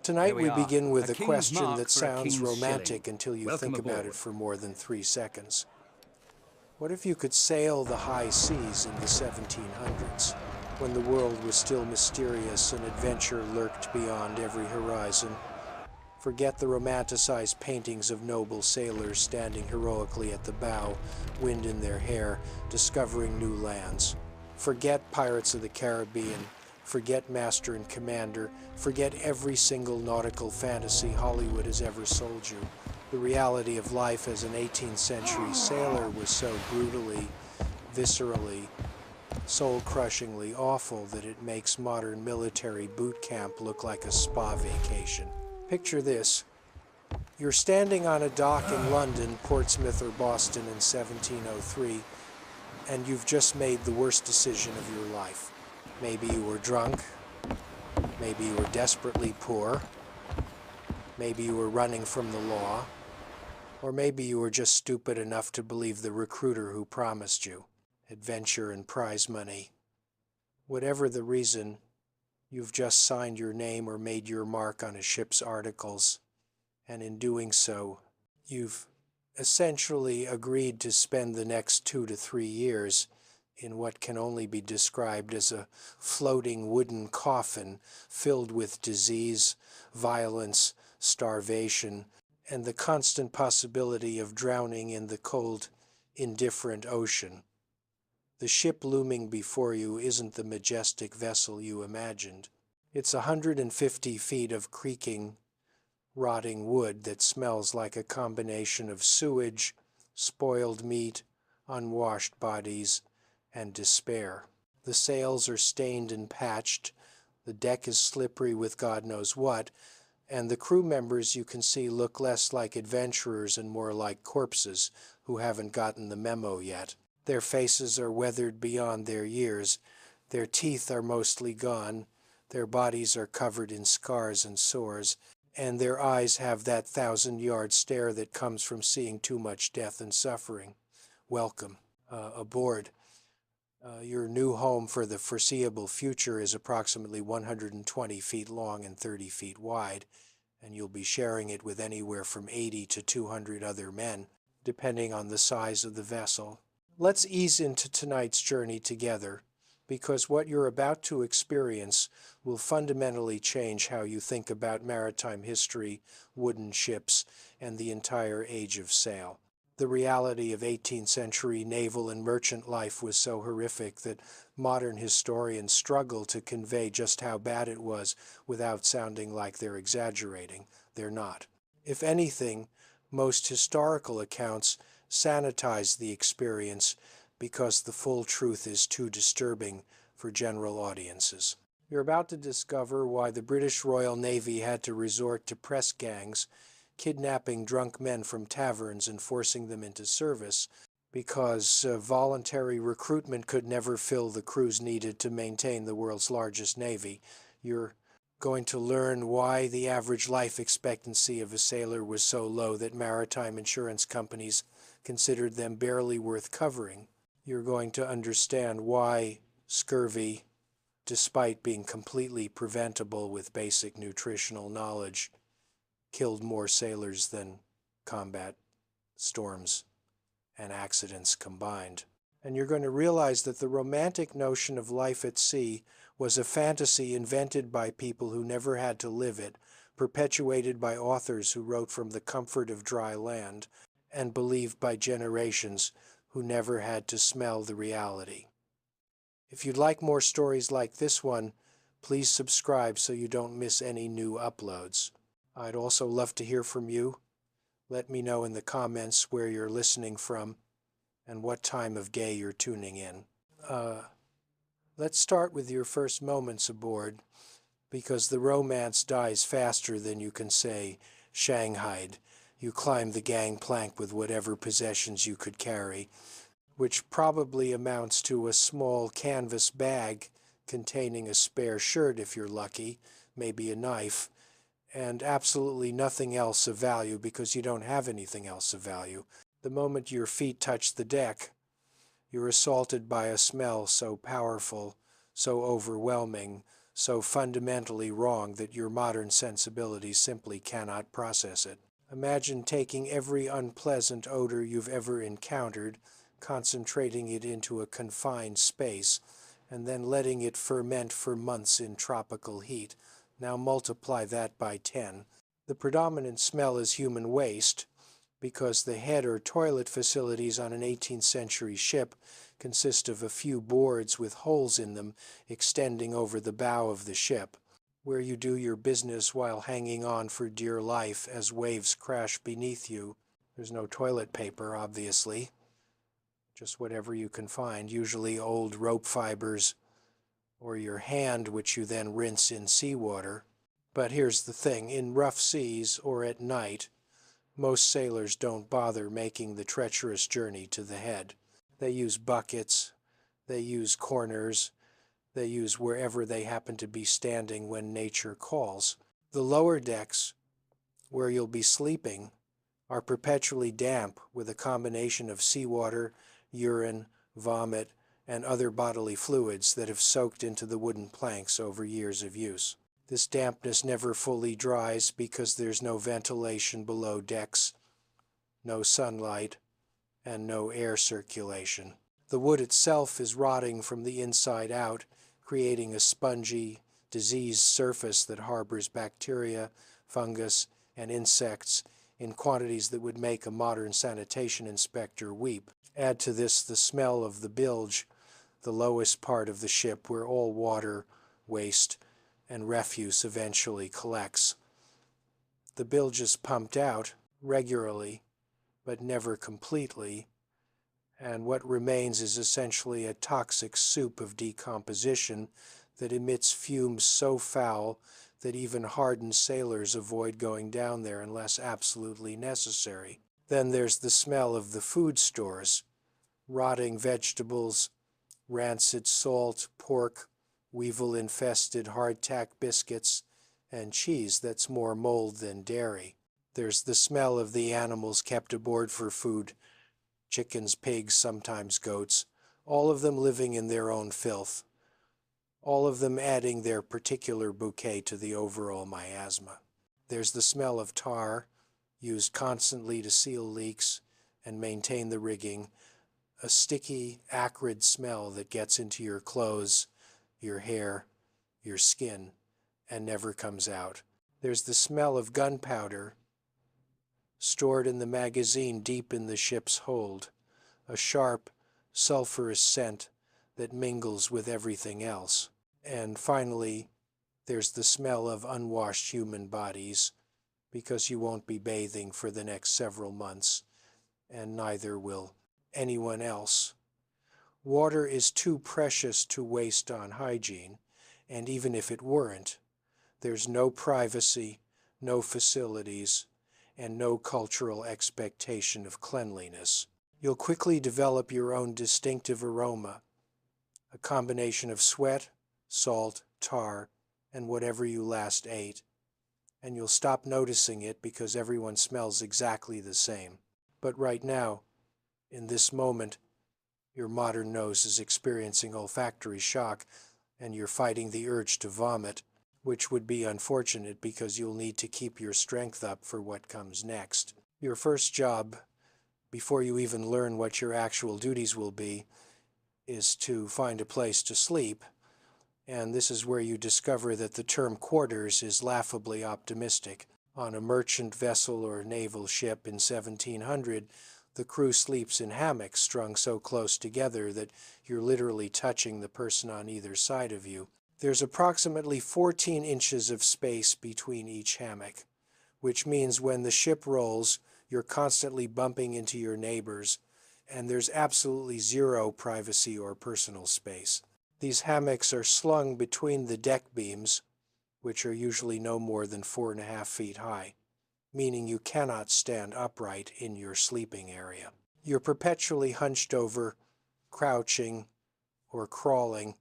Tonight we begin with a king's question mark that for a sounds king's romantic shilling. until you Welcome think about aboard. it for more than 3 seconds. What if you could sail the high seas in the 1700s, when the world was still mysterious and adventure lurked beyond every horizon? Forget the romanticized paintings of noble sailors standing heroically at the bow, wind in their hair, discovering new lands. Forget Pirates of the Caribbean. Forget Master and Commander. Forget every single nautical fantasy Hollywood has ever sold you. The reality of life as an 18th century sailor was so brutally, viscerally, soul-crushingly awful that it makes modern military boot camp look like a spa vacation. Picture this. You're standing on a dock in London, Portsmouth, or Boston in 1703, and you've just made the worst decision of your life. Maybe you were drunk, maybe you were desperately poor, maybe you were running from the law, or maybe you were just stupid enough to believe the recruiter who promised you adventure and prize money. Whatever the reason, you've just signed your name or made your mark on a ship's articles, and in doing so, you've essentially agreed to spend the next 2 to 3 years in what can only be described as a floating wooden coffin filled with disease, violence, starvation, and the constant possibility of drowning in the cold, indifferent ocean. The ship looming before you isn't the majestic vessel you imagined. It's 150 feet of creaking, rotting wood that smells like a combination of sewage, spoiled meat, unwashed bodies, and despair. The sails are stained and patched, the deck is slippery with God knows what, and the crew members you can see look less like adventurers and more like corpses who haven't gotten the memo yet. Their faces are weathered beyond their years, their teeth are mostly gone, their bodies are covered in scars and sores, and their eyes have that 1,000-yard stare that comes from seeing too much death and suffering. Welcome aboard. Your new home for the foreseeable future is approximately 120 feet long and 30 feet wide, and you'll be sharing it with anywhere from 80 to 200 other men, depending on the size of the vessel. Let's ease into tonight's journey together, because what you're about to experience will fundamentally change how you think about maritime history, wooden ships, and the entire age of sail. The reality of 18th century naval and merchant life was so horrific that modern historians struggle to convey just how bad it was without sounding like they're exaggerating. They're not. If anything, most historical accounts sanitize the experience because the full truth is too disturbing for general audiences. You're about to discover why the British Royal Navy had to resort to press gangs, kidnapping drunk men from taverns and forcing them into service, because voluntary recruitment could never fill the crews needed to maintain the world's largest navy. You're going to learn why the average life expectancy of a sailor was so low that maritime insurance companies considered them barely worth covering. You're going to understand why scurvy, despite being completely preventable with basic nutritional knowledge, killed more sailors than combat, storms, and accidents combined. And you're going to realize that the romantic notion of life at sea was a fantasy invented by people who never had to live it, perpetuated by authors who wrote from the comfort of dry land, and believed by generations who never had to smell the reality. If you'd like more stories like this one, please subscribe so you don't miss any new uploads. I'd also love to hear from you. Let me know in the comments where you're listening from and what time of day you're tuning in. Let's start with your first moments aboard, because the romance dies faster than you can say "shanghaied." You climb the gangplank with whatever possessions you could carry, which probably amounts to a small canvas bag containing a spare shirt if you're lucky, maybe a knife, and absolutely nothing else of value because you don't have anything else of value. The moment your feet touch the deck, you're assaulted by a smell so powerful, so overwhelming, so fundamentally wrong that your modern sensibilities simply cannot process it. Imagine taking every unpleasant odor you've ever encountered, concentrating it into a confined space, and then letting it ferment for months in tropical heat. Now multiply that by 10. The predominant smell is human waste, because the head or toilet facilities on an 18th century ship consist of a few boards with holes in them extending over the bow of the ship, where you do your business while hanging on for dear life as waves crash beneath you. There's no toilet paper, obviously, just whatever you can find, usually old rope fibers or your hand, which you then rinse in seawater. But here's the thing, in rough seas or at night, most sailors don't bother making the treacherous journey to the head. They use buckets, they use corners, they use wherever they happen to be standing when nature calls. The lower decks, where you'll be sleeping, are perpetually damp with a combination of seawater, urine, vomit, and other bodily fluids that have soaked into the wooden planks over years of use. This dampness never fully dries because there's no ventilation below decks, no sunlight, and no air circulation. The wood itself is rotting from the inside out, creating a spongy, diseased surface that harbors bacteria, fungus, and insects in quantities that would make a modern sanitation inspector weep. Add to this the smell of the bilge, the lowest part of the ship where all water, waste, and refuse eventually collects. The bilge is pumped out regularly, but never completely, and what remains is essentially a toxic soup of decomposition that emits fumes so foul that even hardened sailors avoid going down there unless absolutely necessary. Then there's the smell of the food stores, rotting vegetables, rancid salt, pork, weevil-infested hardtack biscuits, and cheese that's more mold than dairy. There's the smell of the animals kept aboard for food, chickens, pigs, sometimes goats, all of them living in their own filth, all of them adding their particular bouquet to the overall miasma. There's the smell of tar, used constantly to seal leaks and maintain the rigging, a sticky, acrid smell that gets into your clothes, your hair, your skin, and never comes out. There's the smell of gunpowder, stored in the magazine deep in the ship's hold, a sharp, sulfurous scent that mingles with everything else. And finally, there's the smell of unwashed human bodies, because you won't be bathing for the next several months, and neither will anyone else. Water is too precious to waste on hygiene, and even if it weren't, there's no privacy, no facilities, and no cultural expectation of cleanliness. You'll quickly develop your own distinctive aroma, a combination of sweat, salt, tar, and whatever you last ate, and you'll stop noticing it because everyone smells exactly the same. But right now, in this moment, your modern nose is experiencing olfactory shock, and you're fighting the urge to vomit, which would be unfortunate because you'll need to keep your strength up for what comes next. Your first job, before you even learn what your actual duties will be, is to find a place to sleep, and this is where you discover that the term quarters is laughably optimistic. On a merchant vessel or naval ship in 1700, the crew sleeps in hammocks strung so close together that you're literally touching the person on either side of you. There's approximately 14 inches of space between each hammock, which means when the ship rolls, you're constantly bumping into your neighbors, and there's absolutely zero privacy or personal space. These hammocks are slung between the deck beams, which are usually no more than 4.5 feet high, meaning you cannot stand upright in your sleeping area. You're perpetually hunched over, crouching, or crawling,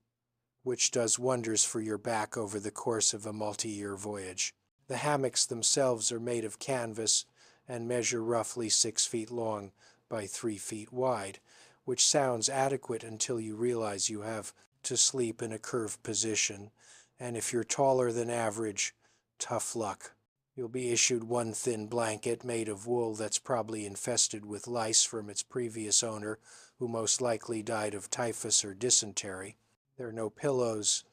which does wonders for your back over the course of a multi-year voyage. The hammocks themselves are made of canvas and measure roughly 6 feet long by 3 feet wide, which sounds adequate until you realize you have to sleep in a curved position And if you're taller than average, tough luck. You'll be issued one thin blanket made of wool that's probably infested with lice from its previous owner, who most likely died of typhus or dysentery. There are no pillows,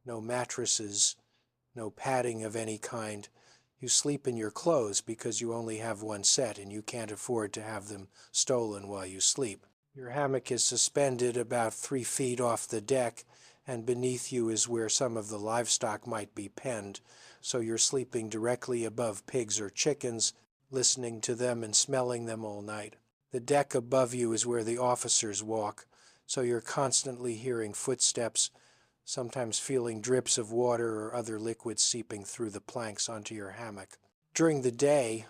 no mattresses, no padding of any kind. You sleep in your clothes because you only have one set and you can't afford to have them stolen while you sleep. Your hammock is suspended about 3 feet off the deck, and beneath you is where some of the livestock might be penned, so you're sleeping directly above pigs or chickens, listening to them and smelling them all night. The deck above you is where the officers walk, so you're constantly hearing footsteps, sometimes feeling drips of water or other liquids seeping through the planks onto your hammock. During the day,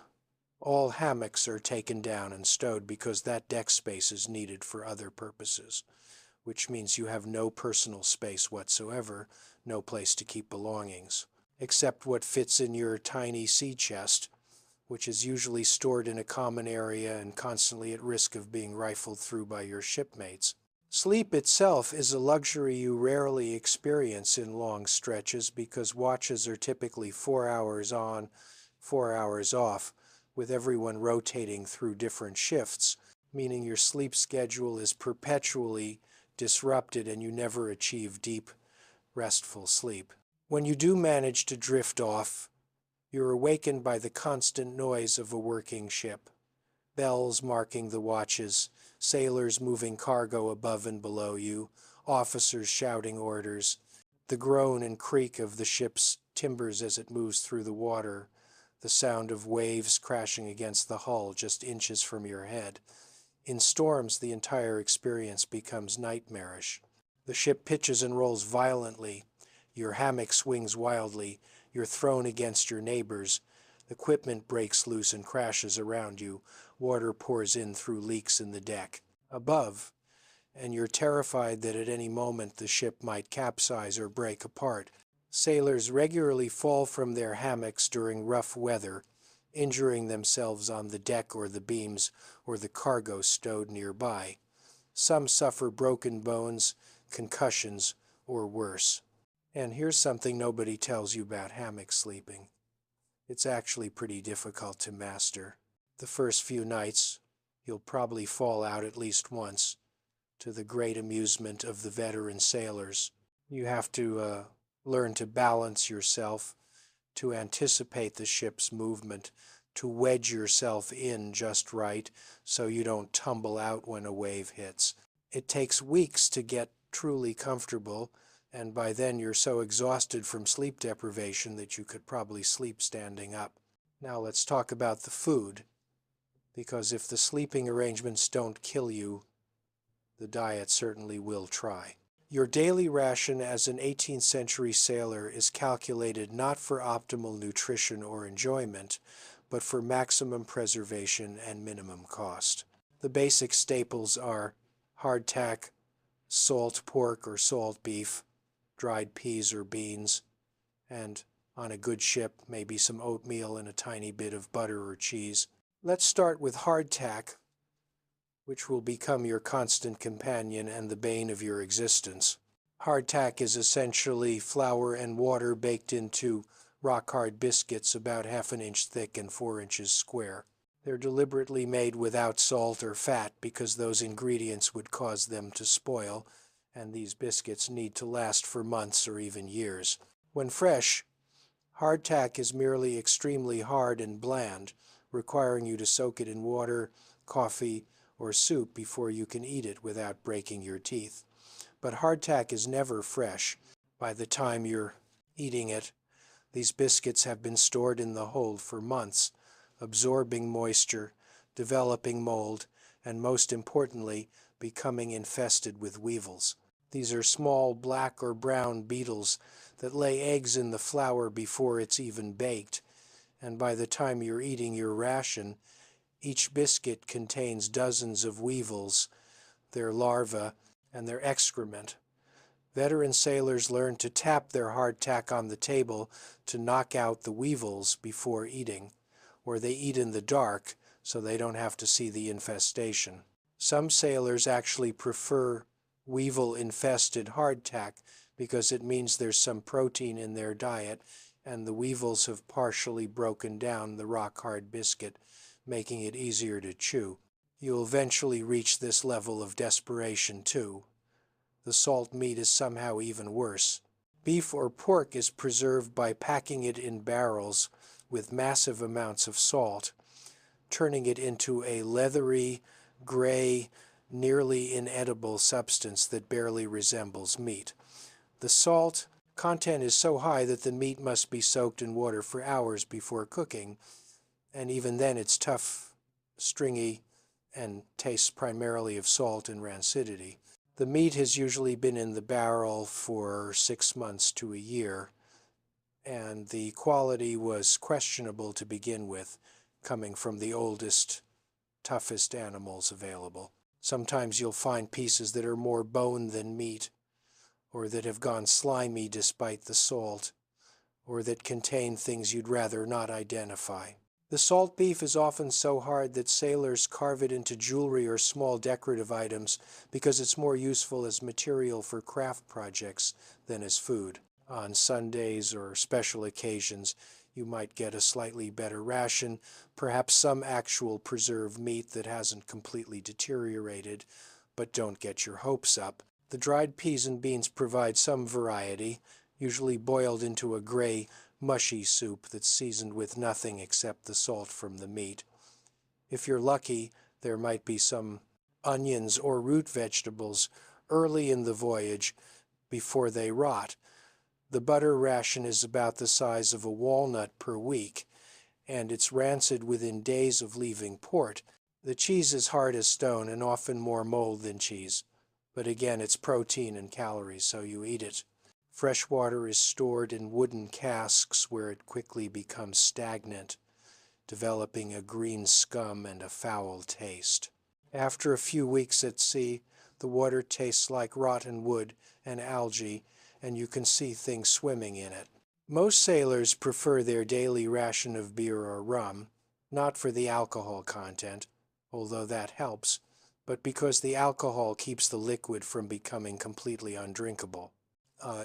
all hammocks are taken down and stowed because that deck space is needed for other purposes, which means you have no personal space whatsoever, no place to keep belongings, except what fits in your tiny sea chest, which is usually stored in a common area and constantly at risk of being rifled through by your shipmates. Sleep itself is a luxury you rarely experience in long stretches because watches are typically 4 hours on, 4 hours off, with everyone rotating through different shifts, meaning your sleep schedule is perpetually disrupted and you never achieve deep, restful sleep. When you do manage to drift off, you're awakened by the constant noise of a working ship. Bells marking the watches, sailors moving cargo above and below you, officers shouting orders, the groan and creak of the ship's timbers as it moves through the water, the sound of waves crashing against the hull just inches from your head. In storms, the entire experience becomes nightmarish. The ship pitches and rolls violently, your hammock swings wildly, you're thrown against your neighbors, equipment breaks loose and crashes around you, water pours in through leaks in the deck above, and you're terrified that at any moment the ship might capsize or break apart. Sailors regularly fall from their hammocks during rough weather, injuring themselves on the deck or the beams or the cargo stowed nearby. Some suffer broken bones, concussions, or worse. And here's something nobody tells you about hammock sleeping. It's actually pretty difficult to master. The first few nights, you'll probably fall out at least once, to the great amusement of the veteran sailors. You have to learn to balance yourself, to anticipate the ship's movement, to wedge yourself in just right so you don't tumble out when a wave hits. It takes weeks to get truly comfortable, and by then you're so exhausted from sleep deprivation that you could probably sleep standing up. Now let's talk about the food, because if the sleeping arrangements don't kill you, the diet certainly will try. Your daily ration as an 18th century sailor is calculated not for optimal nutrition or enjoyment, but for maximum preservation and minimum cost. The basic staples are hardtack, salt pork or salt beef, dried peas or beans, and on a good ship, maybe some oatmeal and a tiny bit of butter or cheese. Let's start with hardtack, which will become your constant companion and the bane of your existence. Hardtack is essentially flour and water baked into rock-hard biscuits about 1/2 inch thick and 4 inches square. They're deliberately made without salt or fat because those ingredients would cause them to spoil, and these biscuits need to last for months or even years. When fresh, hardtack is merely extremely hard and bland, requiring you to soak it in water, coffee, or soup before you can eat it without breaking your teeth. But hardtack is never fresh. By the time you're eating it, these biscuits have been stored in the hold for months, absorbing moisture, developing mold, and most importantly, becoming infested with weevils. These are small black or brown beetles that lay eggs in the flour before it's even baked, and by the time you're eating your ration, each biscuit contains dozens of weevils, their larvae, and their excrement. Veteran sailors learn to tap their hardtack on the table to knock out the weevils before eating, or they eat in the dark so they don't have to see the infestation. Some sailors actually prefer weevil-infested hardtack because it means there's some protein in their diet, and the weevils have partially broken down the rock-hard biscuit, making it easier to chew. You'll eventually reach this level of desperation too. The salt meat is somehow even worse. Beef or pork is preserved by packing it in barrels with massive amounts of salt, turning it into a leathery, gray, nearly inedible substance that barely resembles meat. The salt content is so high that the meat must be soaked in water for hours before cooking, and even then it's tough, stringy, and tastes primarily of salt and rancidity. The meat has usually been in the barrel for 6 months to a year, and the quality was questionable to begin with, coming from the oldest, toughest animals available. Sometimes you'll find pieces that are more bone than meat, or that have gone slimy despite the salt, or that contain things you'd rather not identify. The salt beef is often so hard that sailors carve it into jewelry or small decorative items because it's more useful as material for craft projects than as food. On Sundays or special occasions, you might get a slightly better ration, perhaps some actual preserved meat that hasn't completely deteriorated, but don't get your hopes up. The dried peas and beans provide some variety, usually boiled into a gray, mushy soup that's seasoned with nothing except the salt from the meat. If you're lucky, there might be some onions or root vegetables early in the voyage before they rot. The butter ration is about the size of a walnut per week, and it's rancid within days of leaving port. The cheese is hard as stone and often more mold than cheese, but again it's protein and calories, so you eat it. Fresh water is stored in wooden casks where it quickly becomes stagnant, developing a green scum and a foul taste. After a few weeks at sea, the water tastes like rotten wood and algae, and you can see things swimming in it. Most sailors prefer their daily ration of beer or rum, not for the alcohol content, although that helps, but because the alcohol keeps the liquid from becoming completely undrinkable.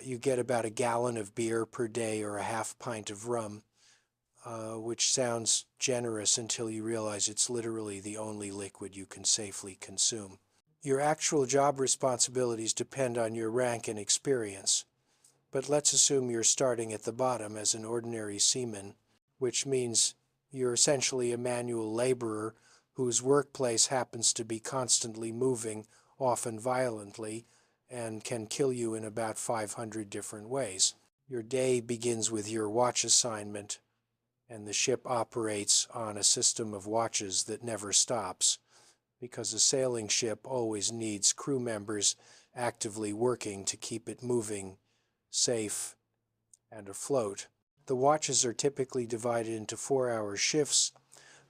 You get about a gallon of beer per day or a half pint of rum, which sounds generous until you realize it's literally the only liquid you can safely consume. Your actual job responsibilities depend on your rank and experience, but let's assume you're starting at the bottom as an ordinary seaman, which means you're essentially a manual laborer whose workplace happens to be constantly moving, often violently, and can kill you in about 500 different ways. Your day begins with your watch assignment, and the ship operates on a system of watches that never stops, because a sailing ship always needs crew members actively working to keep it moving, safe, and afloat. The watches are typically divided into 4-hour shifts,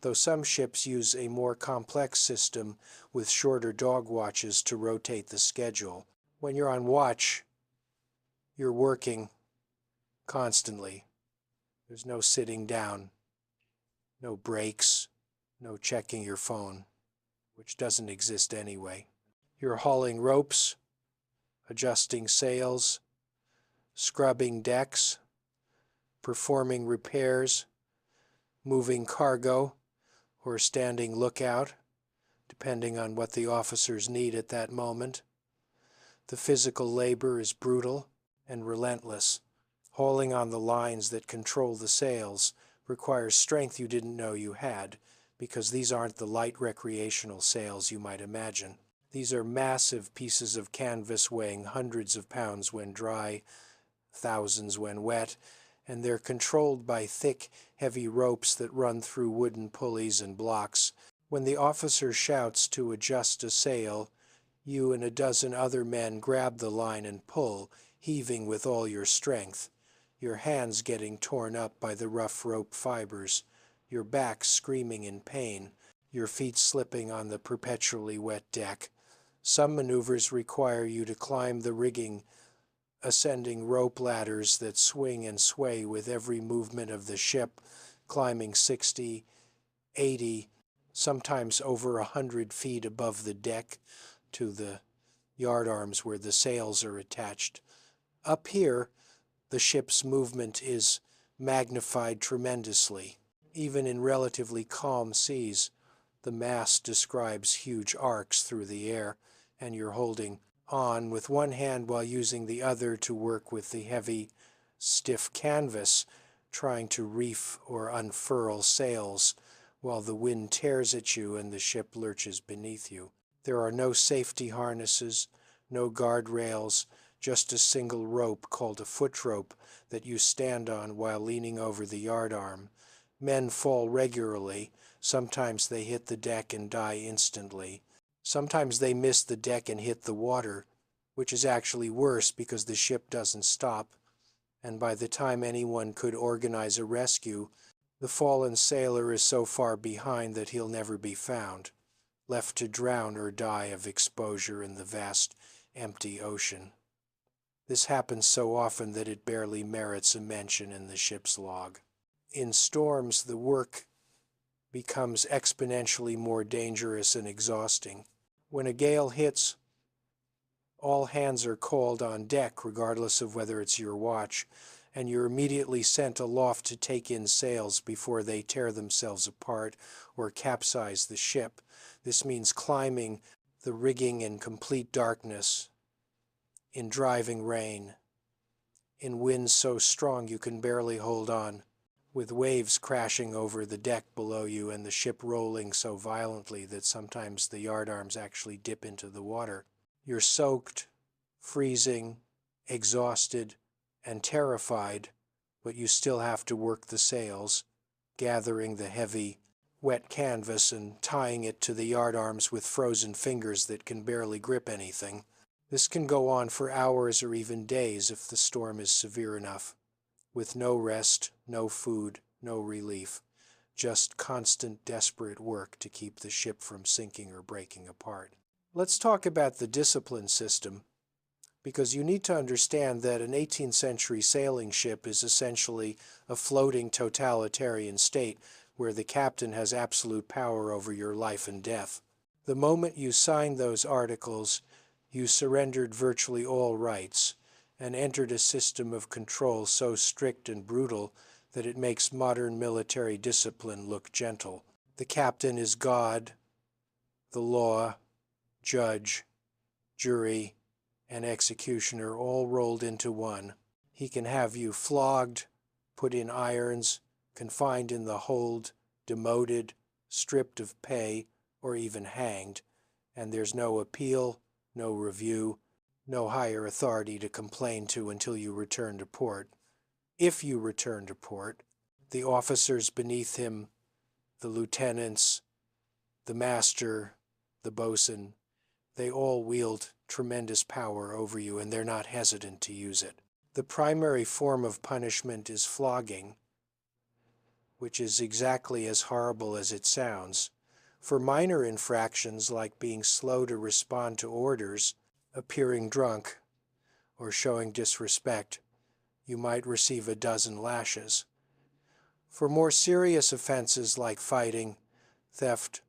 though some ships use a more complex system with shorter dog watches to rotate the schedule. When you're on watch, you're working constantly. There's no sitting down, no breaks, no checking your phone, which doesn't exist anyway. You're hauling ropes, adjusting sails, scrubbing decks, performing repairs, moving cargo, or standing lookout, depending on what the officers need at that moment. The physical labor is brutal and relentless. Hauling on the lines that control the sails requires strength you didn't know you had, because these aren't the light recreational sails you might imagine. These are massive pieces of canvas weighing hundreds of pounds when dry, thousands when wet, and they're controlled by thick, heavy ropes that run through wooden pulleys and blocks. When the officer shouts to adjust a sail, you and a dozen other men grab the line and pull, heaving with all your strength, your hands getting torn up by the rough rope fibers, your back screaming in pain, your feet slipping on the perpetually wet deck. Some maneuvers require you to climb the rigging, ascending rope ladders that swing and sway with every movement of the ship, climbing 60, 80, sometimes over 100 feet above the deck to the yardarms where the sails are attached, Up here, the ship's movement is magnified tremendously. Even in relatively calm seas, the mast describes huge arcs through the air, and you're holding on with one hand while using the other to work with the heavy, stiff canvas, trying to reef or unfurl sails while the wind tears at you and the ship lurches beneath you. There are no safety harnesses, no guardrails, just a single rope called a foot rope that you stand on while leaning over the yardarm. Men fall regularly. Sometimes they hit the deck and die instantly. Sometimes they miss the deck and hit the water, which is actually worse because the ship doesn't stop, and by the time anyone could organize a rescue, the fallen sailor is so far behind that he'll never be found, left to drown or die of exposure in the vast, empty ocean. This happens so often that it barely merits a mention in the ship's log. In storms, the work becomes exponentially more dangerous and exhausting. When a gale hits, all hands are called on deck, regardless of whether it's your watch, and you're immediately sent aloft to take in sails before they tear themselves apart or capsize the ship. This means climbing the rigging in complete darkness, in driving rain, in winds so strong you can barely hold on, with waves crashing over the deck below you and the ship rolling so violently that sometimes the yardarms actually dip into the water. You're soaked, freezing, exhausted, and terrified, but you still have to work the sails, gathering the heavy, wet canvas and tying it to the yardarms with frozen fingers that can barely grip anything. This can go on for hours or even days if the storm is severe enough, with no rest, no food, no relief, just constant desperate work to keep the ship from sinking or breaking apart. Let's talk about the discipline system, because you need to understand that an 18th century sailing ship is essentially a floating totalitarian state where the captain has absolute power over your life and death. The moment you signed those articles, you surrendered virtually all rights and entered a system of control so strict and brutal that it makes modern military discipline look gentle. The captain is God, the law, judge, jury, and executioner all rolled into one. He can have you flogged, put in irons, confined in the hold, demoted, stripped of pay, or even hanged, and there's no appeal, no review, no higher authority to complain to until you return to port. If you return to port, the officers beneath him, the lieutenants, the master, the boatswain, they all wield tremendous power over you, and they're not hesitant to use it. The primary form of punishment is flogging, which is exactly as horrible as it sounds. For minor infractions like being slow to respond to orders, appearing drunk, or showing disrespect, you might receive a dozen lashes. For more serious offenses like fighting, theft,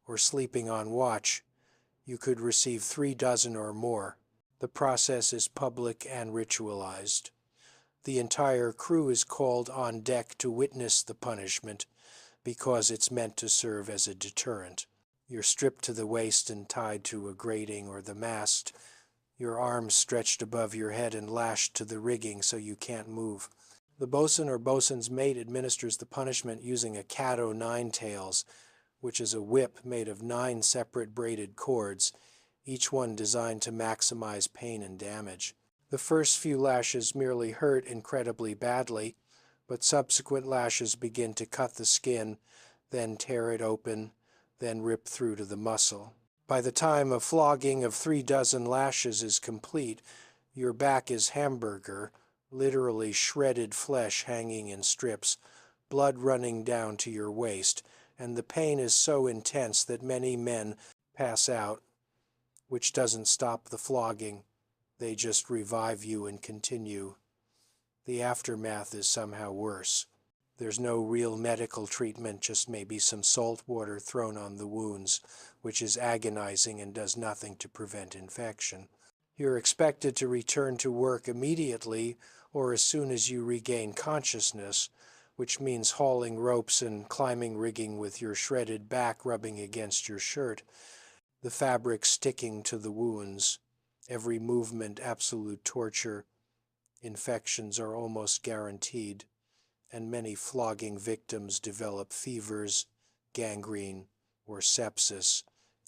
or sleeping on watch, you could receive 3 dozen or more. The process is public and ritualized. The entire crew is called on deck to witness the punishment because it's meant to serve as a deterrent. You're stripped to the waist and tied to a grating or the mast, your arms stretched above your head and lashed to the rigging so you can't move. The boatswain or boatswain's mate administers the punishment using a cat-o'-nine-tails, which is a whip made of 9 separate braided cords, each one designed to maximize pain and damage. The first few lashes merely hurt incredibly badly, but subsequent lashes begin to cut the skin, then tear it open, then rip through to the muscle. By the time a flogging of 3 dozen lashes is complete, your back is hamburger, literally shredded flesh hanging in strips, blood running down to your waist, and the pain is so intense that many men pass out, which doesn't stop the flogging. They just revive you and continue. The aftermath is somehow worse. There's no real medical treatment, just maybe some salt water thrown on the wounds, which is agonizing and does nothing to prevent infection. You're expected to return to work immediately or as soon as you regain consciousness, which means hauling ropes and climbing rigging with your shredded back rubbing against your shirt, the fabric sticking to the wounds, every movement absolute torture. Infections are almost guaranteed, and many flogging victims develop fevers, gangrene, or sepsis,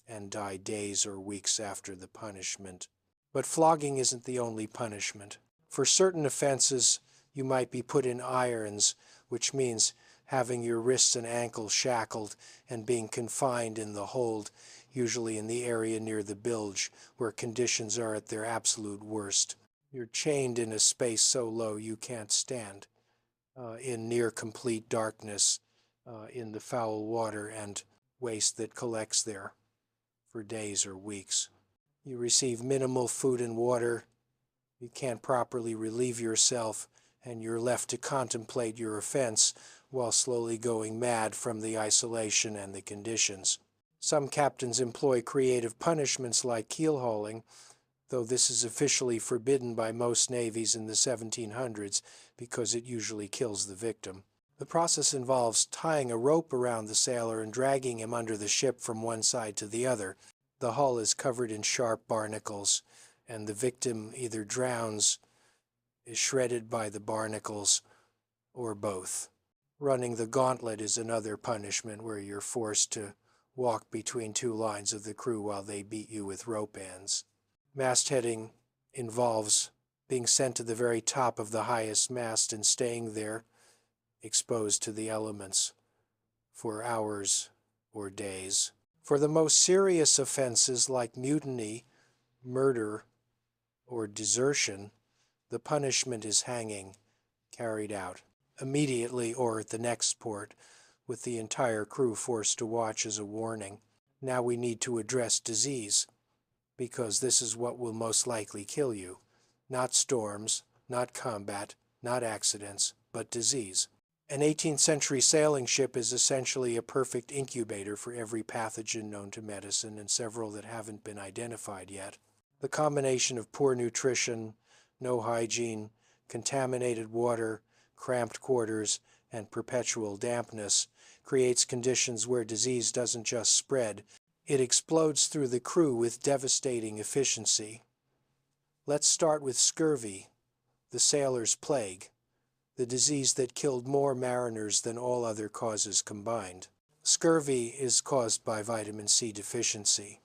and die days or weeks after the punishment. But flogging isn't the only punishment. For certain offenses, you might be put in irons, which means having your wrists and ankles shackled and being confined in the hold, usually in the area near the bilge, where conditions are at their absolute worst. You're chained in a space so low you can't stand, in near complete darkness, in the foul water and waste that collects there for days or weeks. You receive minimal food and water, you can't properly relieve yourself, and you're left to contemplate your offense while slowly going mad from the isolation and the conditions. Some captains employ creative punishments like keel hauling, though this is officially forbidden by most navies in the 1700s because it usually kills the victim. The process involves tying a rope around the sailor and dragging him under the ship from one side to the other. The hull is covered in sharp barnacles, and the victim either drowns, is shredded by the barnacles, or both. Running the gauntlet is another punishment where you're forced to walk between two lines of the crew while they beat you with rope ends. Mastheading involves being sent to the very top of the highest mast and staying there, exposed to the elements, for hours or days. For the most serious offenses like mutiny, murder, or desertion, the punishment is hanging, carried out immediately or at the next port, with the entire crew forced to watch as a warning. Now we need to address disease, because this is what will most likely kill you. Not storms, not combat, not accidents, but disease. An 18th century sailing ship is essentially a perfect incubator for every pathogen known to medicine and several that haven't been identified yet. The combination of poor nutrition, no hygiene, contaminated water, cramped quarters, and perpetual dampness creates conditions where disease doesn't just spread, it explodes through the crew with devastating efficiency. Let's start with scurvy, the sailor's plague, the disease that killed more mariners than all other causes combined. Scurvy is caused by vitamin C deficiency,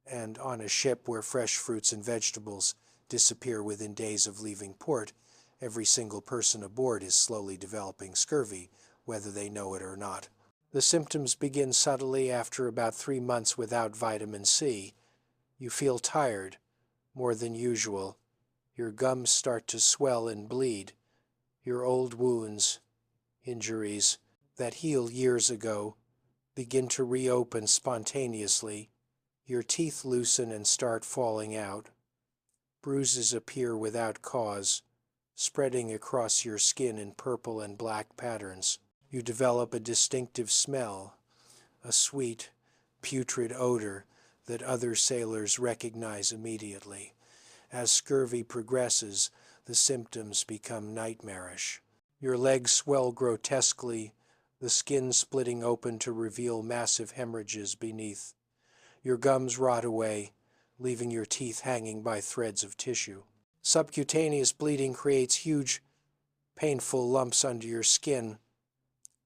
and on a ship where fresh fruits and vegetables disappear within days of leaving port, every single person aboard is slowly developing scurvy, whether they know it or not. The symptoms begin subtly after about 3 months without vitamin C. You feel tired, more than usual. Your gums start to swell and bleed. Your old wounds, injuries that healed years ago, begin to reopen spontaneously. Your teeth loosen and start falling out. Bruises appear without cause, spreading across your skin in purple and black patterns. You develop a distinctive smell, a sweet, putrid odor that other sailors recognize immediately. As scurvy progresses, the symptoms become nightmarish. Your legs swell grotesquely, the skin splitting open to reveal massive hemorrhages beneath. Your gums rot away, leaving your teeth hanging by threads of tissue. Subcutaneous bleeding creates huge, painful lumps under your skin.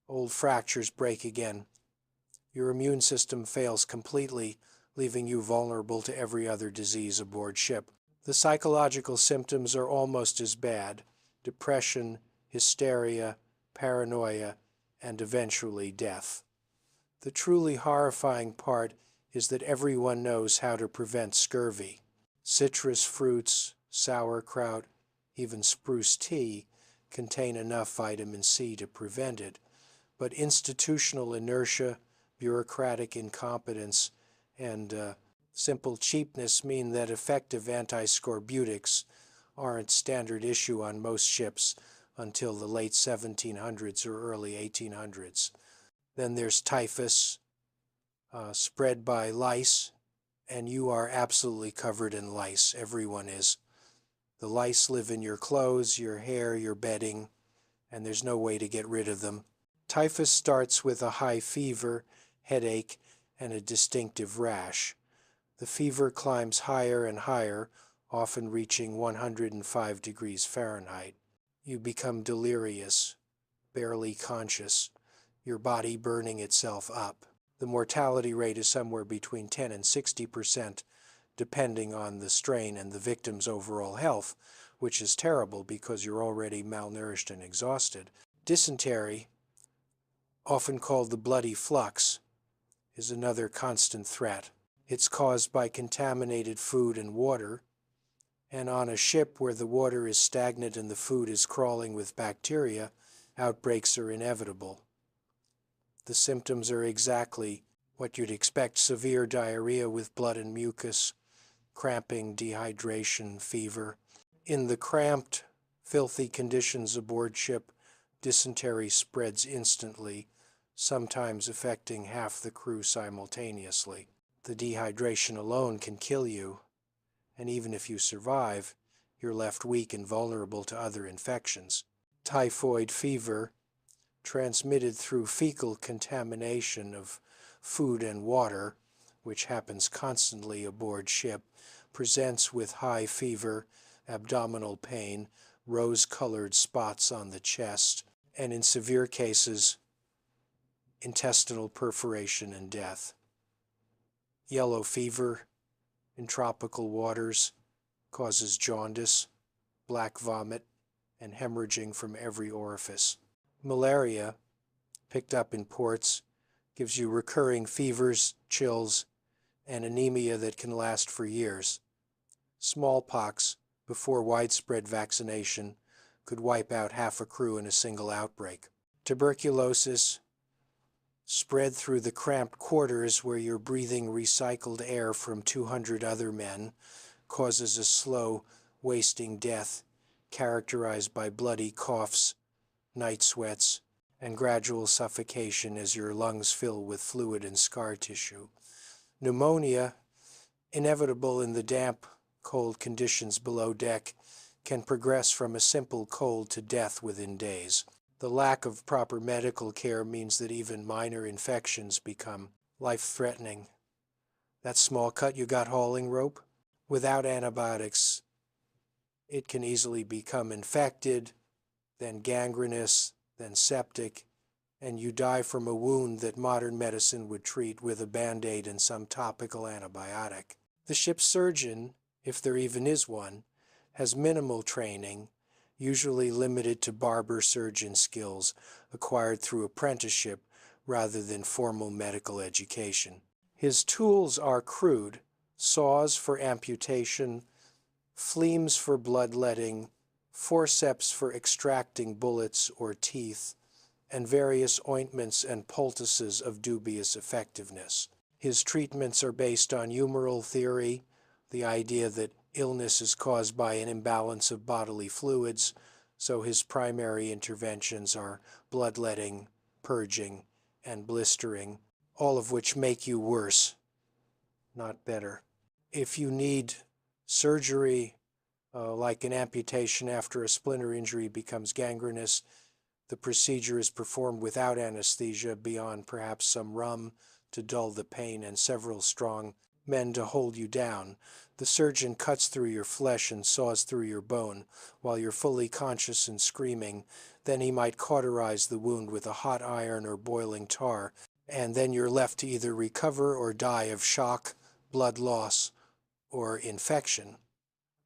Old fractures break again. Your immune system fails completely, leaving you vulnerable to every other disease aboard ship. The psychological symptoms are almost as bad: depression, hysteria, paranoia, and eventually death. The truly horrifying part is that everyone knows how to prevent scurvy. Citrus fruits, sauerkraut, even spruce tea contain enough vitamin C to prevent it, but institutional inertia, bureaucratic incompetence, and simple cheapness mean that effective antiscorbutics aren't standard issue on most ships until the late 1700s or early 1800s. Then there's typhus, spread by lice and you are absolutely covered in lice. Everyone is. The lice live in your clothes, your hair, your bedding, and there's no way to get rid of them. Typhus starts with a high fever, headache, and a distinctive rash. The fever climbs higher and higher, often reaching 105 degrees Fahrenheit. You become delirious, barely conscious, your body burning itself up. The mortality rate is somewhere between 10 and 60%, depending on the strain and the victim's overall health, which is terrible because you're already malnourished and exhausted. Dysentery, often called the bloody flux, is another constant threat. It's caused by contaminated food and water, and on a ship where the water is stagnant and the food is crawling with bacteria, outbreaks are inevitable. The symptoms are exactly what you'd expect: severe diarrhea with blood and mucus, cramping, dehydration, fever. In the cramped, filthy conditions aboard ship, dysentery spreads instantly, sometimes affecting half the crew simultaneously. The dehydration alone can kill you, and even if you survive, you're left weak and vulnerable to other infections. Typhoid fever, transmitted through fecal contamination of food and water, which happens constantly aboard ship, presents with high fever, abdominal pain, rose-colored spots on the chest, and in severe cases, intestinal perforation and death. Yellow fever in tropical waters causes jaundice, black vomit, and hemorrhaging from every orifice. Malaria, picked up in ports, gives you recurring fevers, chills, and anemia that can last for years. Smallpox, before widespread vaccination, could wipe out half a crew in a single outbreak. Tuberculosis, spread through the cramped quarters where you're breathing recycled air from 200 other men, causes a slow, wasting death characterized by bloody coughs, night sweats, and gradual suffocation as your lungs fill with fluid and scar tissue. Pneumonia, inevitable in the damp, cold conditions below deck, can progress from a simple cold to death within days. The lack of proper medical care means that even minor infections become life-threatening. That small cut you got hauling rope? Without antibiotics, it can easily become infected, then gangrenous, then septic, and you die from a wound that modern medicine would treat with a Band-Aid and some topical antibiotic. The ship's surgeon, if there even is one, has minimal training, usually limited to barber surgeon skills acquired through apprenticeship rather than formal medical education. His tools are crude: saws for amputation, fleams for bloodletting, forceps for extracting bullets or teeth, and various ointments and poultices of dubious effectiveness. His treatments are based on humoral theory, the idea that illness is caused by an imbalance of bodily fluids, so his primary interventions are bloodletting, purging, and blistering, all of which make you worse, not better. If you need surgery, like an amputation after a splinter injury becomes gangrenous, the procedure is performed without anesthesia beyond perhaps some rum to dull the pain and several strong men to hold you down. The surgeon cuts through your flesh and saws through your bone while you're fully conscious and screaming. Then he might cauterize the wound with a hot iron or boiling tar, and then you're left to either recover or die of shock, blood loss, or infection.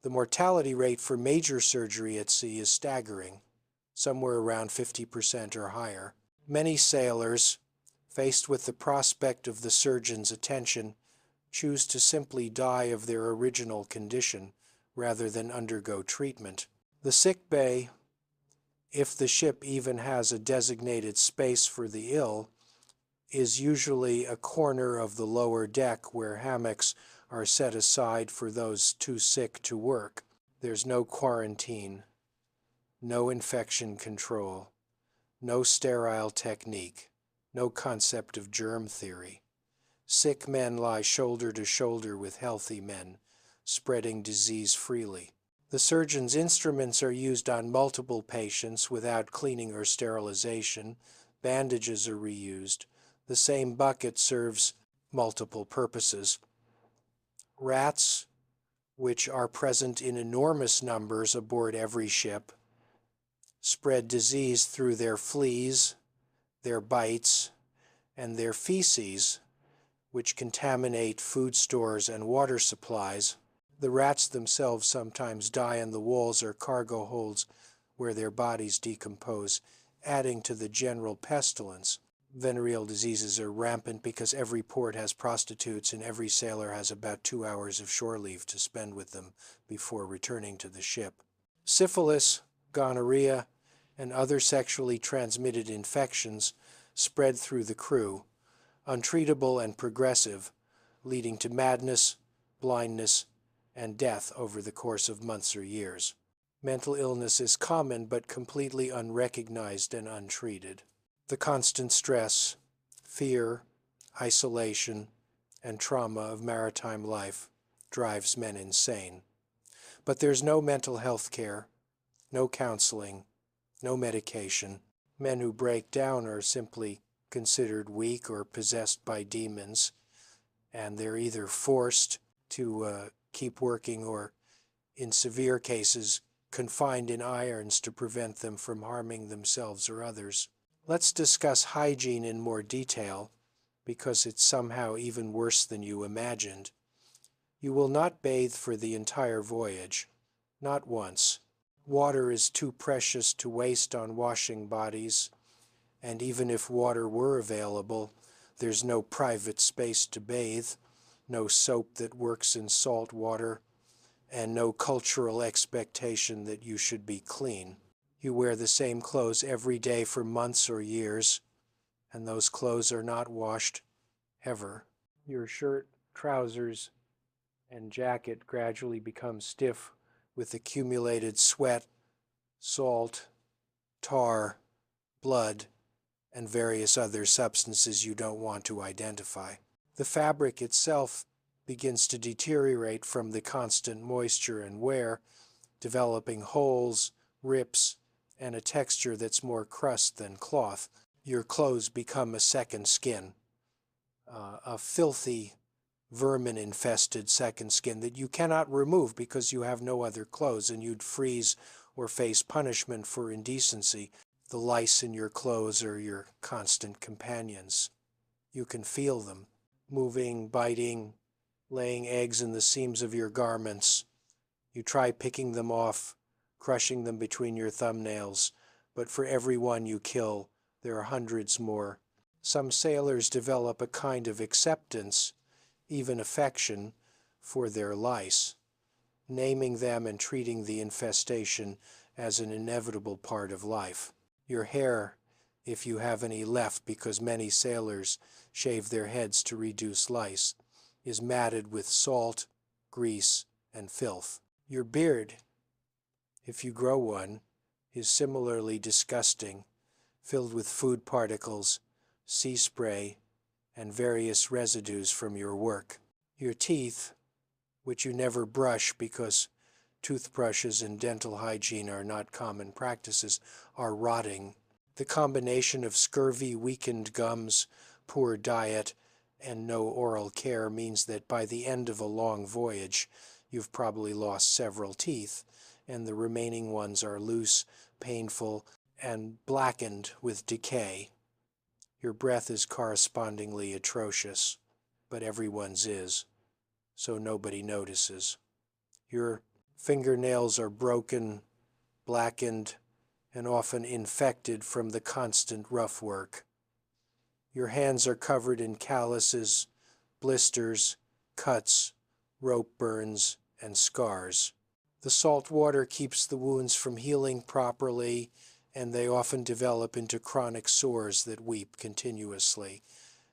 The mortality rate for major surgery at sea is staggering, somewhere around 50% or higher. Many sailors, faced with the prospect of the surgeon's attention, choose to simply die of their original condition rather than undergo treatment. The sick bay, if the ship even has a designated space for the ill, is usually a corner of the lower deck where hammocks are set aside for those too sick to work. There's no quarantine, no infection control, no sterile technique, no concept of germ theory. Sick men lie shoulder to shoulder with healthy men, spreading disease freely. The surgeon's instruments are used on multiple patients without cleaning or sterilization. Bandages are reused. The same bucket serves multiple purposes. Rats, which are present in enormous numbers aboard every ship, spread disease through their fleas, their bites, and their feces, which contaminate food stores and water supplies. The rats themselves sometimes die in the walls or cargo holds where their bodies decompose, adding to the general pestilence. Venereal diseases are rampant because every port has prostitutes and every sailor has about 2 hours of shore leave to spend with them before returning to the ship. Syphilis, gonorrhea, and other sexually transmitted infections spread through the crew, untreatable and progressive, leading to madness, blindness, and death over the course of months or years. Mental illness is common but completely unrecognized and untreated. The constant stress, fear, isolation, and trauma of maritime life drives men insane. But there's no mental health care, no counseling, no medication. Men who break down are simply considered weak or possessed by demons, and they're either forced to keep working or, in severe cases, confined in irons to prevent them from harming themselves or others. Let's discuss hygiene in more detail, because it's somehow even worse than you imagined. You will not bathe for the entire voyage, not once. Water is too precious to waste on washing bodies, and even if water were available, there's no private space to bathe, no soap that works in salt water, and no cultural expectation that you should be clean. You wear the same clothes every day for months or years, and those clothes are not washed ever. Your shirt, trousers, and jacket gradually become stiff with accumulated sweat, salt, tar, blood, and various other substances you don't want to identify. The fabric itself begins to deteriorate from the constant moisture and wear, developing holes, rips, and a texture that's more crust than cloth. Your clothes become a second skin, a filthy, vermin-infested second skin that you cannot remove because you have no other clothes, and you'd freeze or face punishment for indecency. The lice in your clothes are your constant companions. You can feel them, moving, biting, laying eggs in the seams of your garments. You try picking them off, crushing them between your thumbnails, but for every one you kill, there are hundreds more. Some sailors develop a kind of acceptance, even affection, for their lice, naming them and treating the infestation as an inevitable part of life. Your hair, if you have any left, because many sailors shave their heads to reduce lice, is matted with salt, grease, and filth. Your beard, if you grow one, is similarly disgusting, filled with food particles, sea spray, and various residues from your work. Your teeth, which you never brush because toothbrushes and dental hygiene are not common practices, are rotting. The combination of scurvy, weakened gums, poor diet, and no oral care means that by the end of a long voyage, you've probably lost several teeth, and the remaining ones are loose, painful, and blackened with decay. Your breath is correspondingly atrocious, but everyone's is, so nobody notices. Your fingernails are broken, blackened, and often infected from the constant rough work. Your hands are covered in calluses, blisters, cuts, rope burns, and scars. The salt water keeps the wounds from healing properly, and they often develop into chronic sores that weep continuously.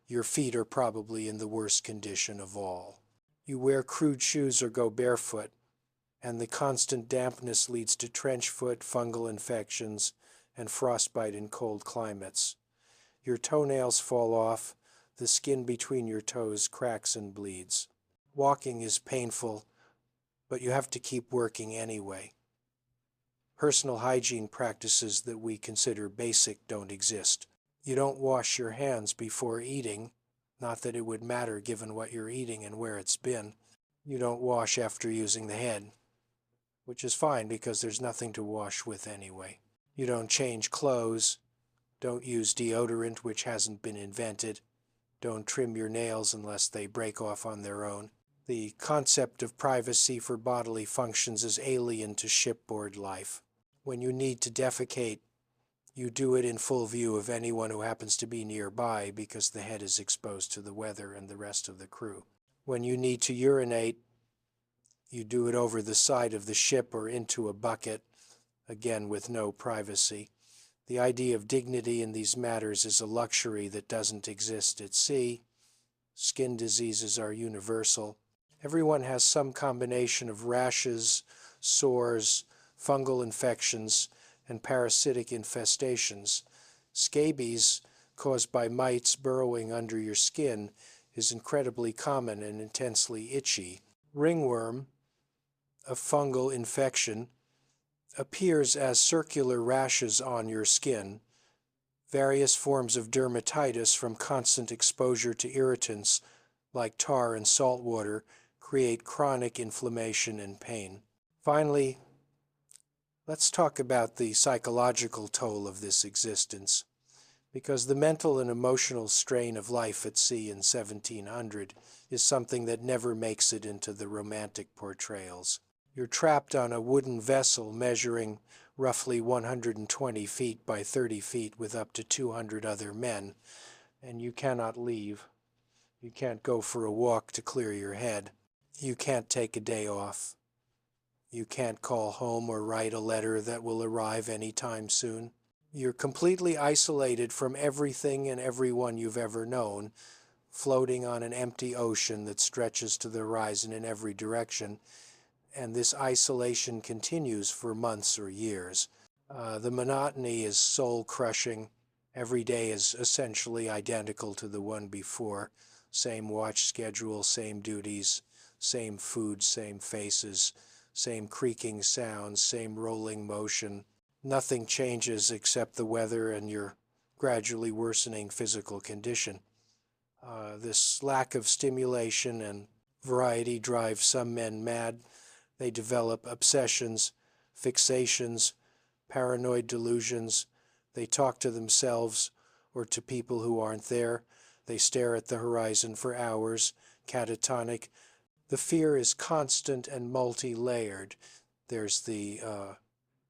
Your feet are probably in the worst condition of all. You wear crude shoes or go barefoot, and the constant dampness leads to trench foot, fungal infections, and frostbite in cold climates. Your toenails fall off, The skin between your toes cracks and bleeds. Walking is painful, but you have to keep working anyway. Personal hygiene practices that we consider basic don't exist. You don't wash your hands before eating, not that it would matter given what you're eating and where it's been. You don't wash after using the head, which is fine because there's nothing to wash with anyway. You don't change clothes, don't use deodorant which hasn't been invented, don't trim your nails unless they break off on their own. The concept of privacy for bodily functions is alien to shipboard life. When you need to defecate, you do it in full view of anyone who happens to be nearby because the head is exposed to the weather and the rest of the crew. When you need to urinate, you do it over the side of the ship or into a bucket, again with no privacy. The idea of dignity in these matters is a luxury that doesn't exist at sea. Skin diseases are universal. Everyone has some combination of rashes, sores, fungal infections, and parasitic infestations. Scabies, caused by mites burrowing under your skin, is incredibly common and intensely itchy. Ringworm, a fungal infection, appears as circular rashes on your skin. Various forms of dermatitis from constant exposure to irritants, like tar and salt water, create chronic inflammation and pain. Finally, let's talk about the psychological toll of this existence, because the mental and emotional strain of life at sea in 1700 is something that never makes it into the romantic portrayals. You're trapped on a wooden vessel measuring roughly 120 feet by 30 feet with up to 200 other men, and you cannot leave. You can't go for a walk to clear your head. You can't take a day off. You can't call home or write a letter that will arrive anytime soon. You're completely isolated from everything and everyone you've ever known, floating on an empty ocean that stretches to the horizon in every direction, and this isolation continues for months or years. The monotony is soul-crushing. Every day is essentially identical to the one before. Same watch schedule, same duties, same food, same faces, same creaking sounds, same rolling motion. Nothing changes except the weather and your gradually worsening physical condition. This lack of stimulation and variety drives some men mad. They develop obsessions, fixations, paranoid delusions. They talk to themselves or to people who aren't there. They stare at the horizon for hours, catatonic. The fear is constant and multi-layered. There's the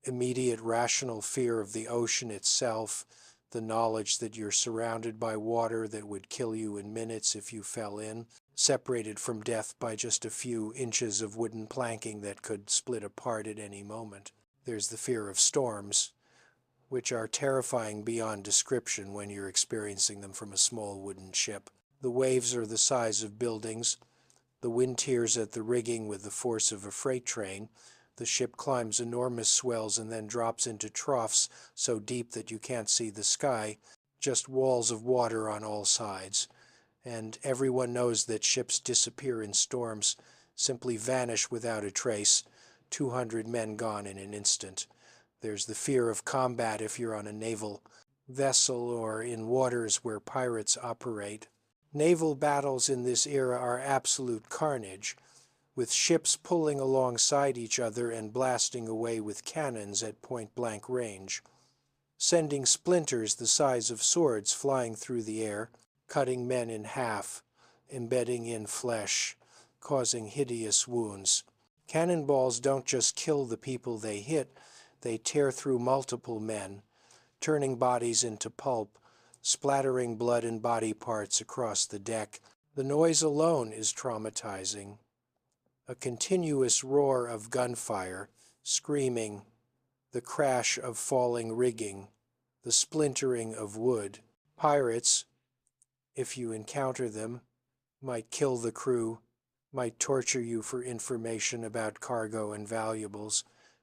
immediate rational fear of the ocean itself, the knowledge that you're surrounded by water that would kill you in minutes if you fell in, separated from death by just a few inches of wooden planking that could split apart at any moment. There's the fear of storms, which are terrifying beyond description when you're experiencing them from a small wooden ship. The waves are the size of buildings. The wind tears at the rigging with the force of a freight train. The ship climbs enormous swells and then drops into troughs so deep that you can't see the sky, just walls of water on all sides. And everyone knows that ships disappear in storms, simply vanish without a trace, 200 men gone in an instant. There's the fear of combat if you're on a naval vessel or in waters where pirates operate. Naval battles in this era are absolute carnage, with ships pulling alongside each other and blasting away with cannons at point-blank range, sending splinters the size of swords flying through the air, cutting men in half, embedding in flesh, causing hideous wounds. Cannonballs don't just kill the people they hit, they tear through multiple men, turning bodies into pulp, splattering blood and body parts across the deck. The noise alone is traumatizing. A continuous roar of gunfire, screaming, the crash of falling rigging, the splintering of wood. Pirates, if you encounter them, might kill the crew, might torture you for information about cargo and valuables,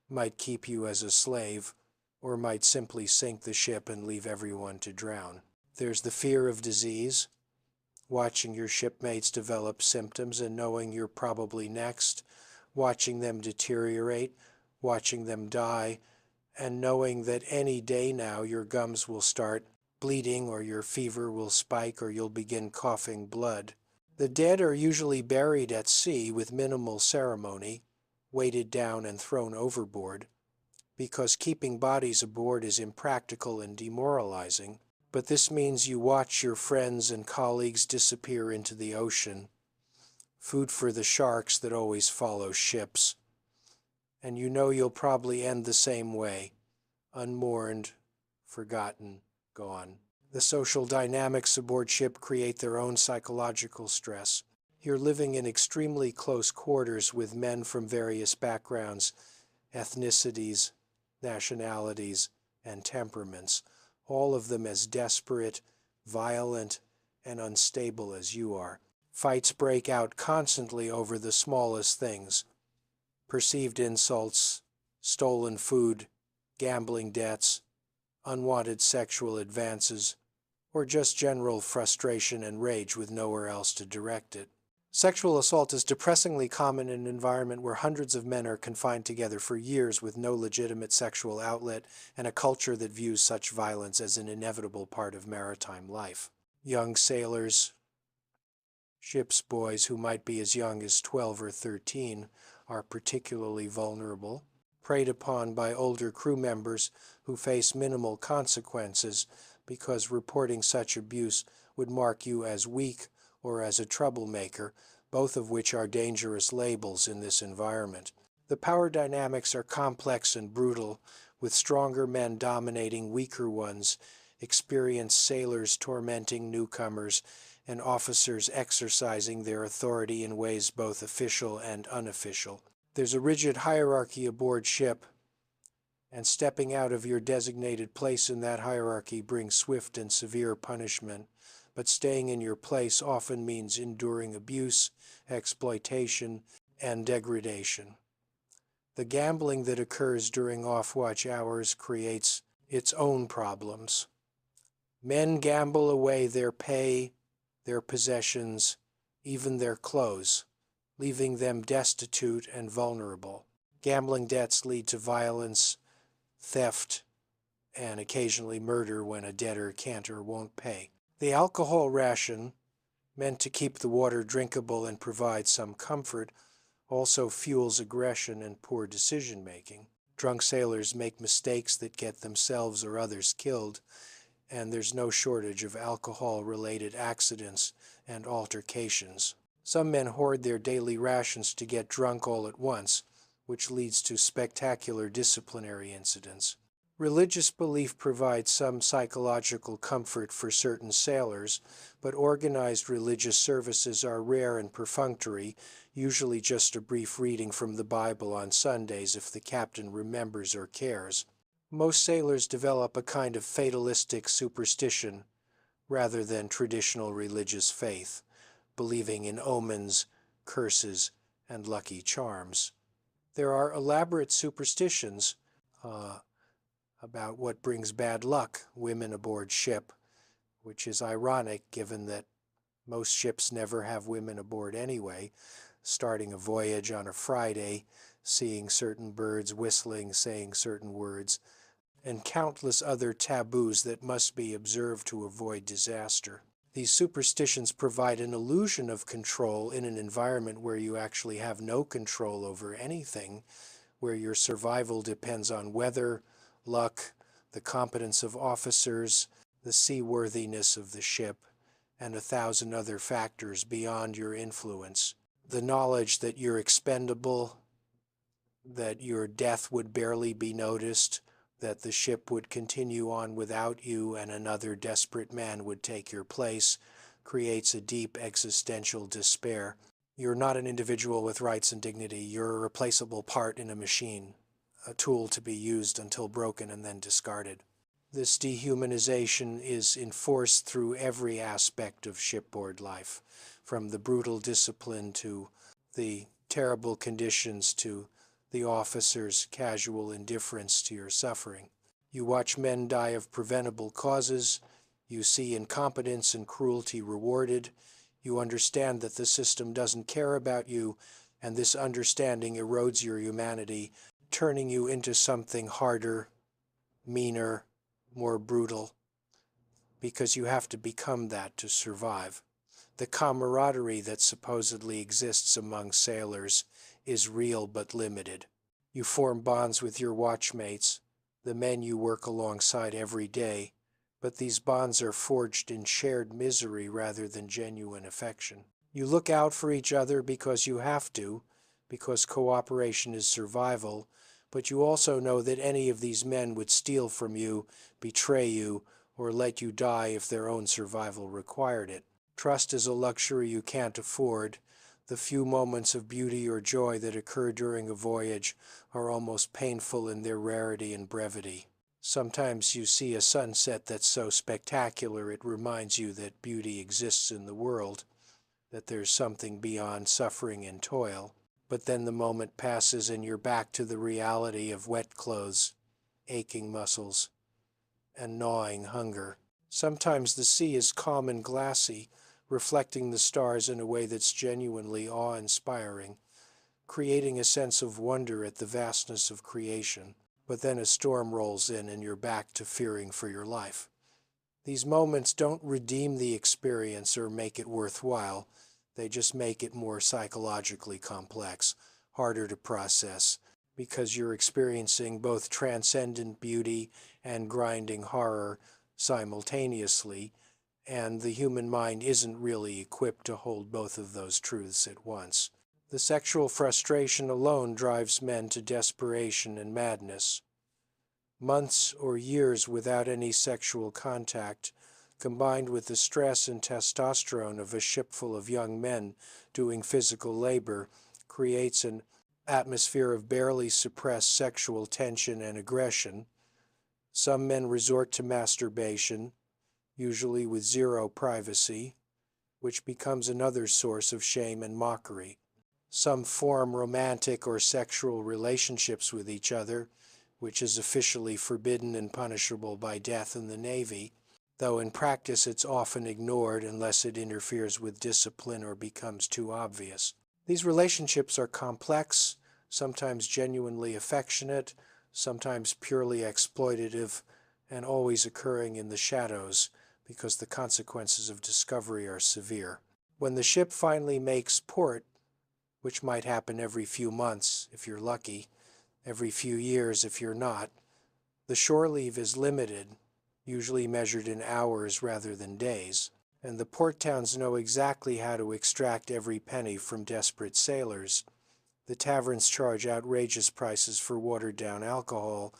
might keep you as a slave, or might simply sink the ship and leave everyone to drown. There's the fear of disease. watching your shipmates develop symptoms and knowing you're probably next, watching them deteriorate, watching them die, and knowing that any day now your gums will start bleeding or your fever will spike or you'll begin coughing blood. The dead are usually buried at sea with minimal ceremony, weighted down and thrown overboard, because keeping bodies aboard is impractical and demoralizing. But this means you watch your friends and colleagues disappear into the ocean, food for the sharks that always follow ships. And you know you'll probably end the same way, unmourned, forgotten, gone. The social dynamics aboard ship create their own psychological stress. You're living in extremely close quarters with men from various backgrounds, ethnicities, nationalities, and temperaments, all of them as desperate, violent, and unstable as you are. Fights break out constantly over the smallest things: perceived insults, stolen food, gambling debts, unwanted sexual advances, or just general frustration and rage with nowhere else to direct it. Sexual assault is depressingly common in an environment where hundreds of men are confined together for years with no legitimate sexual outlet and a culture that views such violence as an inevitable part of maritime life. Young sailors, ship's boys who might be as young as 12 or 13, are particularly vulnerable, preyed upon by older crew members who face minimal consequences because reporting such abuse would mark you as weak or as a troublemaker, both of which are dangerous labels in this environment. The power dynamics are complex and brutal, with stronger men dominating weaker ones, experienced sailors tormenting newcomers, and officers exercising their authority in ways both official and unofficial. There's a rigid hierarchy aboard ship, and stepping out of your designated place in that hierarchy brings swift and severe punishment. But staying in your place often means enduring abuse, exploitation, and degradation. The gambling that occurs during off-watch hours creates its own problems. Men gamble away their pay, their possessions, even their clothes, leaving them destitute and vulnerable. Gambling debts lead to violence, theft, and occasionally murder when a debtor can't or won't pay. The alcohol ration, meant to keep the water drinkable and provide some comfort, also fuels aggression and poor decision-making. Drunk sailors make mistakes that get themselves or others killed, and there's no shortage of alcohol-related accidents and altercations. Some men hoard their daily rations to get drunk all at once, which leads to spectacular disciplinary incidents. Religious belief provides some psychological comfort for certain sailors, but organized religious services are rare and perfunctory, usually just a brief reading from the Bible on Sundays if the captain remembers or cares. Most sailors develop a kind of fatalistic superstition rather than traditional religious faith, believing in omens, curses, and lucky charms. There are elaborate superstitions about what brings bad luck women aboard ship, which is ironic given that most ships never have women aboard anyway. Starting a voyage on a Friday, seeing certain birds whistling, saying certain words, and countless other taboos that must be observed to avoid disaster. These superstitions provide an illusion of control in an environment where you actually have no control over anything, where your survival depends on weather, luck, the competence of officers, the seaworthiness of the ship, and 1,000 other factors beyond your influence. The knowledge that you're expendable, that your death would barely be noticed, that the ship would continue on without you and another desperate man would take your place, creates a deep existential despair. You're not an individual with rights and dignity. You're a replaceable part in a machine, a tool to be used until broken and then discarded. This dehumanization is enforced through every aspect of shipboard life, from the brutal discipline to the terrible conditions to the officer's casual indifference to your suffering. You watch men die of preventable causes, You see incompetence and cruelty rewarded. You understand that the system doesn't care about you, and this understanding erodes your humanity, turning you into something harder, meaner, more brutal, because you have to become that to survive. The camaraderie that supposedly exists among sailors is real but limited. You form bonds with your watchmates, the men you work alongside every day, but these bonds are forged in shared misery rather than genuine affection. You look out for each other because you have to, because cooperation is survival, but you also know that any of these men would steal from you, betray you, or let you die if their own survival required it. Trust is a luxury you can't afford. The few moments of beauty or joy that occur during a voyage are almost painful in their rarity and brevity. Sometimes you see a sunset that's so spectacular it reminds you that beauty exists in the world, that there's something beyond suffering and toil. But then the moment passes and you're back to the reality of wet clothes, aching muscles, and gnawing hunger. Sometimes the sea is calm and glassy, reflecting the stars in a way that's genuinely awe-inspiring, creating a sense of wonder at the vastness of creation. But then a storm rolls in and you're back to fearing for your life. These moments don't redeem the experience or make it worthwhile. They just make it more psychologically complex, harder to process, because you're experiencing both transcendent beauty and grinding horror simultaneously, and the human mind isn't really equipped to hold both of those truths at once. The sexual frustration alone drives men to desperation and madness. Months or years without any sexual contact, combined with the stress and testosterone of a ship full of young men doing physical labor, creates an atmosphere of barely suppressed sexual tension and aggression. Some men resort to masturbation, usually with zero privacy, which becomes another source of shame and mockery. Some form romantic or sexual relationships with each other, which is officially forbidden and punishable by death in the Navy, though in practice it's often ignored unless it interferes with discipline or becomes too obvious. These relationships are complex, sometimes genuinely affectionate, sometimes purely exploitative, and always occurring in the shadows because the consequences of discovery are severe. When the ship finally makes port, which might happen every few months if you're lucky, every few years if you're not, the shore leave is limited, usually measured in hours rather than days, and the port towns know exactly how to extract every penny from desperate sailors. The taverns charge outrageous prices for watered-down alcohol.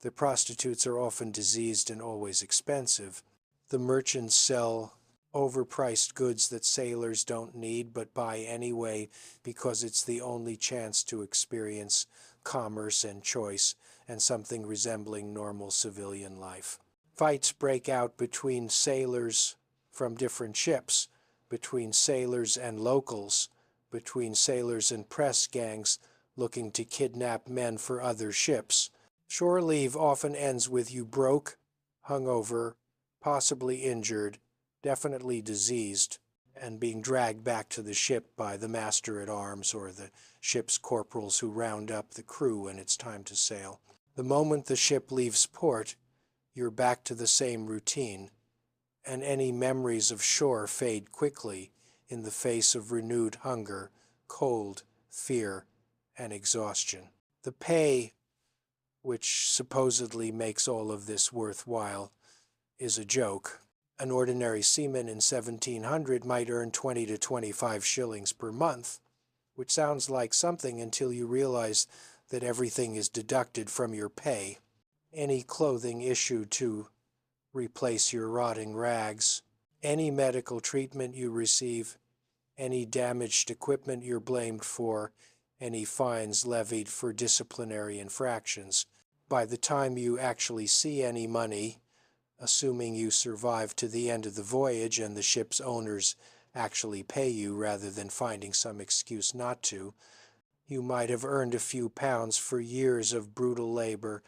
The prostitutes are often diseased and always expensive. The merchants sell overpriced goods that sailors don't need but buy anyway because it's the only chance to experience commerce and choice and something resembling normal civilian life. Fights break out between sailors from different ships, between sailors and locals, between sailors and press gangs looking to kidnap men for other ships. Shore leave often ends with you broke, hungover, possibly injured, definitely diseased, and being dragged back to the ship by the master-at-arms or the ship's corporals who round up the crew when it's time to sail. The moment the ship leaves port, you're back to the same routine, and any memories of shore fade quickly in the face of renewed hunger, cold, fear, and exhaustion. The pay, which supposedly makes all of this worthwhile, is a joke. An ordinary seaman in 1700 might earn 20 to 25 shillings per month, which sounds like something until you realize that everything is deducted from your pay. Any clothing issued to replace your rotting rags, any medical treatment you receive, any damaged equipment you're blamed for, any fines levied for disciplinary infractions. By the time you actually see any money, assuming you survive to the end of the voyage and the ship's owners actually pay you rather than finding some excuse not to, you might have earned a few pounds for years of brutal labor,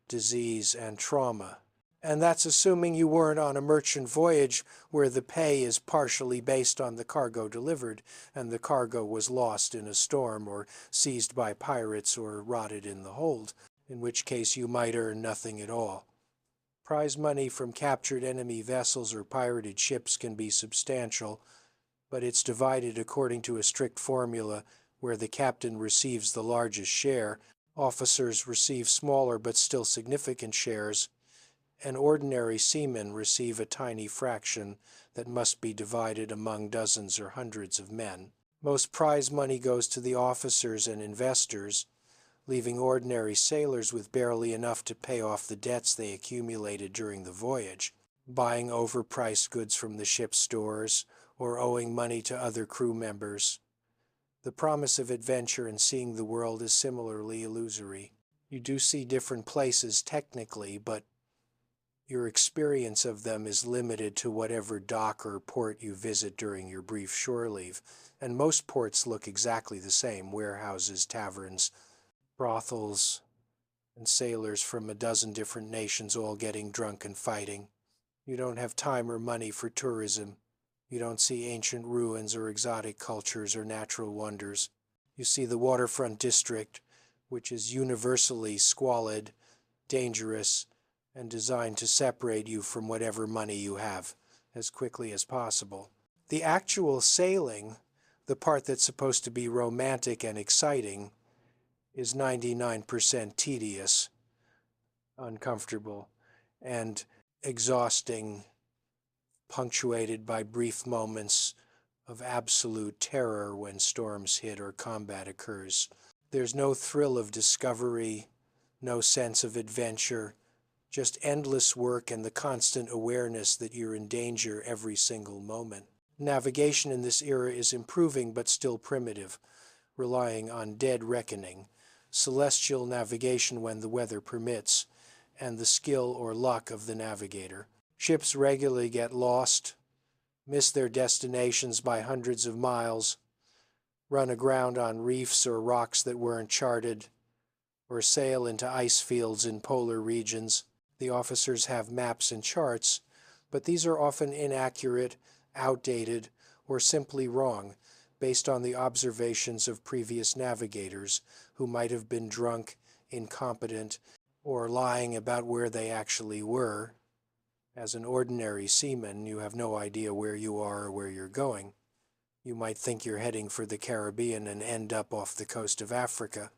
disease, and trauma. And that's assuming you weren't on a merchant voyage where the pay is partially based on the cargo delivered, and the cargo was lost in a storm or seized by pirates or rotted in the hold, in which case you might earn nothing at all. Prize money from captured enemy vessels or pirated ships can be substantial, but it's divided according to a strict formula where the captain receives the largest share, officers receive smaller but still significant shares, and ordinary seamen receive a tiny fraction that must be divided among dozens or hundreds of men. Most prize money goes to the officers and investors, leaving ordinary sailors with barely enough to pay off the debts they accumulated during the voyage, buying overpriced goods from the ship's stores, or owing money to other crew members. The promise of adventure and seeing the world is similarly illusory. You do see different places technically, but your experience of them is limited to whatever dock or port you visit during your brief shore leave, and most ports look exactly the same: warehouses, taverns, brothels, and sailors from a dozen different nations all getting drunk and fighting. You don't have time or money for tourism. You don't see ancient ruins or exotic cultures or natural wonders. You see the waterfront district, which is universally squalid, dangerous, and designed to separate you from whatever money you have as quickly as possible. The actual sailing, the part that's supposed to be romantic and exciting, is 99% tedious, uncomfortable, and exhausting, punctuated by brief moments of absolute terror when storms hit or combat occurs. There's no thrill of discovery, no sense of adventure, just endless work and the constant awareness that you're in danger every single moment. Navigation in this era is improving but still primitive, relying on dead reckoning, celestial navigation when the weather permits, and the skill or luck of the navigator. Ships regularly get lost, miss their destinations by hundreds of miles, run aground on reefs or rocks that weren't charted, or sail into ice fields in polar regions. The officers have maps and charts, but these are often inaccurate, outdated, or simply wrong, based on the observations of previous navigators who might have been drunk, incompetent, or lying about where they actually were. As an ordinary seaman, you have no idea where you are or where you're going. You might think you're heading for the Caribbean and end up off the coast of Africa.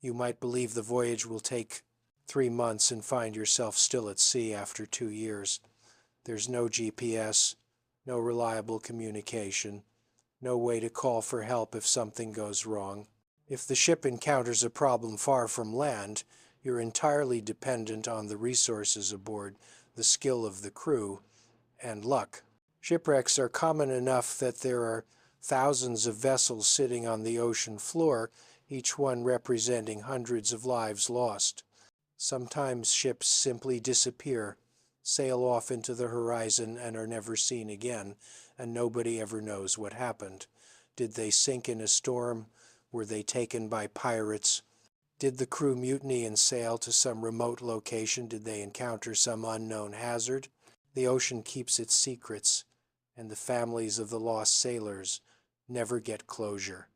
You might believe the voyage will take 3 months and find yourself still at sea after 2 years. There's no GPS, no reliable communication, no way to call for help if something goes wrong. If the ship encounters a problem far from land, you're entirely dependent on the resources aboard, the skill of the crew, and luck. Shipwrecks are common enough that there are thousands of vessels sitting on the ocean floor, each one representing hundreds of lives lost. Sometimes ships simply disappear, sail off into the horizon, and are never seen again, and nobody ever knows what happened. Did they sink in a storm? Were they taken by pirates? Did the crew mutiny and sail to some remote location? Did they encounter some unknown hazard? The ocean keeps its secrets, and the families of the lost sailors never get closure,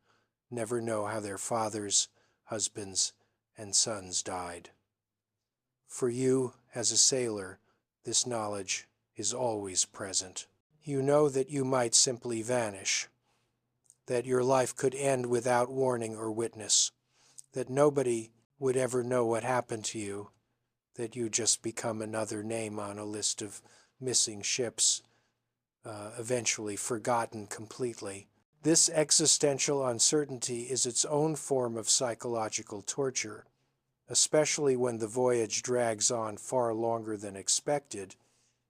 never know how their fathers, husbands, and sons died. For you, as a sailor, this knowledge is always present. You know that you might simply vanish, that your life could end without warning or witness, that nobody would ever know what happened to you, that you just become another name on a list of missing ships, eventually forgotten completely. This existential uncertainty is its own form of psychological torture, especially when the voyage drags on far longer than expected,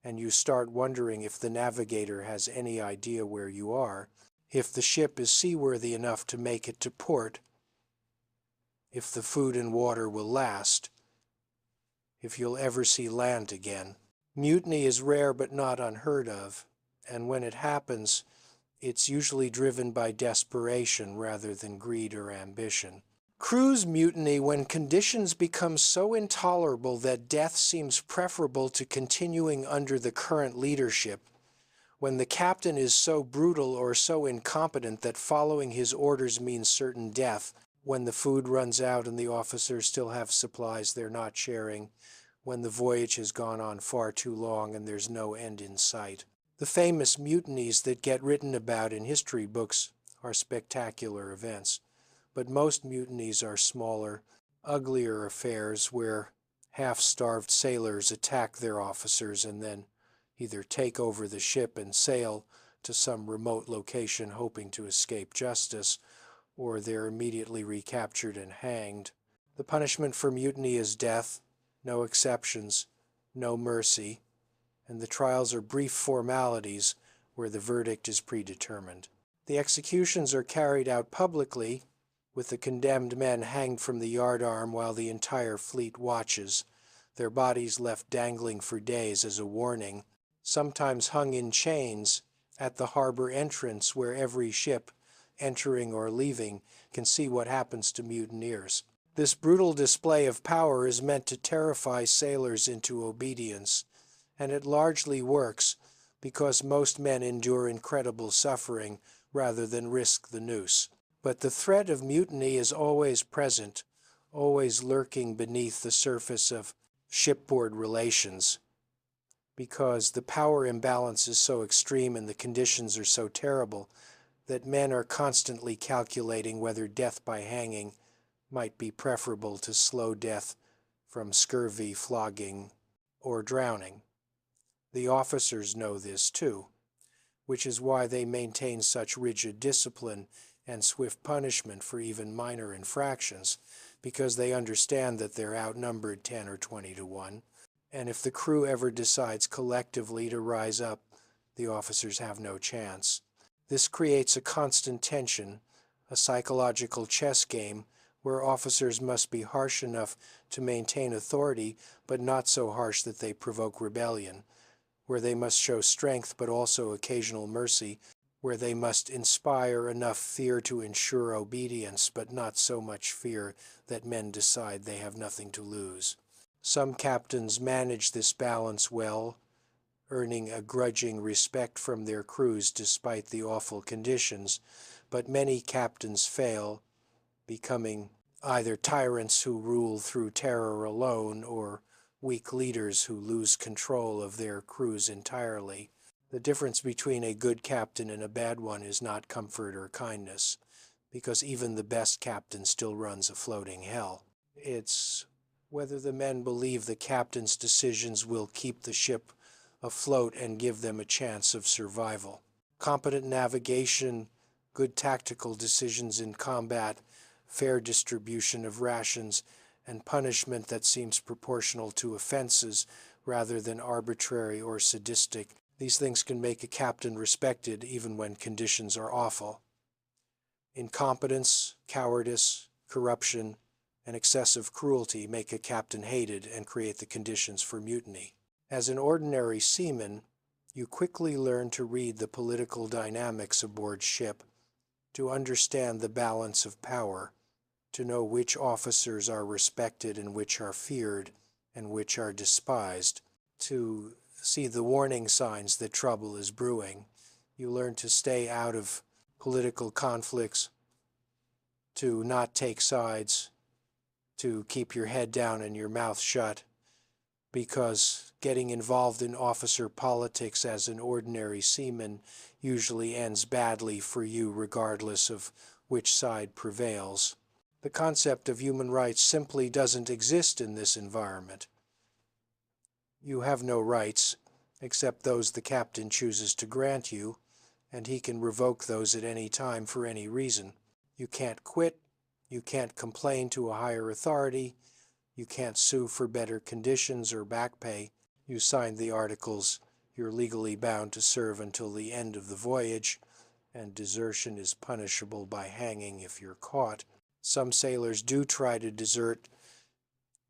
and you start wondering if the navigator has any idea where you are, if the ship is seaworthy enough to make it to port, if the food and water will last, if you'll ever see land again. Mutiny is rare but not unheard of, and when it happens, it's usually driven by desperation rather than greed or ambition. Crews mutiny when conditions become so intolerable that death seems preferable to continuing under the current leadership, when the captain is so brutal or so incompetent that following his orders means certain death, when the food runs out and the officers still have supplies they're not sharing, when the voyage has gone on far too long and there's no end in sight. The famous mutinies that get written about in history books are spectacular events, but most mutinies are smaller, uglier affairs where half-starved sailors attack their officers and then either take over the ship and sail to some remote location hoping to escape justice, or they're immediately recaptured and hanged. The punishment for mutiny is death, no exceptions, no mercy, and the trials are brief formalities where the verdict is predetermined. The executions are carried out publicly, with the condemned men hanged from the yardarm while the entire fleet watches, their bodies left dangling for days as a warning, sometimes hung in chains at the harbor entrance where every ship, entering or leaving, can see what happens to mutineers. This brutal display of power is meant to terrify sailors into obedience, and it largely works because most men endure incredible suffering rather than risk the noose. But the threat of mutiny is always present, always lurking beneath the surface of shipboard relations, because the power imbalance is so extreme and the conditions are so terrible that men are constantly calculating whether death by hanging might be preferable to slow death from scurvy, flogging, or drowning. The officers know this too, which is why they maintain such rigid discipline and swift punishment for even minor infractions, because they understand that they're outnumbered 10 or 20 to 1, and if the crew ever decides collectively to rise up, the officers have no chance. This creates a constant tension, a psychological chess game where officers must be harsh enough to maintain authority, but not so harsh that they provoke rebellion, where they must show strength but also occasional mercy, where they must inspire enough fear to ensure obedience, but not so much fear that men decide they have nothing to lose. Some captains manage this balance well, earning a grudging respect from their crews despite the awful conditions, but many captains fail, becoming either tyrants who rule through terror alone or weak leaders who lose control of their crews entirely. The difference between a good captain and a bad one is not comfort or kindness, because even the best captain still runs a floating hell. It's whether the men believe the captain's decisions will keep the ship afloat and give them a chance of survival. Competent navigation, good tactical decisions in combat, fair distribution of rations, and punishment that seems proportional to offenses rather than arbitrary or sadistic. These things can make a captain respected even when conditions are awful. Incompetence, cowardice, corruption, and excessive cruelty make a captain hated and create the conditions for mutiny. As an ordinary seaman, you quickly learn to read the political dynamics aboard ship, to understand the balance of power, to know which officers are respected and which are feared and which are despised, to see the warning signs that trouble is brewing. You learn to stay out of political conflicts, to not take sides, to keep your head down and your mouth shut, because getting involved in officer politics as an ordinary seaman usually ends badly for you regardless of which side prevails. The concept of human rights simply doesn't exist in this environment. You have no rights except those the captain chooses to grant you, and he can revoke those at any time for any reason. You can't quit, you can't complain to a higher authority, you can't sue for better conditions or back pay. You signed the articles, you're legally bound to serve until the end of the voyage, and desertion is punishable by hanging if you're caught. Some sailors do try to desert,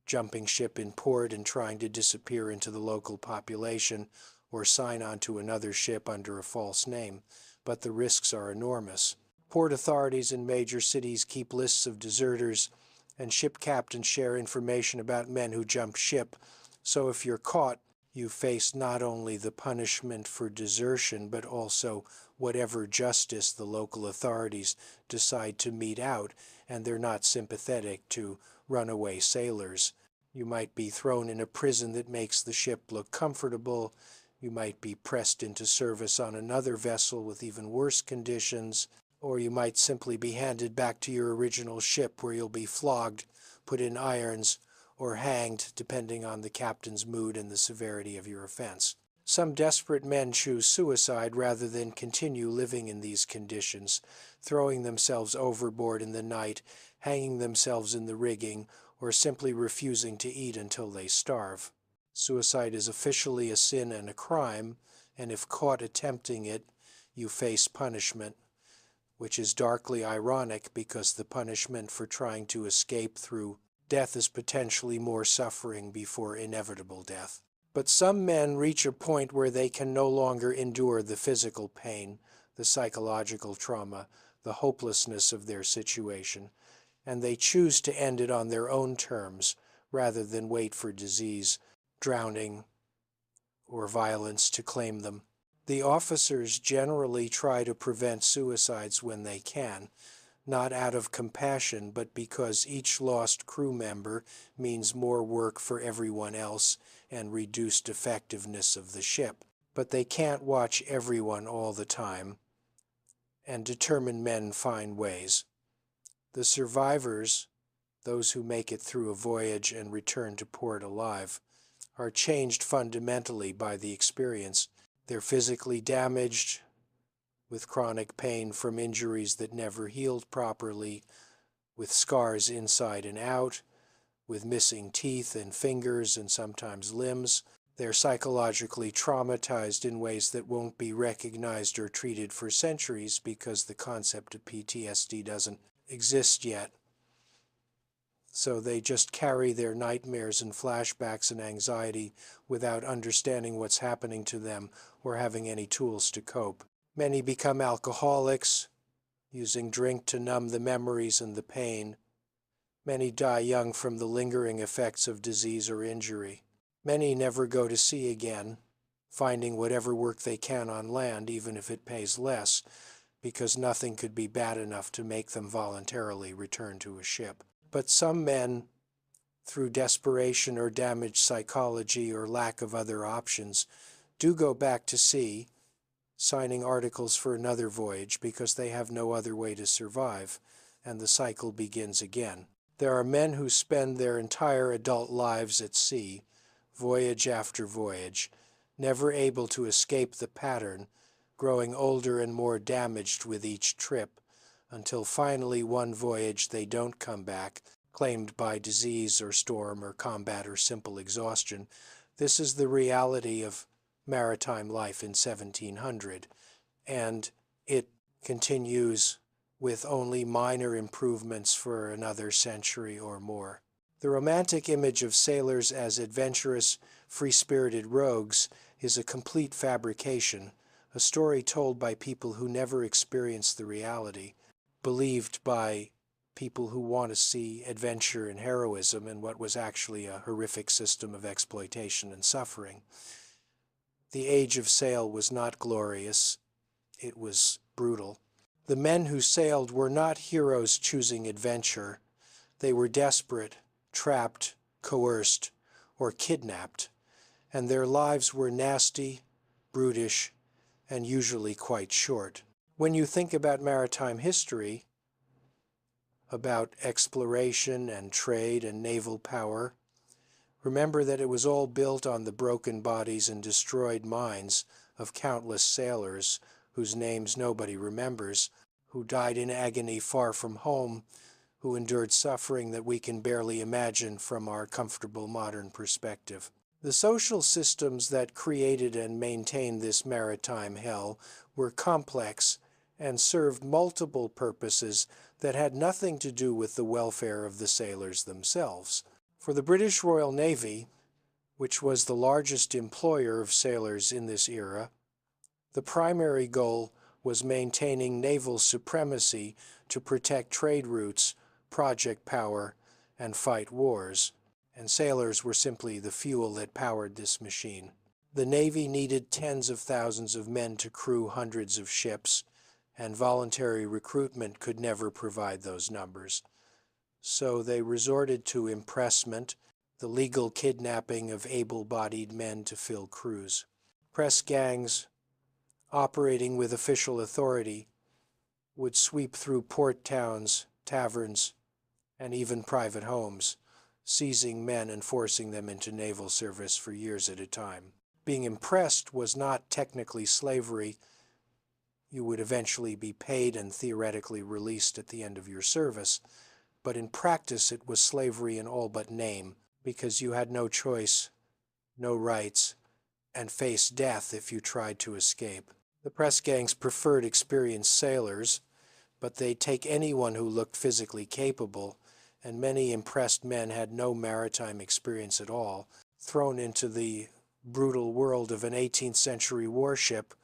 jumping ship in port and trying to disappear into the local population or sign on to another ship under a false name, but the risks are enormous. Port authorities in major cities keep lists of deserters, and ship captains share information about men who jump ship, so if you're caught, you face not only the punishment for desertion, but also whatever justice the local authorities decide to mete out, and they're not sympathetic to runaway sailors. You might be thrown in a prison that makes the ship look comfortable. You might be pressed into service on another vessel with even worse conditions, or you might simply be handed back to your original ship where you'll be flogged, put in irons, or hanged, depending on the captain's mood and the severity of your offense. Some desperate men choose suicide rather than continue living in these conditions, throwing themselves overboard in the night, hanging themselves in the rigging, or simply refusing to eat until they starve. Suicide is officially a sin and a crime, and if caught attempting it, you face punishment, which is darkly ironic because the punishment for trying to escape through death is potentially more suffering before inevitable death. But some men reach a point where they can no longer endure the physical pain, the psychological trauma, the hopelessness of their situation, and they choose to end it on their own terms rather than wait for disease, drowning, or violence to claim them. The officers generally try to prevent suicides when they can, not out of compassion, but because each lost crew member means more work for everyone else and reduced effectiveness of the ship. But they can't watch everyone all the time, and determined men find ways. The survivors, those who make it through a voyage and return to port alive, are changed fundamentally by the experience. They're physically damaged, with chronic pain from injuries that never healed properly, with scars inside and out, with missing teeth and fingers and sometimes limbs. They're psychologically traumatized in ways that won't be recognized or treated for centuries because the concept of PTSD doesn't exist yet. So they just carry their nightmares and flashbacks and anxiety without understanding what's happening to them or having any tools to cope. Many become alcoholics, using drink to numb the memories and the pain. Many die young from the lingering effects of disease or injury. Many never go to sea again, finding whatever work they can on land, even if it pays less, because nothing could be bad enough to make them voluntarily return to a ship. But some men, through desperation or damaged psychology or lack of other options, do go back to sea, signing articles for another voyage because they have no other way to survive, and the cycle begins again. There are men who spend their entire adult lives at sea, voyage after voyage, never able to escape the pattern, growing older and more damaged with each trip, until finally one voyage they don't come back, claimed by disease or storm or combat or simple exhaustion. This is the reality of maritime life in 1700, and it continues with only minor improvements for another century or more. The romantic image of sailors as adventurous, free-spirited rogues is a complete fabrication, a story told by people who never experienced the reality, believed by people who want to see adventure and heroism in what was actually a horrific system of exploitation and suffering. The age of sail was not glorious, it was brutal. The men who sailed were not heroes choosing adventure. They were desperate, trapped, coerced, or kidnapped, and their lives were nasty, brutish, and usually quite short. When you think about maritime history, about exploration and trade and naval power, remember that it was all built on the broken bodies and destroyed minds of countless sailors whose names nobody remembers, who died in agony far from home, who endured suffering that we can barely imagine from our comfortable modern perspective. The social systems that created and maintained this maritime hell were complex and served multiple purposes that had nothing to do with the welfare of the sailors themselves. For the British Royal Navy, which was the largest employer of sailors in this era, the primary goal was maintaining naval supremacy to protect trade routes, project power, and fight wars, and sailors were simply the fuel that powered this machine. The Navy needed tens of thousands of men to crew hundreds of ships, and voluntary recruitment could never provide those numbers. So they resorted to impressment, the legal kidnapping of able-bodied men to fill crews. Press gangs, operating with official authority, would sweep through port towns, taverns, and even private homes, seizing men and forcing them into naval service for years at a time. Being impressed was not technically slavery. You would eventually be paid and theoretically released at the end of your service, but in practice it was slavery in all but name, because you had no choice, no rights, and faced death if you tried to escape. The press gangs preferred experienced sailors, but they'd take anyone who looked physically capable, and many impressed men had no maritime experience at all, thrown into the brutal world of an 18th-century warship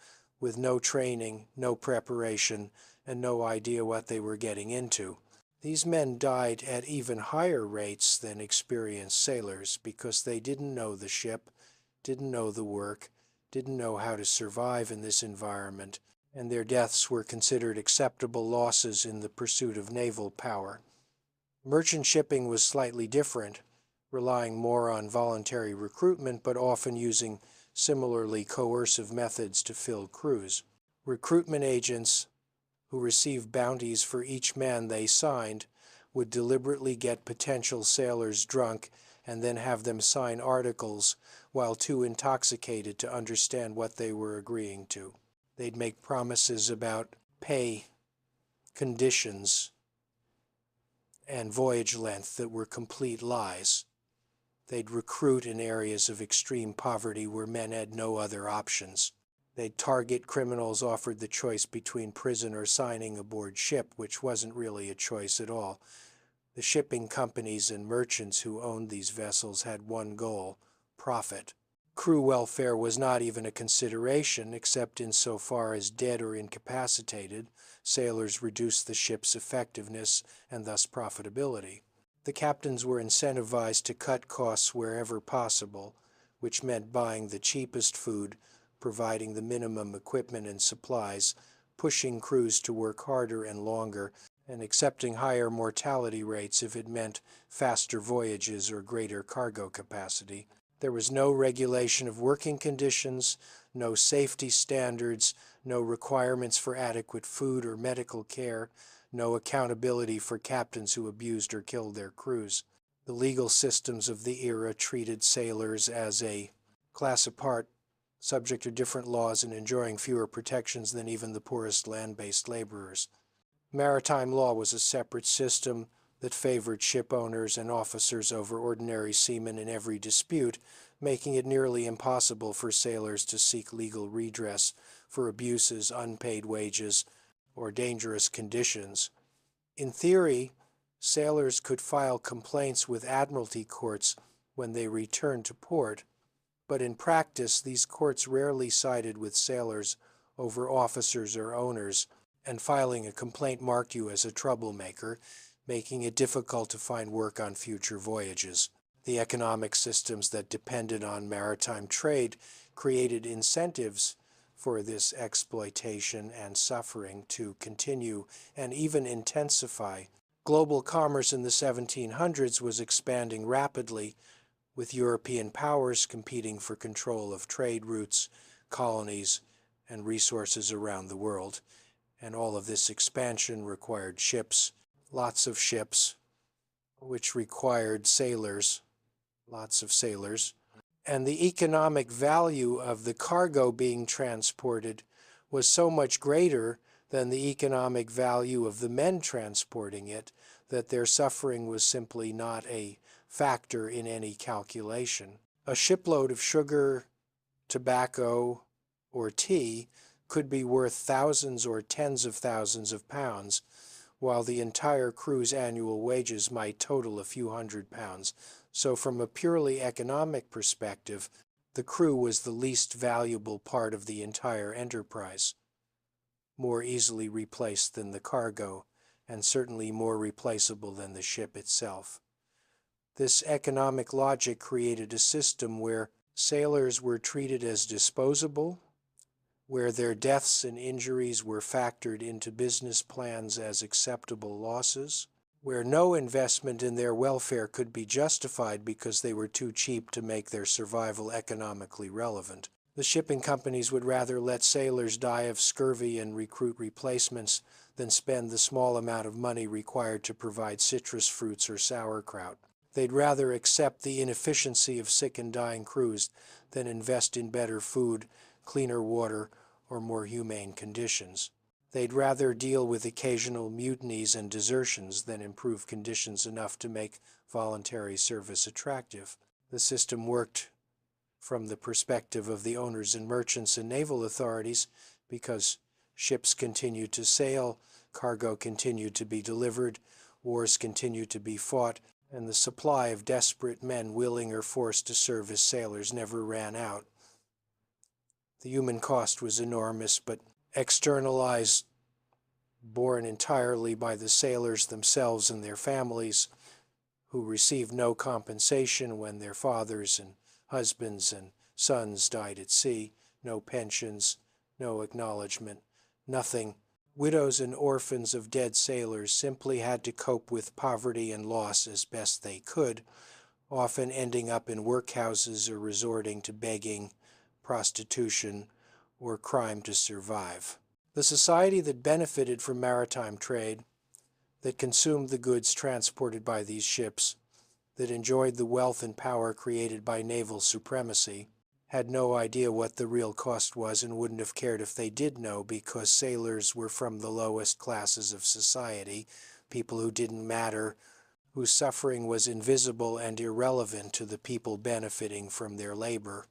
with no training, no preparation, and no idea what they were getting into. These men died at even higher rates than experienced sailors because they didn't know the ship, didn't know the work, didn't know how to survive in this environment, and their deaths were considered acceptable losses in the pursuit of naval power. Merchant shipping was slightly different, relying more on voluntary recruitment but often using similarly coercive methods to fill crews. Recruitment agents, who received bounties for each man they signed, would deliberately get potential sailors drunk and then have them sign articles while too intoxicated to understand what they were agreeing to. They'd make promises about pay, conditions, and voyage length that were complete lies. They'd recruit in areas of extreme poverty where men had no other options. They'd target criminals offered the choice between prison or signing aboard ship, which wasn't really a choice at all. The shipping companies and merchants who owned these vessels had one goal: profit. Crew welfare was not even a consideration, except insofar as dead or incapacitated, sailors reduced the ship's effectiveness and thus profitability. The captains were incentivized to cut costs wherever possible, which meant buying the cheapest food, providing the minimum equipment and supplies, pushing crews to work harder and longer, and accepting higher mortality rates if it meant faster voyages or greater cargo capacity. There was no regulation of working conditions, no safety standards, no requirements for adequate food or medical care, no accountability for captains who abused or killed their crews. The legal systems of the era treated sailors as a class apart, subject to different laws and enjoying fewer protections than even the poorest land-based laborers. Maritime law was a separate system that favored ship owners and officers over ordinary seamen in every dispute, making it nearly impossible for sailors to seek legal redress for abuses, unpaid wages, or dangerous conditions. In theory, sailors could file complaints with admiralty courts when they returned to port, but in practice these courts rarely sided with sailors over officers or owners, and filing a complaint marked you as a troublemaker, making it difficult to find work on future voyages. The economic systems that depended on maritime trade created incentives for this exploitation and suffering to continue and even intensify. Global commerce in the 1700s was expanding rapidly, with European powers competing for control of trade routes, colonies, and resources around the world. And all of this expansion required ships, lots of ships, which required sailors, lots of sailors. And the economic value of the cargo being transported was so much greater than the economic value of the men transporting it that their suffering was simply not a factor in any calculation. A shipload of sugar, tobacco, or tea could be worth thousands or tens of thousands of pounds, while the entire crew's annual wages might total a few £100. So from a purely economic perspective, the crew was the least valuable part of the entire enterprise. more easily replaced than the cargo, and certainly more replaceable than the ship itself. This economic logic created a system where sailors were treated as disposable, where their deaths and injuries were factored into business plans as acceptable losses, where no investment in their welfare could be justified because they were too cheap to make their survival economically relevant. The shipping companies would rather let sailors die of scurvy and recruit replacements than spend the small amount of money required to provide citrus fruits or sauerkraut. They'd rather accept the inefficiency of sick and dying crews than invest in better food, cleaner water, or more humane conditions. They'd rather deal with occasional mutinies and desertions than improve conditions enough to make voluntary service attractive. The system worked from the perspective of the owners and merchants and naval authorities because ships continued to sail, cargo continued to be delivered, wars continued to be fought, and the supply of desperate men willing or forced to serve as sailors never ran out. The human cost was enormous, but externalized, borne entirely by the sailors themselves and their families, who received no compensation when their fathers and husbands and sons died at sea, no pensions, no acknowledgement, nothing. Widows and orphans of dead sailors simply had to cope with poverty and loss as best they could, often ending up in workhouses or resorting to begging, prostitution, or crime to survive. The society that benefited from maritime trade, that consumed the goods transported by these ships, that enjoyed the wealth and power created by naval supremacy, had no idea what the real cost was and wouldn't have cared if they did know, because sailors were from the lowest classes of society, people who didn't matter, whose suffering was invisible and irrelevant to the people benefiting from their labor.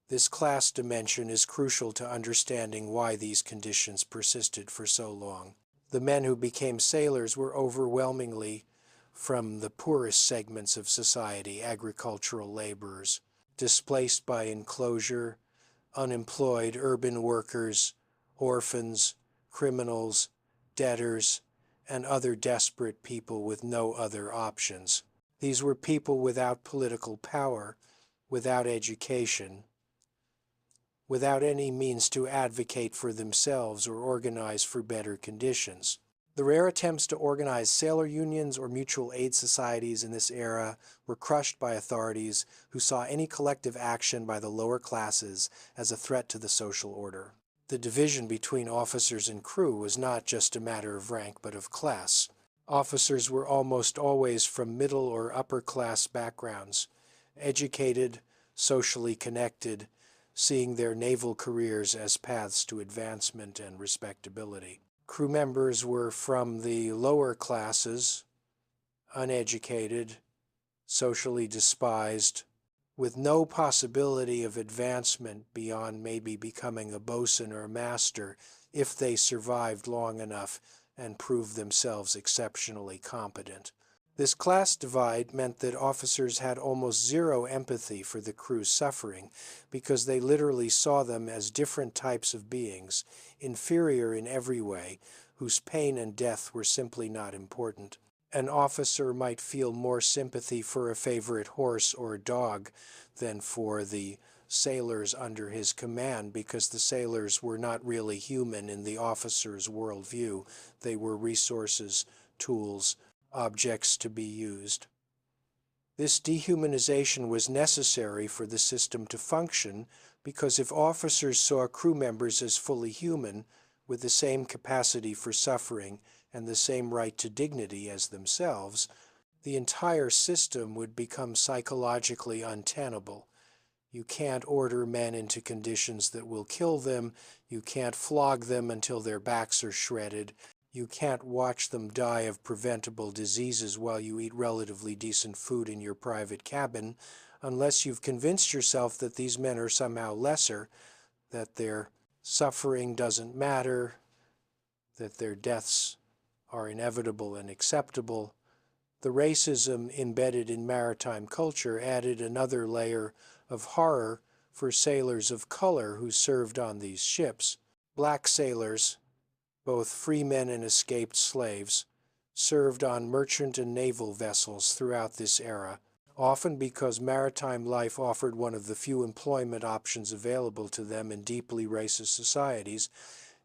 This class dimension is crucial to understanding why these conditions persisted for so long. The men who became sailors were overwhelmingly from the poorest segments of society, agricultural laborers, displaced by enclosure, unemployed urban workers, orphans, criminals, debtors, and other desperate people with no other options. These were people without political power, without education, without any means to advocate for themselves or organize for better conditions. The rare attempts to organize sailor unions or mutual aid societies in this era were crushed by authorities who saw any collective action by the lower classes as a threat to the social order. The division between officers and crew was not just a matter of rank but of class. Officers were almost always from middle or upper class backgrounds, educated, socially connected, seeing their naval careers as paths to advancement and respectability. Crew members were from the lower classes, uneducated, socially despised, with no possibility of advancement beyond maybe becoming a bosun or master if they survived long enough and proved themselves exceptionally competent. This class divide meant that officers had almost zero empathy for the crew's suffering because they literally saw them as different types of beings, inferior in every way, whose pain and death were simply not important. An officer might feel more sympathy for a favorite horse or dog than for the sailors under his command because the sailors were not really human in the officer's worldview. They were resources, tools, objects to be used. This dehumanization was necessary for the system to function because if officers saw crew members as fully human, with the same capacity for suffering and the same right to dignity as themselves, the entire system would become psychologically untenable. You can't order men into conditions that will kill them, you can't flog them until their backs are shredded, you can't watch them die of preventable diseases while you eat relatively decent food in your private cabin, unless you've convinced yourself that these men are somehow lesser, that their suffering doesn't matter, that their deaths are inevitable and acceptable. The racism embedded in maritime culture added another layer of horror for sailors of color who served on these ships. Black sailors, both freemen and escaped slaves, served on merchant and naval vessels throughout this era, often because maritime life offered one of the few employment options available to them in deeply racist societies,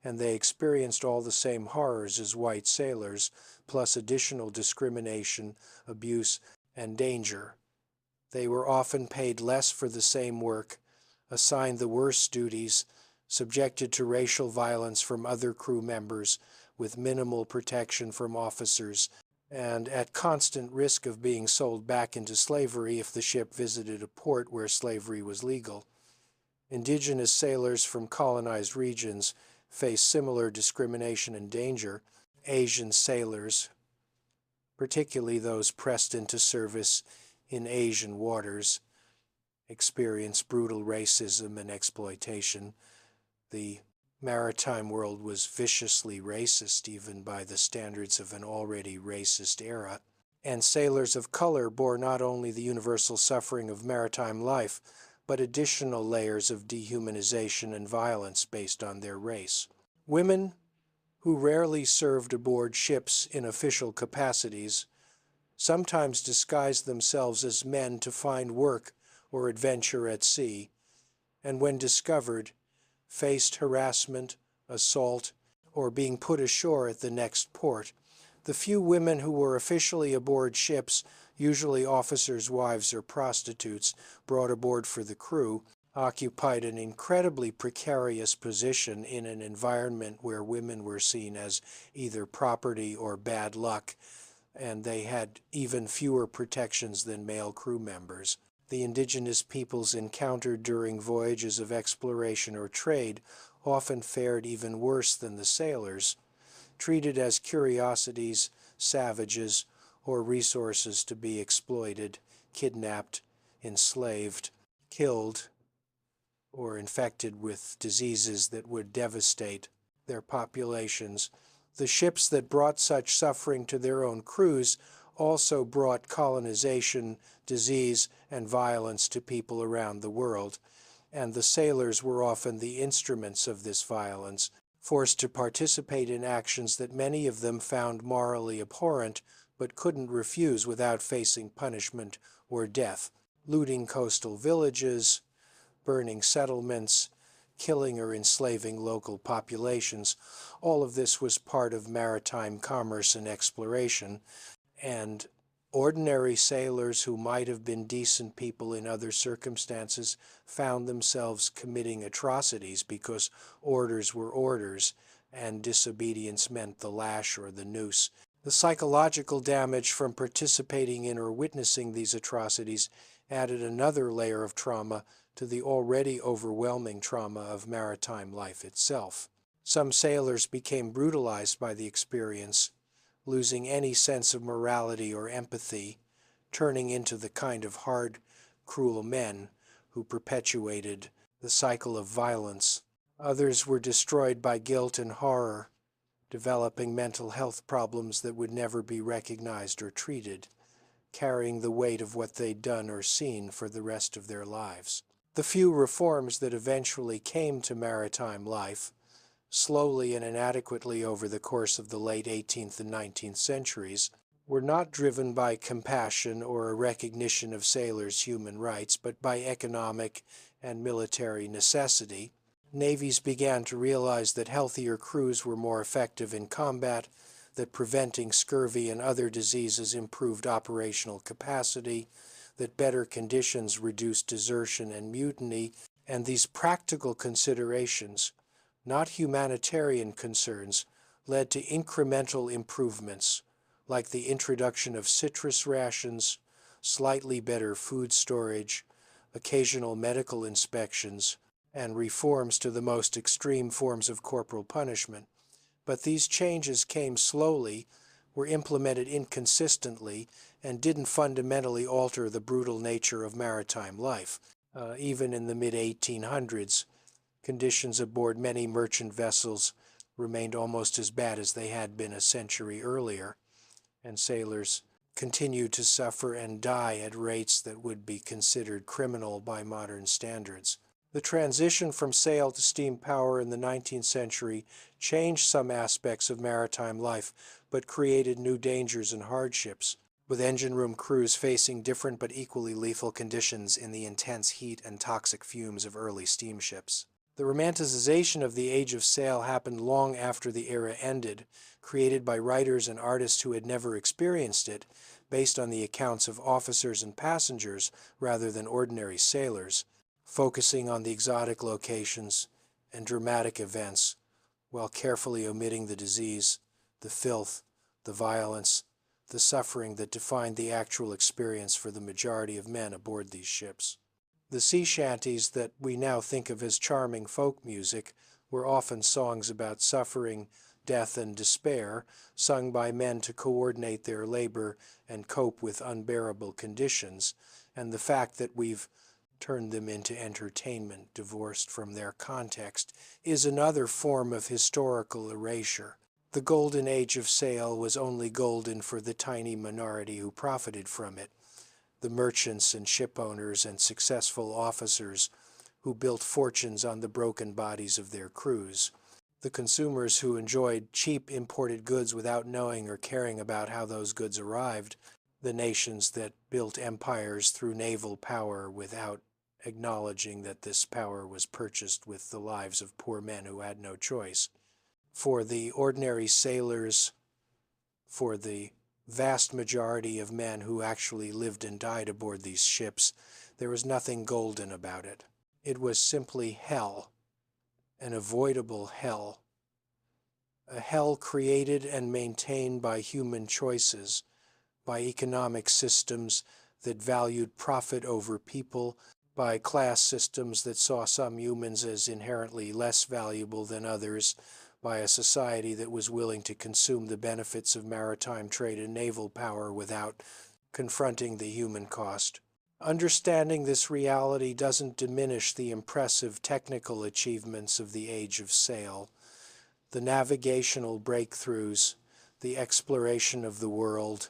and they experienced all the same horrors as white sailors, plus additional discrimination, abuse, and danger. They were often paid less for the same work, assigned the worst duties, subjected to racial violence from other crew members, with minimal protection from officers, and at constant risk of being sold back into slavery if the ship visited a port where slavery was legal. Indigenous sailors from colonized regions faced similar discrimination and danger. Asian sailors, particularly those pressed into service in Asian waters, experienced brutal racism and exploitation. The maritime world was viciously racist even by the standards of an already racist era, and sailors of color bore not only the universal suffering of maritime life, but additional layers of dehumanization and violence based on their race. Women, who rarely served aboard ships in official capacities, sometimes disguised themselves as men to find work or adventure at sea, and when discovered, faced harassment, assault, or being put ashore at the next port. The few women who were officially aboard ships, usually officers' wives or prostitutes, brought aboard for the crew, occupied an incredibly precarious position in an environment where women were seen as either property or bad luck, and they had even fewer protections than male crew members. The indigenous peoples encountered during voyages of exploration or trade often fared even worse than the sailors, treated as curiosities, savages, or resources to be exploited, kidnapped, enslaved, killed, or infected with diseases that would devastate their populations. The ships that brought such suffering to their own crews also brought colonization, disease, and violence to people around the world, and the sailors were often the instruments of this violence, forced to participate in actions that many of them found morally abhorrent but couldn't refuse without facing punishment or death. Looting coastal villages, burning settlements, killing or enslaving local populations, all of this was part of maritime commerce and exploration, and ordinary sailors who might have been decent people in other circumstances found themselves committing atrocities because orders were orders and disobedience meant the lash or the noose. The psychological damage from participating in or witnessing these atrocities added another layer of trauma to the already overwhelming trauma of maritime life itself. Some sailors became brutalized by the experience, losing any sense of morality or empathy, turning into the kind of hard, cruel men who perpetuated the cycle of violence. Others were destroyed by guilt and horror, developing mental health problems that would never be recognized or treated, carrying the weight of what they'd done or seen for the rest of their lives. The few reforms that eventually came to maritime life, slowly and inadequately over the course of the late 18th and 19th centuries, were not driven by compassion or a recognition of sailors' human rights, but by economic and military necessity. Navies began to realize that healthier crews were more effective in combat, that preventing scurvy and other diseases improved operational capacity, that better conditions reduced desertion and mutiny, and these practical considerations, not humanitarian concerns, led to incremental improvements, like the introduction of citrus rations, slightly better food storage, occasional medical inspections, and reforms to the most extreme forms of corporal punishment. But these changes came slowly, were implemented inconsistently, and didn't fundamentally alter the brutal nature of maritime life. Even in the mid-1800s, conditions aboard many merchant vessels remained almost as bad as they had been a century earlier, and sailors continued to suffer and die at rates that would be considered criminal by modern standards. The transition from sail to steam power in the 19th century changed some aspects of maritime life, but created new dangers and hardships, with engine room crews facing different but equally lethal conditions in the intense heat and toxic fumes of early steamships. The romanticization of the age of sail happened long after the era ended, created by writers and artists who had never experienced it, based on the accounts of officers and passengers rather than ordinary sailors, focusing on the exotic locations and dramatic events, while carefully omitting the disease, the filth, the violence, the suffering that defined the actual experience for the majority of men aboard these ships. The sea shanties that we now think of as charming folk music were often songs about suffering, death, and despair, sung by men to coordinate their labor and cope with unbearable conditions, and the fact that we've turned them into entertainment divorced from their context is another form of historical erasure. The golden age of sail was only golden for the tiny minority who profited from it, the merchants and ship owners and successful officers who built fortunes on the broken bodies of their crews, the consumers who enjoyed cheap imported goods without knowing or caring about how those goods arrived, the nations that built empires through naval power without acknowledging that this power was purchased with the lives of poor men who had no choice. For the ordinary sailors, for the vast majority of men who actually lived and died aboard these ships, there was nothing golden about it. It was simply hell, an avoidable hell, a hell created and maintained by human choices, by economic systems that valued profit over people, by class systems that saw some humans as inherently less valuable than others, by a society that was willing to consume the benefits of maritime trade and naval power without confronting the human cost. Understanding this reality doesn't diminish the impressive technical achievements of the age of sail, the navigational breakthroughs, the exploration of the world,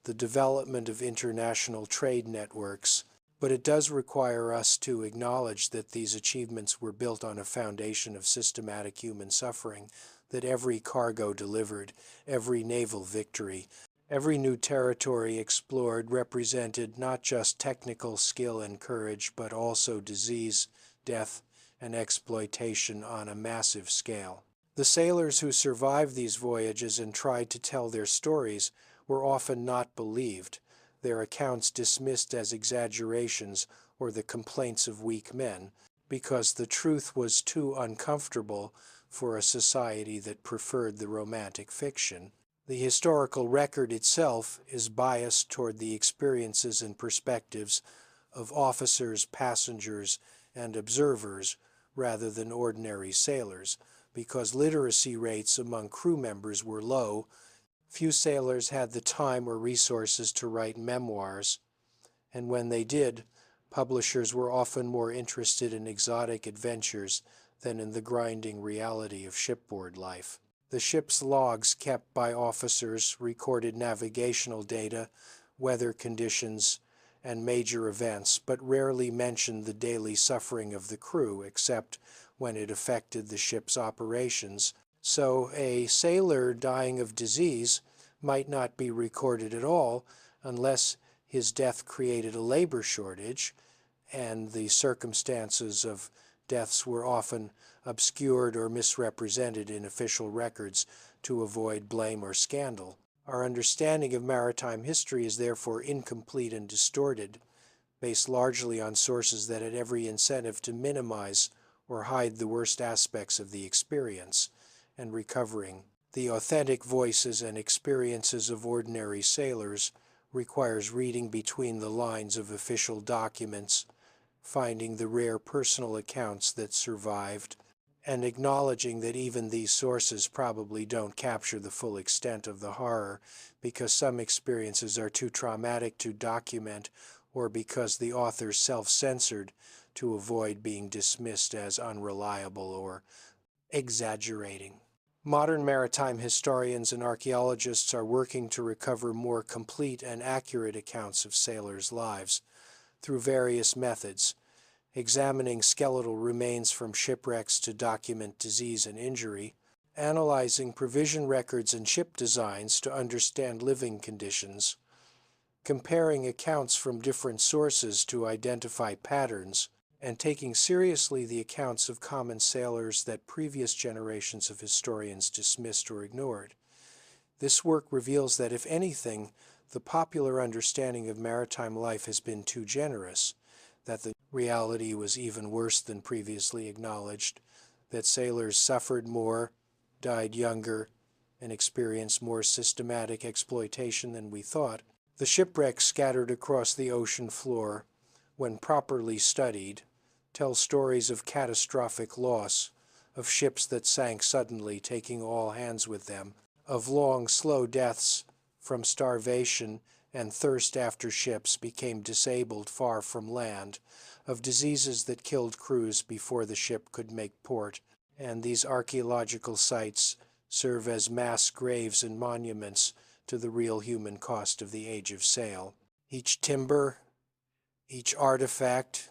the development of international trade networks, but it does require us to acknowledge that these achievements were built on a foundation of systematic human suffering, that every cargo delivered, every naval victory, every new territory explored represented not just technical skill and courage, but also disease, death, and exploitation on a massive scale. The sailors who survived these voyages and tried to tell their stories were often not believed, their accounts dismissed as exaggerations or the complaints of weak men, because the truth was too uncomfortable for a society that preferred the romantic fiction. The historical record itself is biased toward the experiences and perspectives of officers, passengers, and observers rather than ordinary sailors, because literacy rates among crew members were low. Few sailors had the time or resources to write memoirs, and when they did, publishers were often more interested in exotic adventures than in the grinding reality of shipboard life. The ship's logs kept by officers recorded navigational data, weather conditions, and major events, but rarely mentioned the daily suffering of the crew, except when it affected the ship's operations. So a sailor dying of disease might not be recorded at all unless his death created a labor shortage, and the circumstances of deaths were often obscured or misrepresented in official records to avoid blame or scandal. Our understanding of maritime history is therefore incomplete and distorted, based largely on sources that had every incentive to minimize or hide the worst aspects of the experience, and recovering the authentic voices and experiences of ordinary sailors requires reading between the lines of official documents, finding the rare personal accounts that survived, and acknowledging that even these sources probably don't capture the full extent of the horror because some experiences are too traumatic to document or because the authors self-censored to avoid being dismissed as unreliable or exaggerating. Modern maritime historians and archaeologists are working to recover more complete and accurate accounts of sailors' lives through various methods, examining skeletal remains from shipwrecks to document disease and injury, analyzing provision records and ship designs to understand living conditions, comparing accounts from different sources to identify patterns, and taking seriously the accounts of common sailors that previous generations of historians dismissed or ignored. This work reveals that, if anything, the popular understanding of maritime life has been too generous, that the reality was even worse than previously acknowledged, that sailors suffered more, died younger, and experienced more systematic exploitation than we thought. The shipwrecks scattered across the ocean floor, when properly studied, tell stories of catastrophic loss, of ships that sank suddenly, taking all hands with them, of long, slow deaths from starvation and thirst after ships became disabled far from land, of diseases that killed crews before the ship could make port, and these archaeological sites serve as mass graves and monuments to the real human cost of the age of sail. Each timber, each artifact,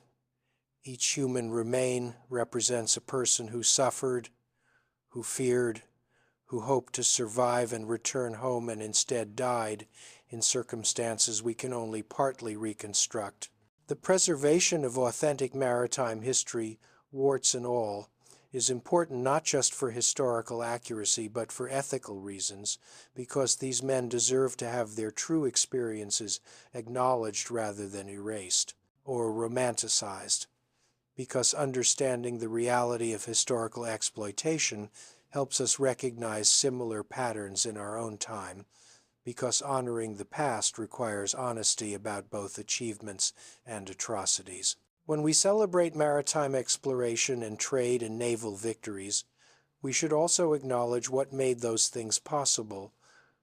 each human remain represents a person who suffered, who feared, who hoped to survive and return home and instead died in circumstances we can only partly reconstruct. The preservation of authentic maritime history, warts and all, is important not just for historical accuracy but for ethical reasons, because these men deserve to have their true experiences acknowledged rather than erased or romanticized, because understanding the reality of historical exploitation helps us recognize similar patterns in our own time, because honoring the past requires honesty about both achievements and atrocities. When we celebrate maritime exploration and trade and naval victories, we should also acknowledge what made those things possible,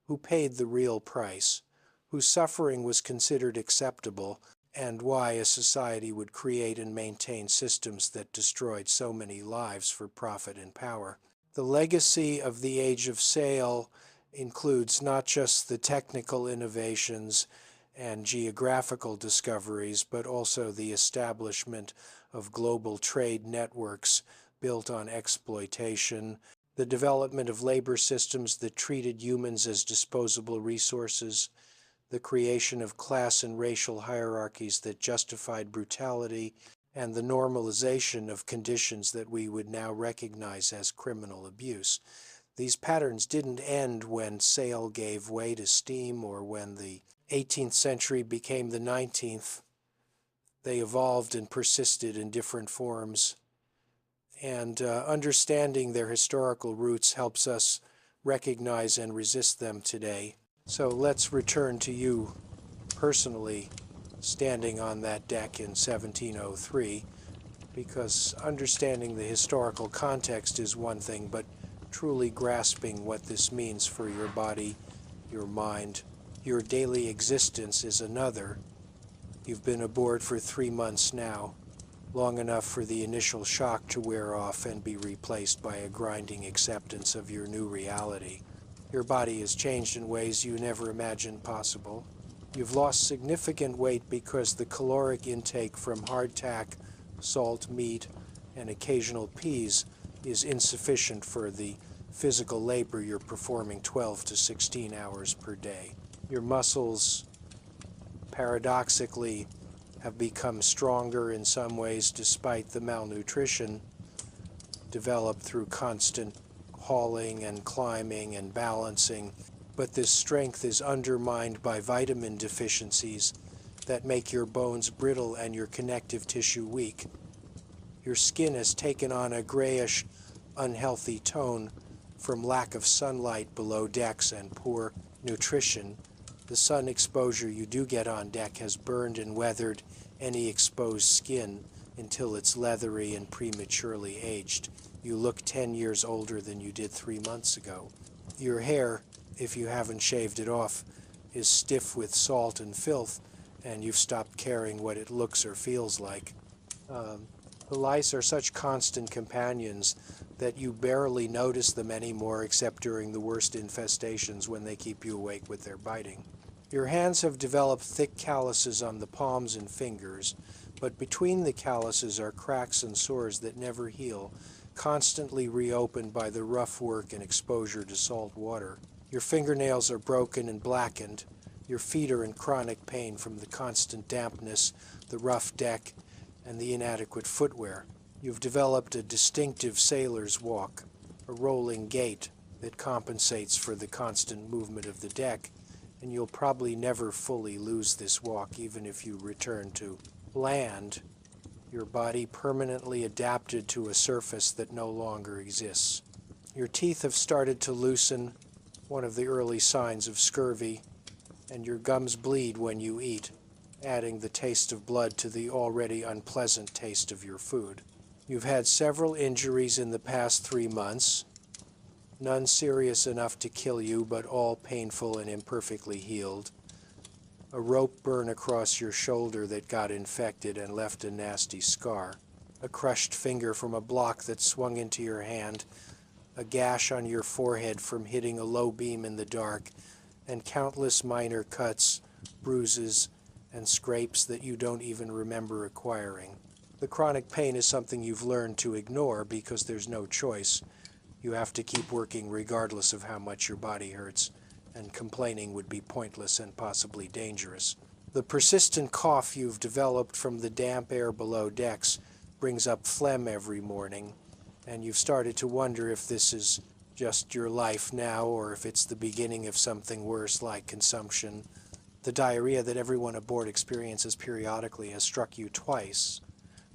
who paid the real price, whose suffering was considered acceptable, and why a society would create and maintain systems that destroyed so many lives for profit and power. The legacy of the Age of Sail includes not just the technical innovations and geographical discoveries, but also the establishment of global trade networks built on exploitation, the development of labor systems that treated humans as disposable resources, the creation of class and racial hierarchies that justified brutality, and the normalization of conditions that we would now recognize as criminal abuse. These patterns didn't end when sail gave way to steam or when the 18th century became the 19th. They evolved and persisted in different forms. And understanding their historical roots helps us recognize and resist them today. So let's return to you personally standing on that deck in 1703, because understanding the historical context is one thing, but truly grasping what this means for your body, your mind, your daily existence is another. You've been aboard for 3 months now, long enough for the initial shock to wear off and be replaced by a grinding acceptance of your new reality. Your body has changed in ways you never imagined possible. You've lost significant weight because the caloric intake from hardtack, salt, meat, and occasional peas is insufficient for the physical labor you're performing 12 to 16 hours per day. Your muscles, paradoxically, have become stronger in some ways despite the malnutrition developed through constant hauling and climbing and balancing, but this strength is undermined by vitamin deficiencies that make your bones brittle and your connective tissue weak. Your skin has taken on a grayish, unhealthy tone from lack of sunlight below decks and poor nutrition. The sun exposure you do get on deck has burned and weathered any exposed skin until it's leathery and prematurely aged. You look 10 years older than you did 3 months ago. Your hair, if you haven't shaved it off, is stiff with salt and filth, and you've stopped caring what it looks or feels like. The lice are such constant companions that you barely notice them anymore except during the worst infestations when they keep you awake with their biting. Your hands have developed thick calluses on the palms and fingers, but between the calluses are cracks and sores that never heal, constantly reopened by the rough work and exposure to salt water. Your fingernails are broken and blackened. Your feet are in chronic pain from the constant dampness, the rough deck, and the inadequate footwear. You've developed a distinctive sailor's walk, a rolling gait that compensates for the constant movement of the deck, and you'll probably never fully lose this walk even if you return to land, your body permanently adapted to a surface that no longer exists. Your teeth have started to loosen, one of the early signs of scurvy, and your gums bleed when you eat, adding the taste of blood to the already unpleasant taste of your food. You've had several injuries in the past 3 months, none serious enough to kill you, but all painful and imperfectly healed. A rope burn across your shoulder that got infected and left a nasty scar. A crushed finger from a block that swung into your hand. A gash on your forehead from hitting a low beam in the dark. And countless minor cuts, bruises, and scrapes that you don't even remember acquiring. The chronic pain is something you've learned to ignore because there's no choice. You have to keep working regardless of how much your body hurts, and complaining would be pointless and possibly dangerous. The persistent cough you've developed from the damp air below decks brings up phlegm every morning, and you've started to wonder if this is just your life now or if it's the beginning of something worse like consumption. The diarrhea that everyone aboard experiences periodically has struck you twice,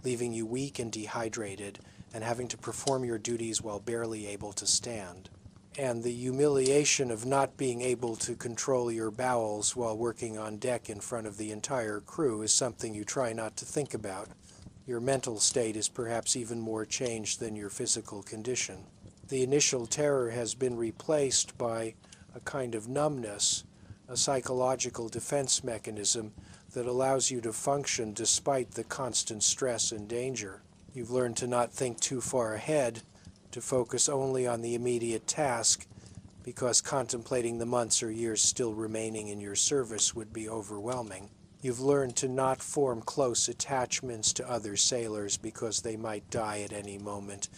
leaving you weak and dehydrated and having to perform your duties while barely able to stand. And the humiliation of not being able to control your bowels while working on deck in front of the entire crew is something you try not to think about. Your mental state is perhaps even more changed than your physical condition. The initial terror has been replaced by a kind of numbness, a psychological defense mechanism that allows you to function despite the constant stress and danger. You've learned to not think too far ahead, to focus only on the immediate task, because contemplating the months or years still remaining in your service would be overwhelming. You've learned to not form close attachments to other sailors because they might die at any moment,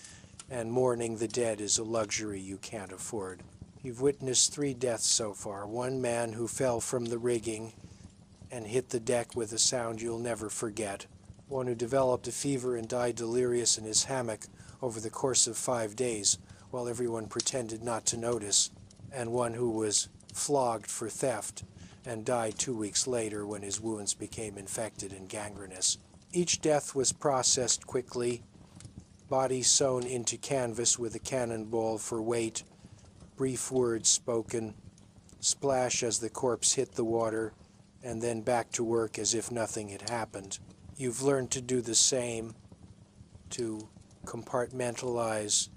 and mourning the dead is a luxury you can't afford. You've witnessed 3 deaths so far. One man who fell from the rigging and hit the deck with a sound you'll never forget. One who developed a fever and died delirious in his hammock over the course of 5 days, while everyone pretended not to notice, and one who was flogged for theft and died 2 weeks later when his wounds became infected and gangrenous. Each death was processed quickly, body sewn into canvas with a cannonball for weight, brief words spoken, splash as the corpse hit the water, and then back to work as if nothing had happened. You've learned to do the same, to compartmentalize,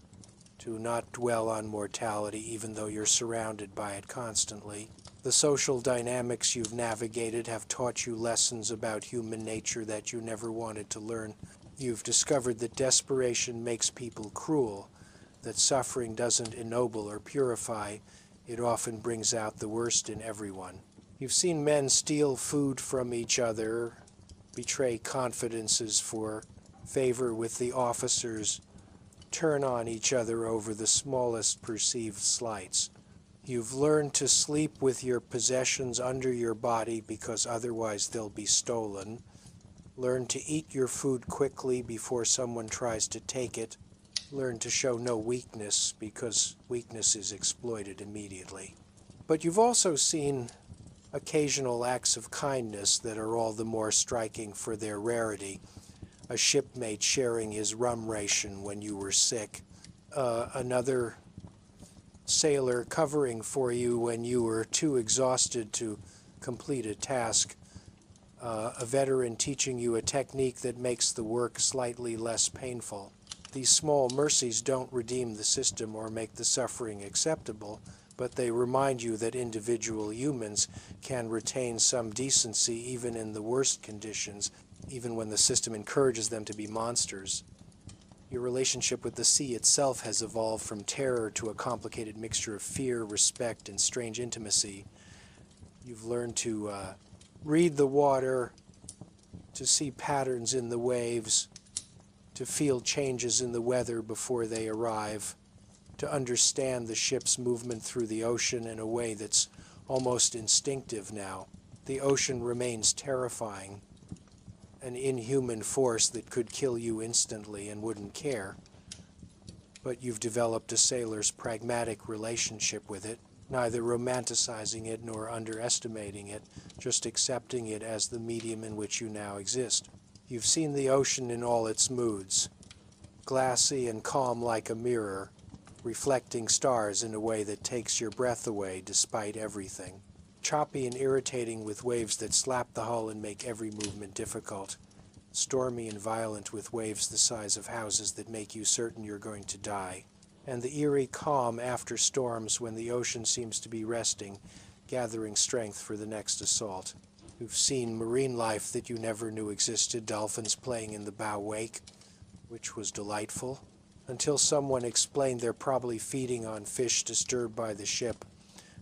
to not dwell on mortality even though you're surrounded by it constantly. The social dynamics you've navigated have taught you lessons about human nature that you never wanted to learn. You've discovered that desperation makes people cruel, that suffering doesn't ennoble or purify, it often brings out the worst in everyone. You've seen men steal food from each other, betray confidences for favor with the officers, turn on each other over the smallest perceived slights. You've learned to sleep with your possessions under your body because otherwise they'll be stolen. Learn to eat your food quickly before someone tries to take it. Learn to show no weakness because weakness is exploited immediately. But you've also seen occasional acts of kindness that are all the more striking for their rarity. A shipmate sharing his rum ration when you were sick. Another sailor covering for you when you were too exhausted to complete a task. A veteran teaching you a technique that makes the work slightly less painful. These small mercies don't redeem the system or make the suffering acceptable, but they remind you that individual humans can retain some decency even in the worst conditions, even when the system encourages them to be monsters. Your relationship with the sea itself has evolved from terror to a complicated mixture of fear, respect, and strange intimacy. You've learned to read the water, to see patterns in the waves, to feel changes in the weather before they arrive, to understand the ship's movement through the ocean in a way that's almost instinctive now. The ocean remains terrifying, an inhuman force that could kill you instantly and wouldn't care. But you've developed a sailor's pragmatic relationship with it, neither romanticizing it nor underestimating it, just accepting it as the medium in which you now exist. You've seen the ocean in all its moods, glassy and calm like a mirror, reflecting stars in a way that takes your breath away despite everything. Choppy and irritating with waves that slap the hull and make every movement difficult. Stormy and violent with waves the size of houses that make you certain you're going to die. And the eerie calm after storms when the ocean seems to be resting, gathering strength for the next assault. You've seen marine life that you never knew existed, dolphins playing in the bow wake, which was delightful, until someone explained they're probably feeding on fish disturbed by the ship,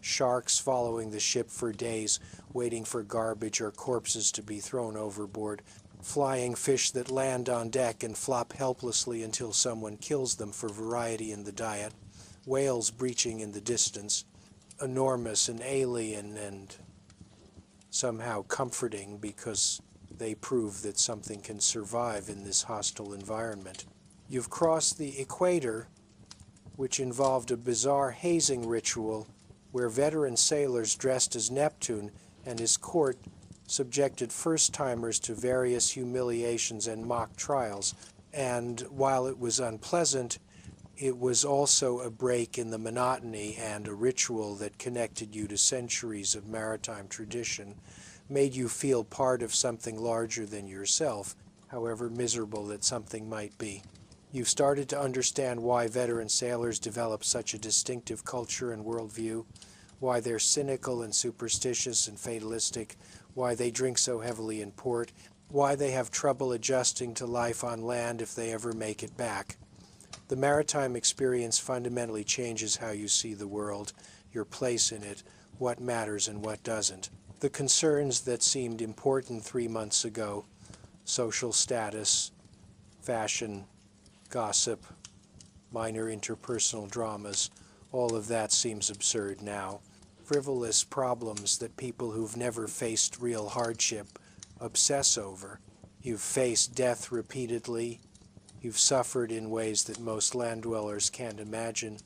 sharks following the ship for days, waiting for garbage or corpses to be thrown overboard, flying fish that land on deck and flop helplessly until someone kills them for variety in the diet, whales breaching in the distance, enormous and alien and somehow comforting because they prove that something can survive in this hostile environment. You've crossed the equator, which involved a bizarre hazing ritual where veteran sailors dressed as Neptune and his court subjected first-timers to various humiliations and mock trials, and while it was unpleasant, it was also a break in the monotony and a ritual that connected you to centuries of maritime tradition, made you feel part of something larger than yourself, however miserable that something might be. You've started to understand why veteran sailors develop such a distinctive culture and worldview, why they're cynical and superstitious and fatalistic, why they drink so heavily in port, why they have trouble adjusting to life on land if they ever make it back. The maritime experience fundamentally changes how you see the world, your place in it, what matters and what doesn't. The concerns that seemed important 3 months ago, social status, fashion, gossip, minor interpersonal dramas, all of that seems absurd now. Frivolous problems that people who've never faced real hardship obsess over. You've faced death repeatedly. You've suffered in ways that most land dwellers can't imagine.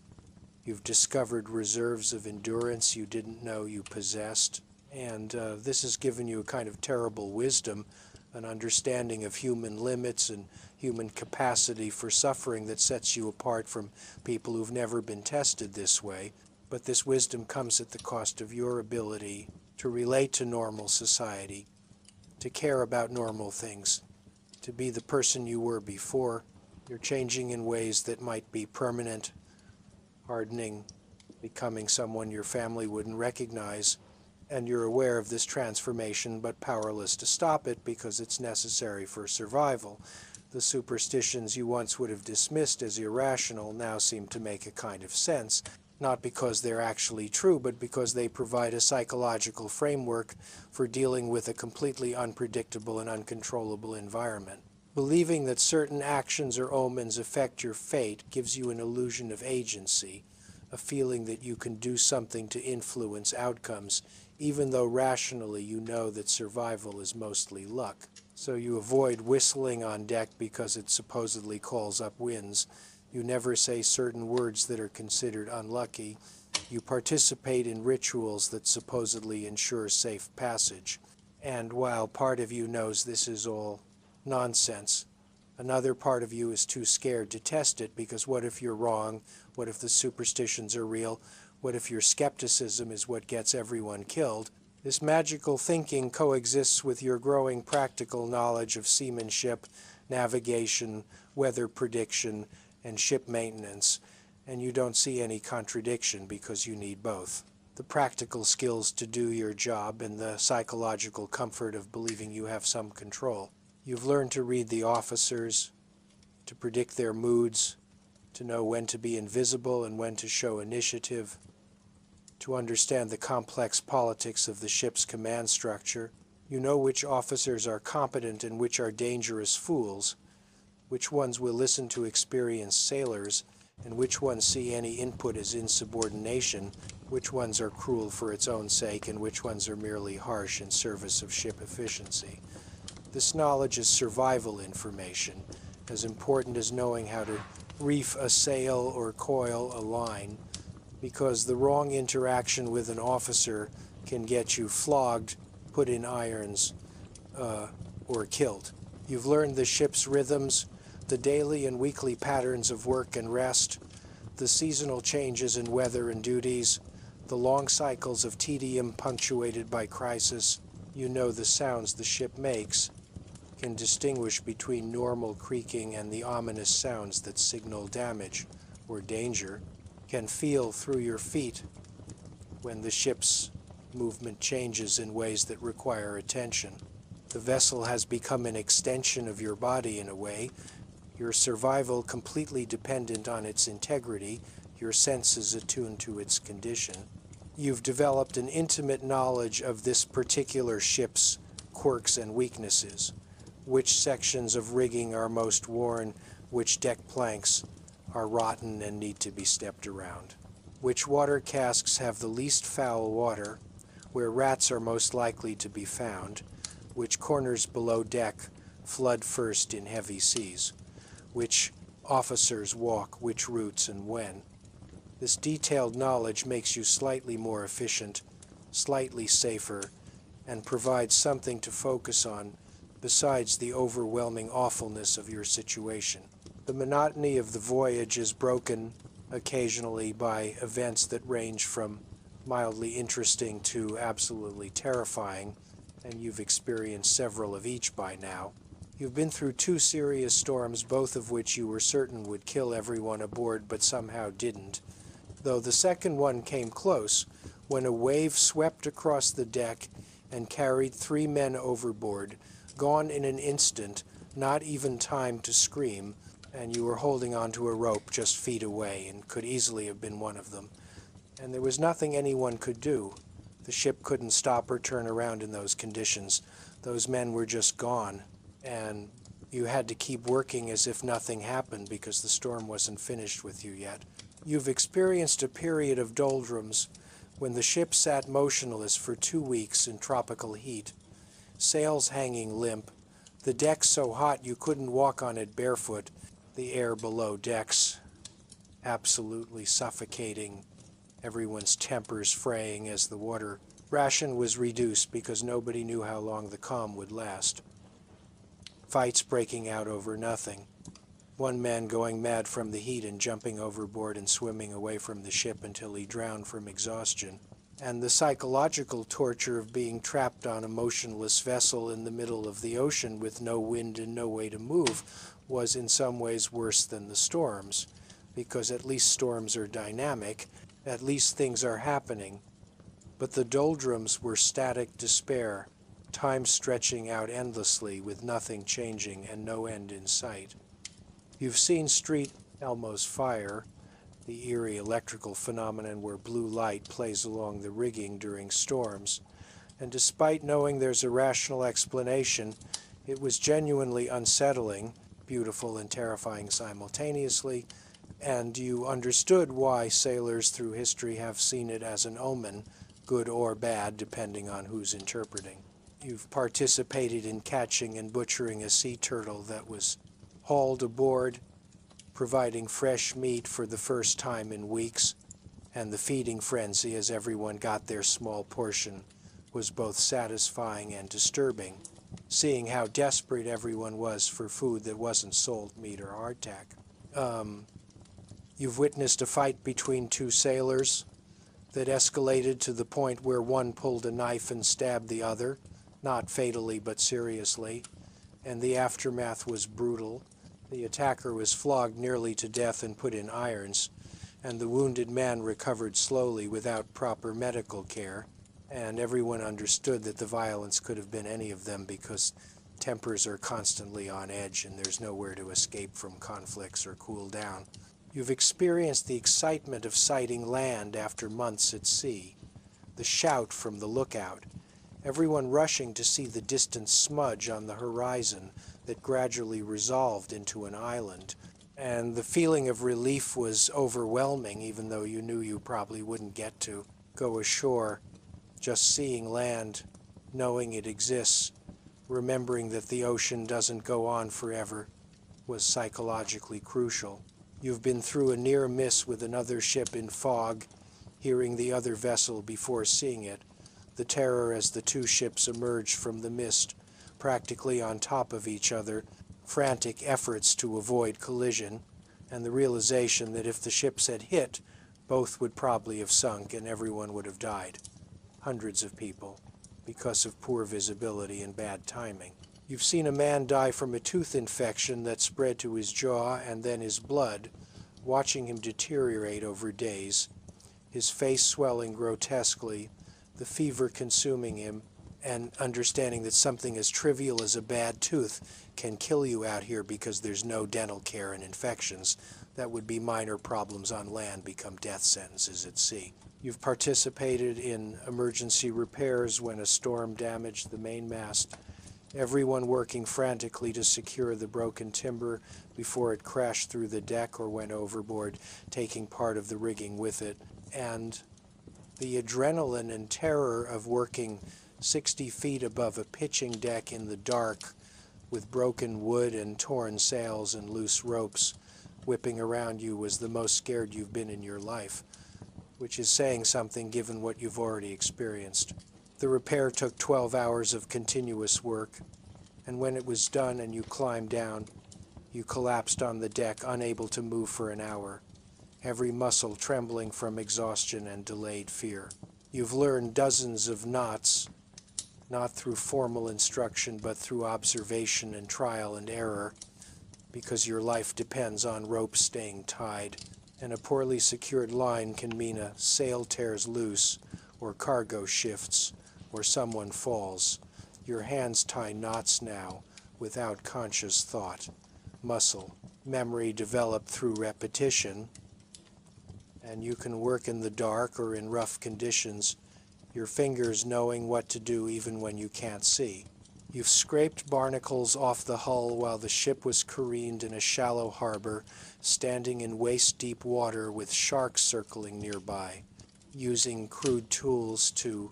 You've discovered reserves of endurance you didn't know you possessed. And this has given you a kind of terrible wisdom, an understanding of human limits and human capacity for suffering that sets you apart from people who've never been tested this way. But this wisdom comes at the cost of your ability to relate to normal society, to care about normal things, to be the person you were before. You're changing in ways that might be permanent, hardening, becoming someone your family wouldn't recognize, and you're aware of this transformation but powerless to stop it because it's necessary for survival. The superstitions you once would have dismissed as irrational now seem to make a kind of sense, not because they're actually true, but because they provide a psychological framework for dealing with a completely unpredictable and uncontrollable environment. Believing that certain actions or omens affect your fate gives you an illusion of agency, a feeling that you can do something to influence outcomes, even though rationally you know that survival is mostly luck. So you avoid whistling on deck because it supposedly calls up winds. You never say certain words that are considered unlucky. You participate in rituals that supposedly ensure safe passage. And while part of you knows this is all nonsense, another part of you is too scared to test it because what if you're wrong? What if the superstitions are real? What if your skepticism is what gets everyone killed? This magical thinking coexists with your growing practical knowledge of seamanship, navigation, weather prediction, and ship maintenance, and you don't see any contradiction because you need both. The practical skills to do your job and the psychological comfort of believing you have some control. You've learned to read the officers, to predict their moods, to know when to be invisible and when to show initiative. to understand the complex politics of the ship's command structure. You know which officers are competent and which are dangerous fools, which ones will listen to experienced sailors, and which ones see any input as insubordination, which ones are cruel for its own sake, and which ones are merely harsh in service of ship efficiency. This knowledge is survival information, as important as knowing how to reef a sail or coil a line, because the wrong interaction with an officer can get you flogged, put in irons, or killed. You've learned the ship's rhythms, the daily and weekly patterns of work and rest, the seasonal changes in weather and duties, the long cycles of tedium punctuated by crisis. You know the sounds the ship makes, can distinguish between normal creaking and the ominous sounds that signal damage or danger, can feel through your feet when the ship's movement changes in ways that require attention. The vessel has become an extension of your body in a way, your survival completely dependent on its integrity, your senses attuned to its condition. You've developed an intimate knowledge of this particular ship's quirks and weaknesses, which sections of rigging are most worn, which deck planks are rotten and need to be stepped around, which water casks have the least foul water, where rats are most likely to be found, which corners below deck flood first in heavy seas, which officers walk which routes and when. This detailed knowledge makes you slightly more efficient, slightly safer, and provides something to focus on besides the overwhelming awfulness of your situation. The monotony of the voyage is broken occasionally by events that range from mildly interesting to absolutely terrifying, and you've experienced several of each by now. You've been through 2 serious storms, both of which you were certain would kill everyone aboard but somehow didn't, though the second one came close when a wave swept across the deck and carried 3 men overboard, gone in an instant, not even time to scream, and you were holding onto a rope just feet away and could easily have been one of them. And there was nothing anyone could do. The ship couldn't stop or turn around in those conditions. Those men were just gone, and you had to keep working as if nothing happened because the storm wasn't finished with you yet. You've experienced a period of doldrums when the ship sat motionless for 2 weeks in tropical heat, sails hanging limp, the deck so hot you couldn't walk on it barefoot, the air below decks absolutely suffocating, everyone's tempers fraying as the water ration was reduced because nobody knew how long the calm would last. Fights breaking out over nothing. One man going mad from the heat and jumping overboard and swimming away from the ship until he drowned from exhaustion. And the psychological torture of being trapped on a motionless vessel in the middle of the ocean with no wind and no way to move was in some ways worse than the storms, because at least storms are dynamic, at least things are happening. But the doldrums were static despair, time stretching out endlessly with nothing changing and no end in sight. You've seen Street Elmo's fire, the eerie electrical phenomenon where blue light plays along the rigging during storms, and despite knowing there's a rational explanation, it was genuinely unsettling, beautiful and terrifying simultaneously, and you understood why sailors through history have seen it as an omen, good or bad, depending on who's interpreting. You've participated in catching and butchering a sea turtle that was hauled aboard, providing fresh meat for the first time in weeks, and the feeding frenzy as everyone got their small portion was both satisfying and disturbing, seeing how desperate everyone was for food that wasn't salt meat or hardtack. You've witnessed a fight between 2 sailors that escalated to the point where one pulled a knife and stabbed the other, not fatally but seriously, and the aftermath was brutal. The attacker was flogged nearly to death and put in irons, and the wounded man recovered slowly without proper medical care, and everyone understood that the violence could have been any of them because tempers are constantly on edge and there's nowhere to escape from conflicts or cool down. You've experienced the excitement of sighting land after months at sea, the shout from the lookout, everyone rushing to see the distant smudge on the horizon that gradually resolved into an island. And the feeling of relief was overwhelming, even though you knew you probably wouldn't get to go ashore. Just seeing land, knowing it exists, remembering that the ocean doesn't go on forever, was psychologically crucial. You've been through a near miss with another ship in fog, hearing the other vessel before seeing it, the terror as the two ships emerged from the mist, practically on top of each other, frantic efforts to avoid collision, and the realization that if the ships had hit, both would probably have sunk and everyone would have died. Hundreds of people, because of poor visibility and bad timing. You've seen a man die from a tooth infection that spread to his jaw and then his blood, watching him deteriorate over days, his face swelling grotesquely, the fever consuming him, and understanding that something as trivial as a bad tooth can kill you out here because there's no dental care, and infections that would be minor problems on land become death sentences at sea. You've participated in emergency repairs when a storm damaged the mainmast, everyone working frantically to secure the broken timber before it crashed through the deck or went overboard, taking part of the rigging with it, and the adrenaline and terror of working 60 feet above a pitching deck in the dark with broken wood and torn sails and loose ropes whipping around you was the most scared you've been in your life, which is saying something given what you've already experienced. The repair took 12 hours of continuous work, and when it was done and you climbed down, you collapsed on the deck, unable to move for an hour, every muscle trembling from exhaustion and delayed fear. You've learned dozens of knots, not through formal instruction, but through observation and trial and error, because your life depends on ropes staying tied, and a poorly secured line can mean a sail tears loose, or cargo shifts, or someone falls. Your hands tie knots now, without conscious thought. Muscle, memory developed through repetition, and you can work in the dark or in rough conditions, your fingers knowing what to do even when you can't see. You've scraped barnacles off the hull while the ship was careened in a shallow harbor, standing in waist-deep water with sharks circling nearby, using crude tools to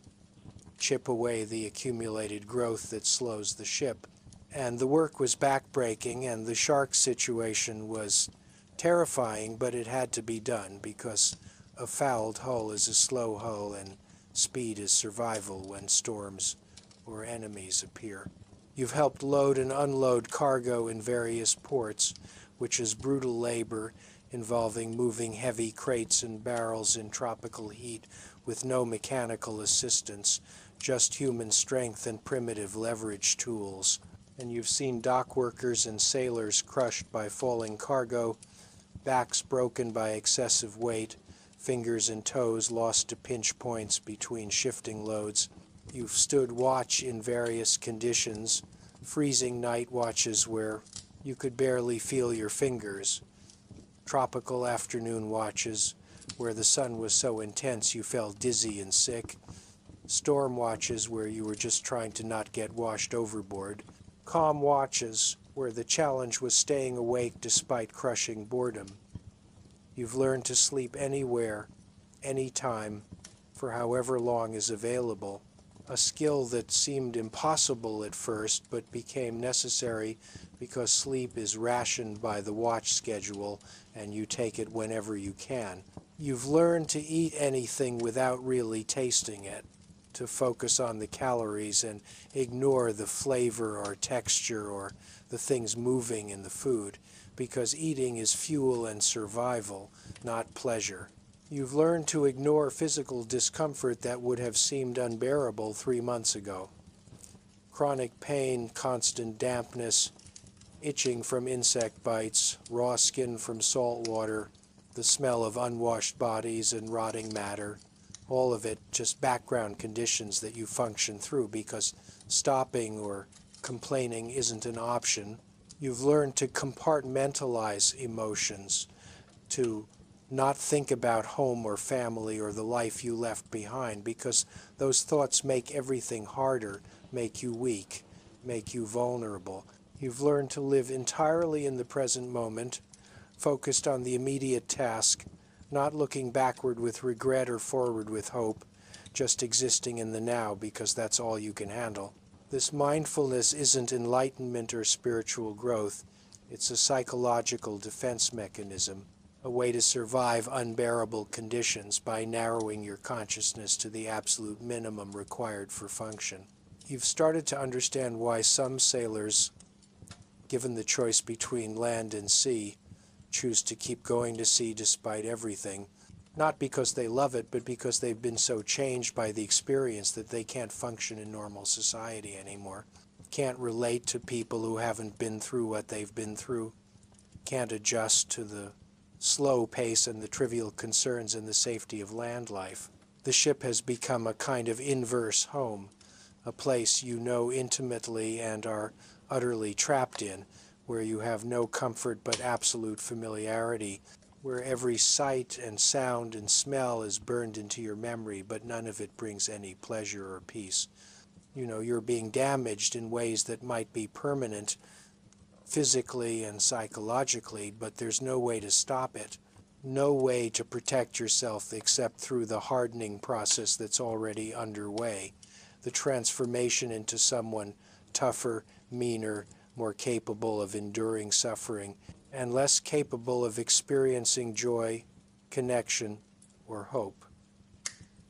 chip away the accumulated growth that slows the ship. And the work was backbreaking, and the shark situation was terrifying, but it had to be done because a fouled hull is a slow hull and speed is survival when storms or enemies appear. You've helped load and unload cargo in various ports, which is brutal labor involving moving heavy crates and barrels in tropical heat with no mechanical assistance, just human strength and primitive leverage tools. And you've seen dock workers and sailors crushed by falling cargo, backs broken by excessive weight, fingers and toes lost to pinch points between shifting loads. You've stood watch in various conditions, freezing night watches where you could barely feel your fingers, tropical afternoon watches where the sun was so intense you felt dizzy and sick, storm watches where you were just trying to not get washed overboard, calm watches where the challenge was staying awake despite crushing boredom. You've learned to sleep anywhere, anytime, for however long is available, a skill that seemed impossible at first but became necessary because sleep is rationed by the watch schedule and you take it whenever you can. You've learned to eat anything without really tasting it, to focus on the calories and ignore the flavor or texture or the things moving in the food, because eating is fuel and survival, not pleasure. You've learned to ignore physical discomfort that would have seemed unbearable 3 months ago. Chronic pain, constant dampness, itching from insect bites, raw skin from salt water, the smell of unwashed bodies and rotting matter, all of it just background conditions that you function through because stopping or complaining isn't an option. You've learned to compartmentalize emotions, to not think about home or family or the life you left behind, because those thoughts make everything harder, make you weak, make you vulnerable. You've learned to live entirely in the present moment, focused on the immediate task, not looking backward with regret or forward with hope, just existing in the now because that's all you can handle. This mindfulness isn't enlightenment or spiritual growth. It's a psychological defense mechanism, a way to survive unbearable conditions by narrowing your consciousness to the absolute minimum required for function. You've started to understand why some sailors, given the choice between land and sea, choose to keep going to sea despite everything, not because they love it, but because they've been so changed by the experience that they can't function in normal society anymore, can't relate to people who haven't been through what they've been through, can't adjust to the slow pace and the trivial concerns and the safety of land life. The ship has become a kind of inverse home, a place you know intimately and are utterly trapped in, where you have no comfort but absolute familiarity, where every sight and sound and smell is burned into your memory, but none of it brings any pleasure or peace. You know, you're being damaged in ways that might be permanent, physically and psychologically, but there's no way to stop it, no way to protect yourself except through the hardening process that's already underway, the transformation into someone tougher, meaner, more capable of enduring suffering, and less capable of experiencing joy, connection, or hope.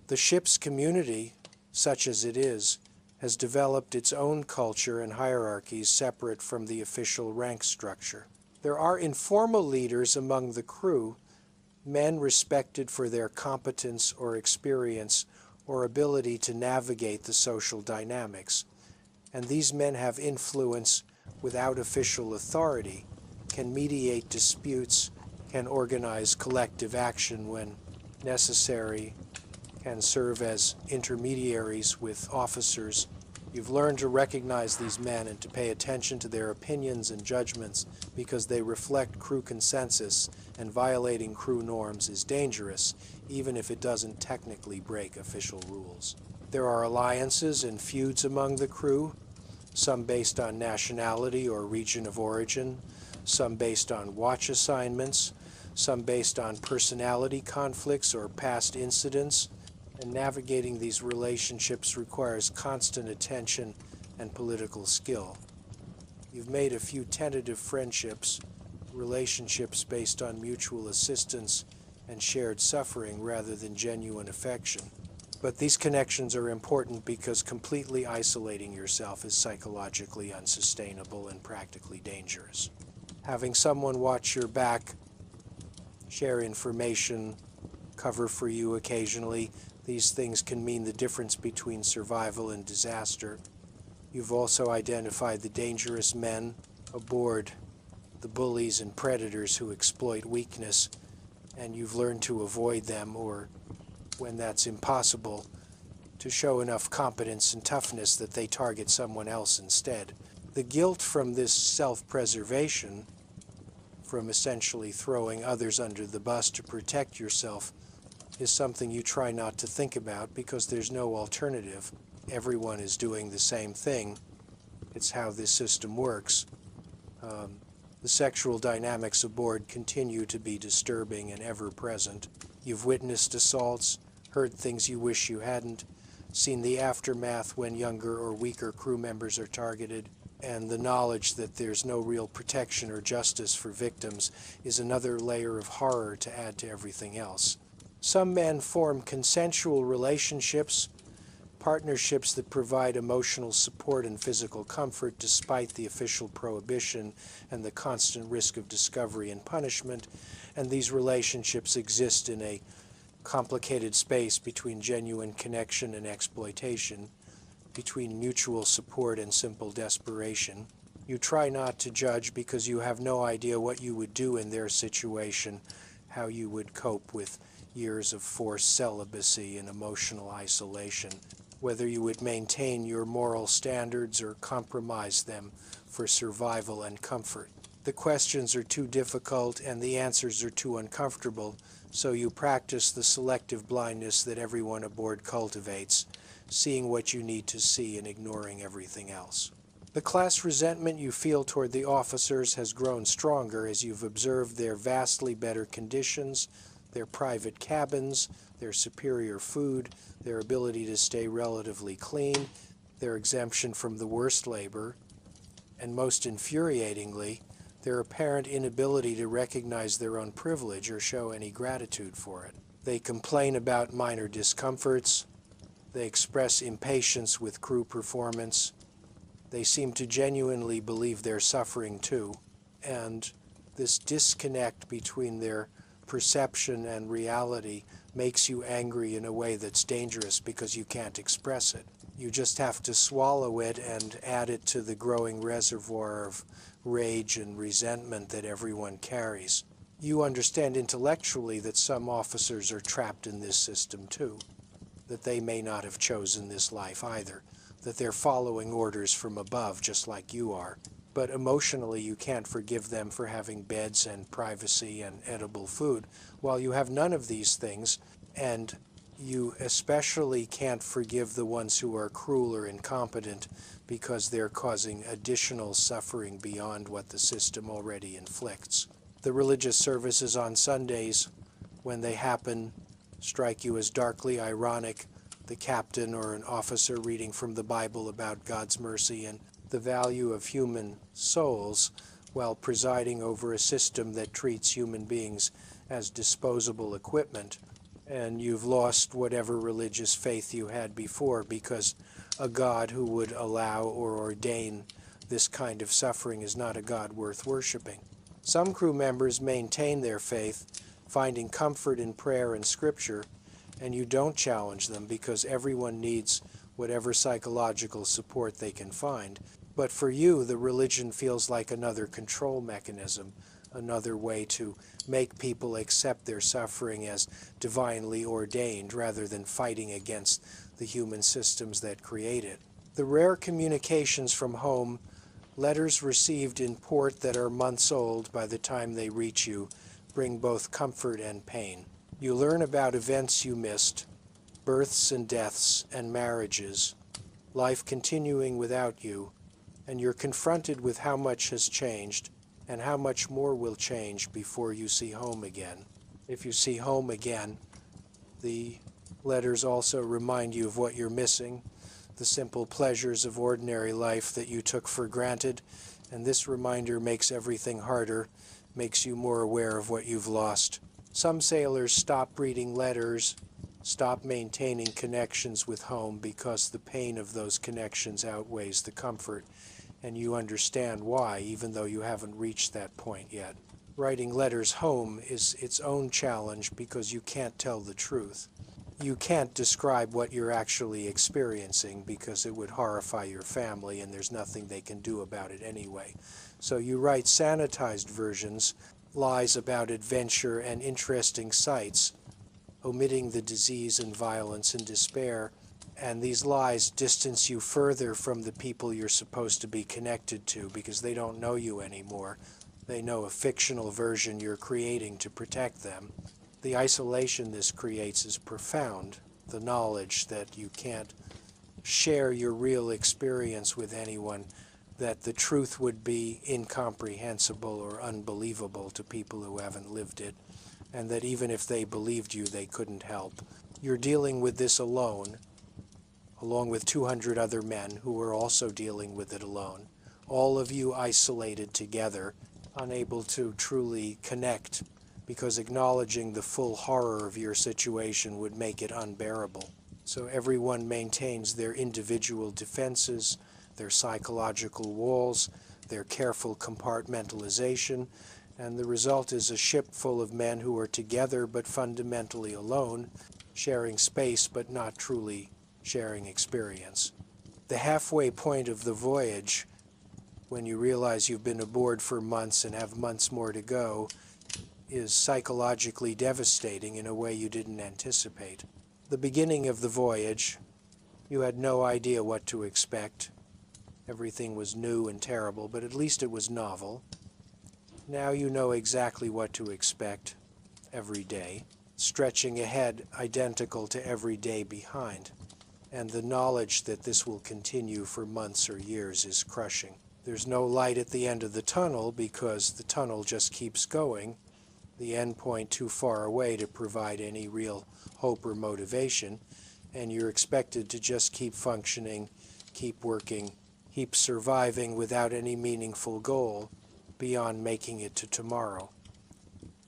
The ship's community, such as it is, has developed its own culture and hierarchies separate from the official rank structure. There are informal leaders among the crew, men respected for their competence or experience or ability to navigate the social dynamics, and these men have influence without official authority, can mediate disputes, can organize collective action when necessary, can serve as intermediaries with officers. You've learned to recognize these men and to pay attention to their opinions and judgments because they reflect crew consensus, and violating crew norms is dangerous, even if it doesn't technically break official rules. There are alliances and feuds among the crew, some based on nationality or region of origin, some based on watch assignments, some based on personality conflicts or past incidents, and navigating these relationships requires constant attention and political skill. You've made a few tentative friendships, relationships based on mutual assistance and shared suffering rather than genuine affection. But these connections are important because completely isolating yourself is psychologically unsustainable and practically dangerous. Having someone watch your back, share information, cover for you occasionally, these things can mean the difference between survival and disaster. You've also identified the dangerous men aboard, the bullies and predators who exploit weakness, and you've learned to avoid them, or, when that's impossible, to show enough competence and toughness that they target someone else instead. The guilt from this self-preservation, from essentially throwing others under the bus to protect yourself, is something you try not to think about because there's no alternative. Everyone is doing the same thing. It's how this system works. The sexual dynamics aboard continue to be disturbing and ever-present. You've witnessed assaults, heard things you wish you hadn't, seen the aftermath when younger or weaker crew members are targeted, and the knowledge that there's no real protection or justice for victims is another layer of horror to add to everything else. Some men form consensual relationships, partnerships that provide emotional support and physical comfort despite the official prohibition and the constant risk of discovery and punishment, and these relationships exist in a complicated space between genuine connection and exploitation, between mutual support and simple desperation. You try not to judge because you have no idea what you would do in their situation, how you would cope with years of forced celibacy and emotional isolation, whether you would maintain your moral standards or compromise them for survival and comfort. The questions are too difficult and the answers are too uncomfortable, so you practice the selective blindness that everyone aboard cultivates, seeing what you need to see and ignoring everything else. The class resentment you feel toward the officers has grown stronger as you've observed their vastly better conditions, their private cabins, their superior food, their ability to stay relatively clean, their exemption from the worst labor, and most infuriatingly, their apparent inability to recognize their own privilege or show any gratitude for it. They complain about minor discomforts, they express impatience with crew performance, they seem to genuinely believe they're suffering too, and this disconnect between their perception and reality makes you angry in a way that's dangerous because you can't express it. You just have to swallow it and add it to the growing reservoir of rage and resentment that everyone carries. You understand intellectually that some officers are trapped in this system too, that they may not have chosen this life either, that they're following orders from above just like you are. But emotionally you can't forgive them for having beds and privacy and edible food, while you have none of these things, and you especially can't forgive the ones who are cruel or incompetent because they're causing additional suffering beyond what the system already inflicts. The religious services on Sundays, when they happen, strike you as darkly ironic. The captain or an officer reading from the Bible about God's mercy and the value of human souls while presiding over a system that treats human beings as disposable equipment. And you've lost whatever religious faith you had before because a God who would allow or ordain this kind of suffering is not a God worth worshiping. Some crew members maintain their faith, finding comfort in prayer and scripture, and you don't challenge them because everyone needs whatever psychological support they can find. But for you, the religion feels like another control mechanism, another way to make people accept their suffering as divinely ordained rather than fighting against the human systems that create it. The rare communications from home, letters received in port that are months old by the time they reach you, bring both comfort and pain. You learn about events you missed, births and deaths and marriages, life continuing without you, and you're confronted with how much has changed and how much more will change before you see home again. If you see home again, the letters also remind you of what you're missing, the simple pleasures of ordinary life that you took for granted, and this reminder makes everything harder, makes you more aware of what you've lost. Some sailors stop reading letters, stop maintaining connections with home because the pain of those connections outweighs the comfort, and you understand why, even though you haven't reached that point yet. Writing letters home is its own challenge because you can't tell the truth. You can't describe what you're actually experiencing because it would horrify your family and there's nothing they can do about it anyway. So you write sanitized versions, lies about adventure and interesting sights, omitting the disease and violence and despair, and these lies distance you further from the people you're supposed to be connected to because they don't know you anymore. They know a fictional version you're creating to protect them. The isolation this creates is profound, the knowledge that you can't share your real experience with anyone, that the truth would be incomprehensible or unbelievable to people who haven't lived it, and that even if they believed you, they couldn't help. You're dealing with this alone, along with 200 other men who are also dealing with it alone. All of you isolated together, unable to truly connect, because acknowledging the full horror of your situation would make it unbearable. So everyone maintains their individual defenses, their psychological walls, their careful compartmentalization, and the result is a ship full of men who are together but fundamentally alone, sharing space but not truly sharing experience. The halfway point of the voyage, when you realize you've been aboard for months and have months more to go, is psychologically devastating in a way you didn't anticipate. The beginning of the voyage, you had no idea what to expect. Everything was new and terrible, but at least it was novel. Now you know exactly what to expect every day, stretching ahead identical to every day behind. And the knowledge that this will continue for months or years is crushing. There's no light at the end of the tunnel because the tunnel just keeps going, the end point too far away to provide any real hope or motivation, and you're expected to just keep functioning, keep working, keep surviving without any meaningful goal beyond making it to tomorrow.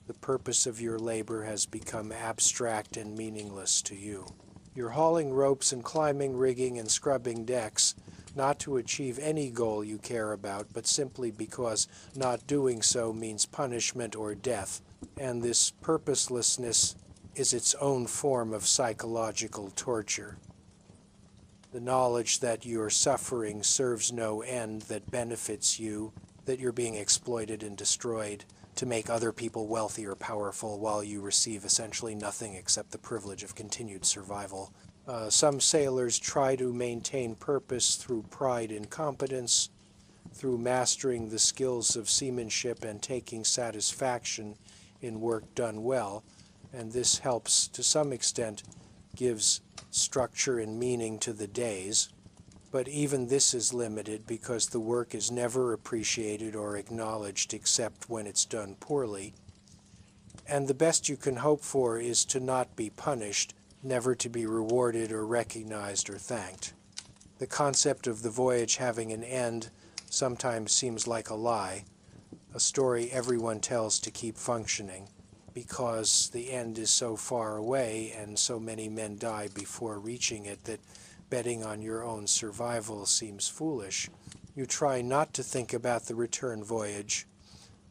The purpose of your labor has become abstract and meaningless to you. You're hauling ropes and climbing rigging and scrubbing decks, not to achieve any goal you care about, but simply because not doing so means punishment or death. And this purposelessness is its own form of psychological torture. The knowledge that your suffering serves no end that benefits you, that you're being exploited and destroyed to make other people wealthy or powerful while you receive essentially nothing except the privilege of continued survival. Some sailors try to maintain purpose through pride in competence, through mastering the skills of seamanship and taking satisfaction in work done well, and this helps to some extent, gives structure and meaning to the days. But even this is limited because the work is never appreciated or acknowledged except when it's done poorly. And the best you can hope for is to not be punished, never to be rewarded or recognized or thanked. The concept of the voyage having an end sometimes seems like a lie, a story everyone tells to keep functioning, because the end is so far away and so many men die before reaching it that betting on your own survival seems foolish. You try not to think about the return voyage,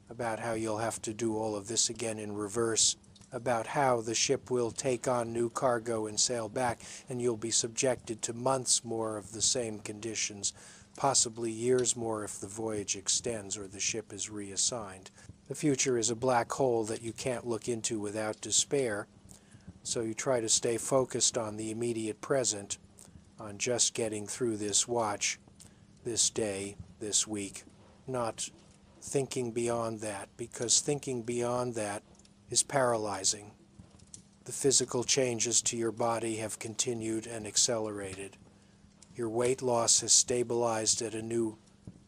about how you'll have to do all of this again in reverse, about how the ship will take on new cargo and sail back, and you'll be subjected to months more of the same conditions, possibly years more if the voyage extends or the ship is reassigned. The future is a black hole that you can't look into without despair, so you try to stay focused on the immediate present, on just getting through this watch, this day, this week, not thinking beyond that, because thinking beyond that is paralyzing. The physical changes to your body have continued and accelerated. Your weight loss has stabilized at a new,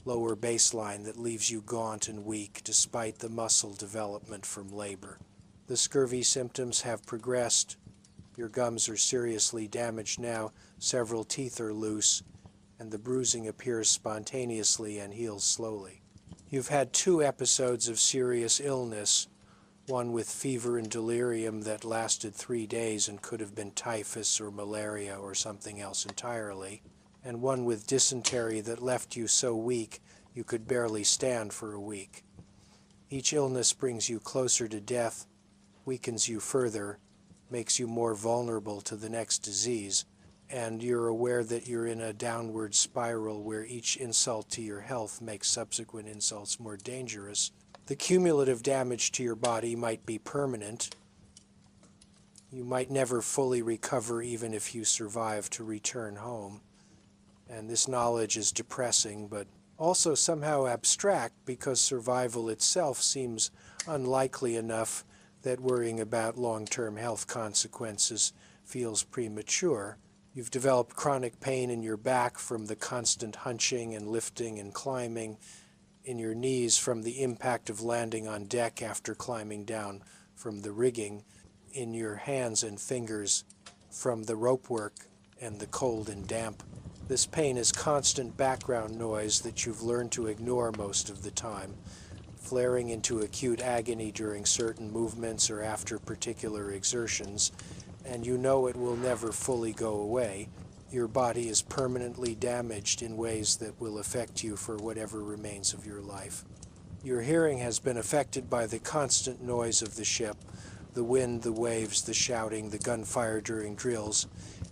lower baseline that leaves you gaunt and weak despite the muscle development from labor. The scurvy symptoms have progressed. Your gums are seriously damaged now, several teeth are loose, and the bruising appears spontaneously and heals slowly. You've had 2 episodes of serious illness, one with fever and delirium that lasted 3 days and could have been typhus or malaria or something else entirely, and one with dysentery that left you so weak you could barely stand for a week. Each illness brings you closer to death, weakens you further, makes you more vulnerable to the next disease, and you're aware that you're in a downward spiral where each insult to your health makes subsequent insults more dangerous. The cumulative damage to your body might be permanent. You might never fully recover even if you survive to return home. And this knowledge is depressing, but also somehow abstract because survival itself seems unlikely enough that worrying about long-term health consequences feels premature. You've developed chronic pain in your back from the constant hunching and lifting and climbing, in your knees from the impact of landing on deck after climbing down from the rigging, in your hands and fingers from the rope work and the cold and damp. This pain is constant background noise that you've learned to ignore most of the time, flaring into acute agony during certain movements or after particular exertions, and you know it will never fully go away. Your body is permanently damaged in ways that will affect you for whatever remains of your life. Your hearing has been affected by the constant noise of the ship, the wind, the waves, the shouting, the gunfire during drills,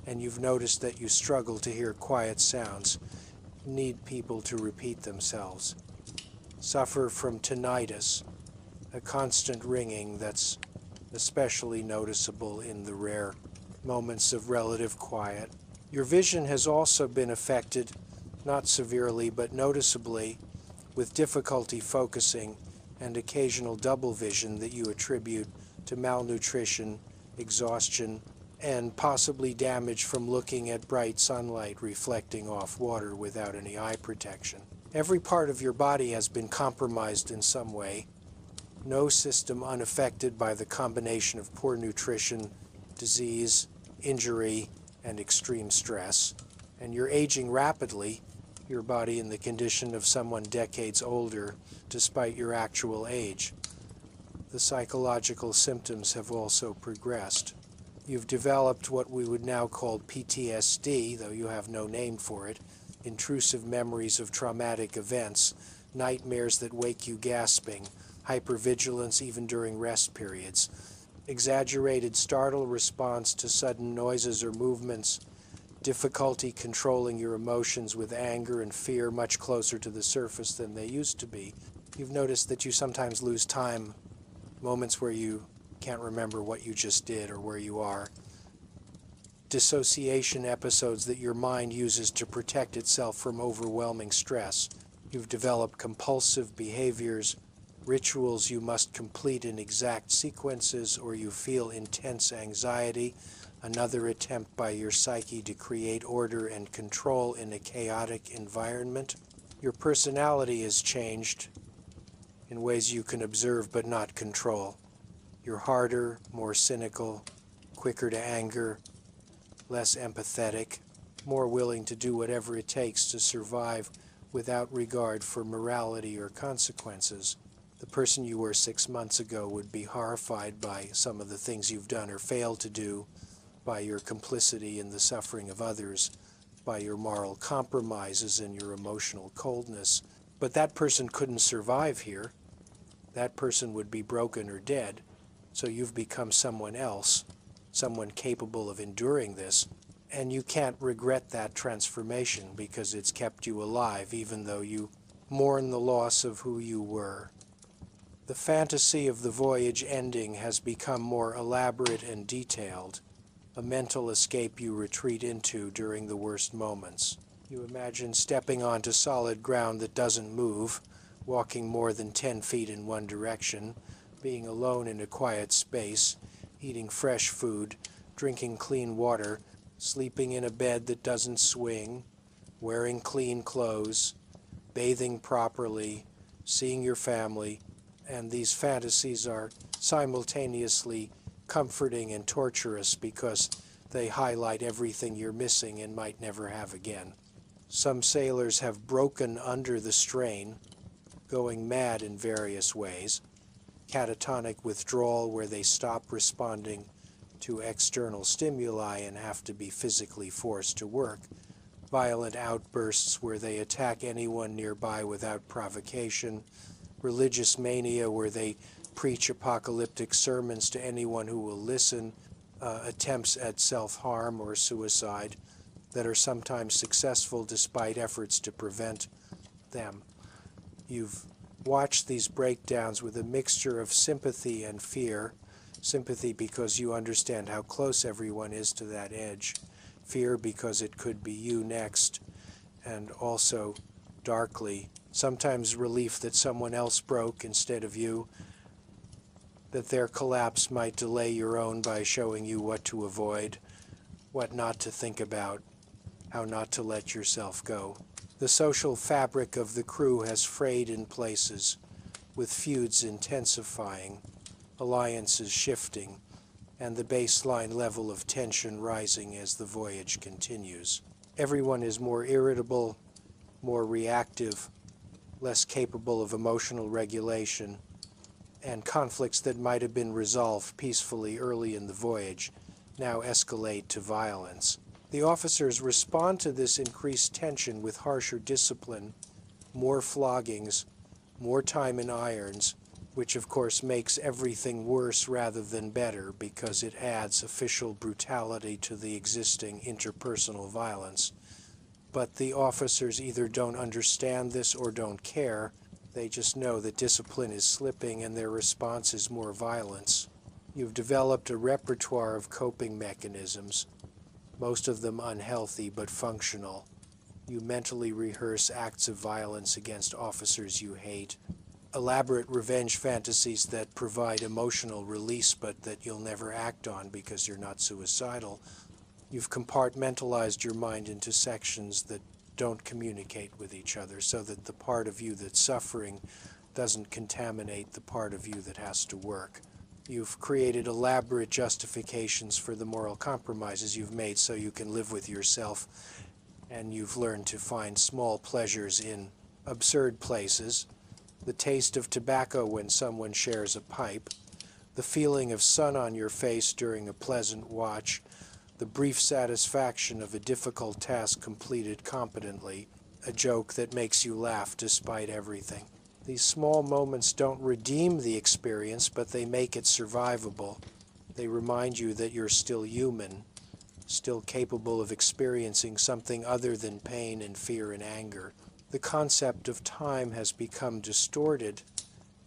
and you've noticed that you struggle to hear quiet sounds, need people to repeat themselves. Suffer from tinnitus, a constant ringing that's especially noticeable in the rare moments of relative quiet. Your vision has also been affected, not severely but noticeably, with difficulty focusing, and occasional double vision that you attribute to malnutrition, exhaustion, and possibly damage from looking at bright sunlight reflecting off water without any eye protection. Every part of your body has been compromised in some way. No system unaffected by the combination of poor nutrition, disease, injury, and extreme stress. And you're aging rapidly, your body in the condition of someone decades older, despite your actual age. The psychological symptoms have also progressed. You've developed what we would now call PTSD, though you have no name for it, intrusive memories of traumatic events, nightmares that wake you gasping, hypervigilance even during rest periods, exaggerated startle response to sudden noises or movements, difficulty controlling your emotions with anger and fear much closer to the surface than they used to be. You've noticed that you sometimes lose time, moments where you can't remember what you just did or where you are. Dissociation episodes that your mind uses to protect itself from overwhelming stress. You've developed compulsive behaviors, rituals you must complete in exact sequences, or you feel intense anxiety, another attempt by your psyche to create order and control in a chaotic environment. Your personality has changed in ways you can observe but not control. You're harder, more cynical, quicker to anger, less empathetic, more willing to do whatever it takes to survive without regard for morality or consequences. The person you were 6 months ago would be horrified by some of the things you've done or failed to do, by your complicity in the suffering of others, by your moral compromises and your emotional coldness. But that person couldn't survive here. That person would be broken or dead. So you've become someone else, someone capable of enduring this, and you can't regret that transformation because it's kept you alive even though you mourn the loss of who you were. The fantasy of the voyage ending has become more elaborate and detailed, a mental escape you retreat into during the worst moments. You imagine stepping onto solid ground that doesn't move, walking more than 10 feet in one direction, being alone in a quiet space, eating fresh food, drinking clean water, sleeping in a bed that doesn't swing, wearing clean clothes, bathing properly, seeing your family, and these fantasies are simultaneously comforting and torturous because they highlight everything you're missing and might never have again. Some sailors have broken under the strain, going mad in various ways. Catatonic withdrawal where they stop responding to external stimuli and have to be physically forced to work. Violent outbursts where they attack anyone nearby without provocation. Religious mania where they preach apocalyptic sermons to anyone who will listen. Attempts at self-harm or suicide that are sometimes successful despite efforts to prevent them. You've watched these breakdowns with a mixture of sympathy and fear. Sympathy because you understand how close everyone is to that edge. Fear because it could be you next. And also, darkly, sometimes relief that someone else broke instead of you. That their collapse might delay your own by showing you what to avoid, what not to think about, how not to let yourself go. The social fabric of the crew has frayed in places, with feuds intensifying, alliances shifting, and the baseline level of tension rising as the voyage continues. Everyone is more irritable, more reactive, less capable of emotional regulation, and conflicts that might have been resolved peacefully early in the voyage now escalate to violence. The officers respond to this increased tension with harsher discipline, more floggings, more time in irons, which of course makes everything worse rather than better because it adds official brutality to the existing interpersonal violence. But the officers either don't understand this or don't care. They just know that discipline is slipping and their response is more violence. You've developed a repertoire of coping mechanisms, most of them unhealthy but functional. You mentally rehearse acts of violence against officers you hate, elaborate revenge fantasies that provide emotional release but that you'll never act on because you're not suicidal. You've compartmentalized your mind into sections that don't communicate with each other so that the part of you that's suffering doesn't contaminate the part of you that has to work. You've created elaborate justifications for the moral compromises you've made so you can live with yourself, and you've learned to find small pleasures in absurd places. The taste of tobacco when someone shares a pipe, the feeling of sun on your face during a pleasant watch, the brief satisfaction of a difficult task completed competently, a joke that makes you laugh despite everything. These small moments don't redeem the experience, but they make it survivable. They remind you that you're still human, still capable of experiencing something other than pain and fear and anger. The concept of time has become distorted.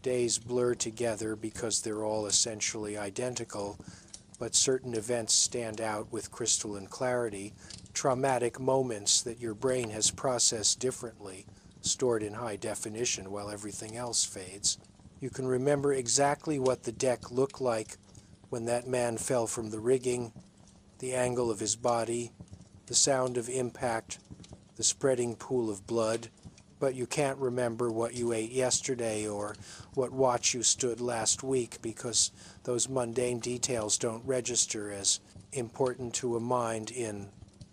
Days blur together because they're all essentially identical, but certain events stand out with crystalline clarity, traumatic moments that your brain has processed differently, stored in high definition while everything else fades. You can remember exactly what the deck looked like when that man fell from the rigging, the angle of his body, the sound of impact, the spreading pool of blood, but you can't remember what you ate yesterday or what watch you stood last week because those mundane details don't register as important to a mind in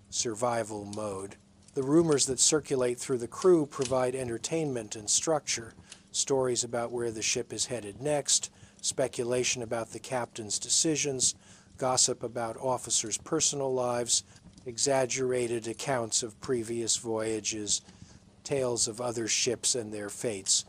survival mode. The rumors that circulate through the crew provide entertainment and structure, stories about where the ship is headed next, speculation about the captain's decisions, gossip about officers' personal lives, exaggerated accounts of previous voyages, tales of other ships and their fates.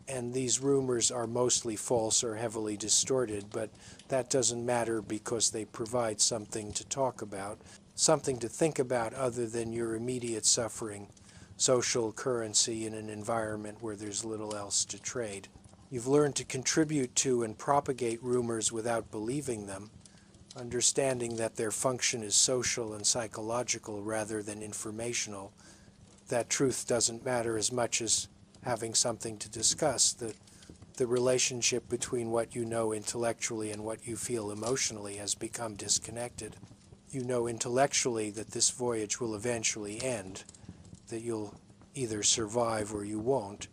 And these rumors are mostly false or heavily distorted, but that doesn't matter because they provide something to talk about, something to think about other than your immediate suffering, social currency in an environment where there's little else to trade. You've learned to contribute to and propagate rumors without believing them, understanding that their function is social and psychological rather than informational. That truth doesn't matter as much as having something to discuss. The relationship between what you know intellectually and what you feel emotionally has become disconnected. You know intellectually that this voyage will eventually end, that you'll either survive or you won't,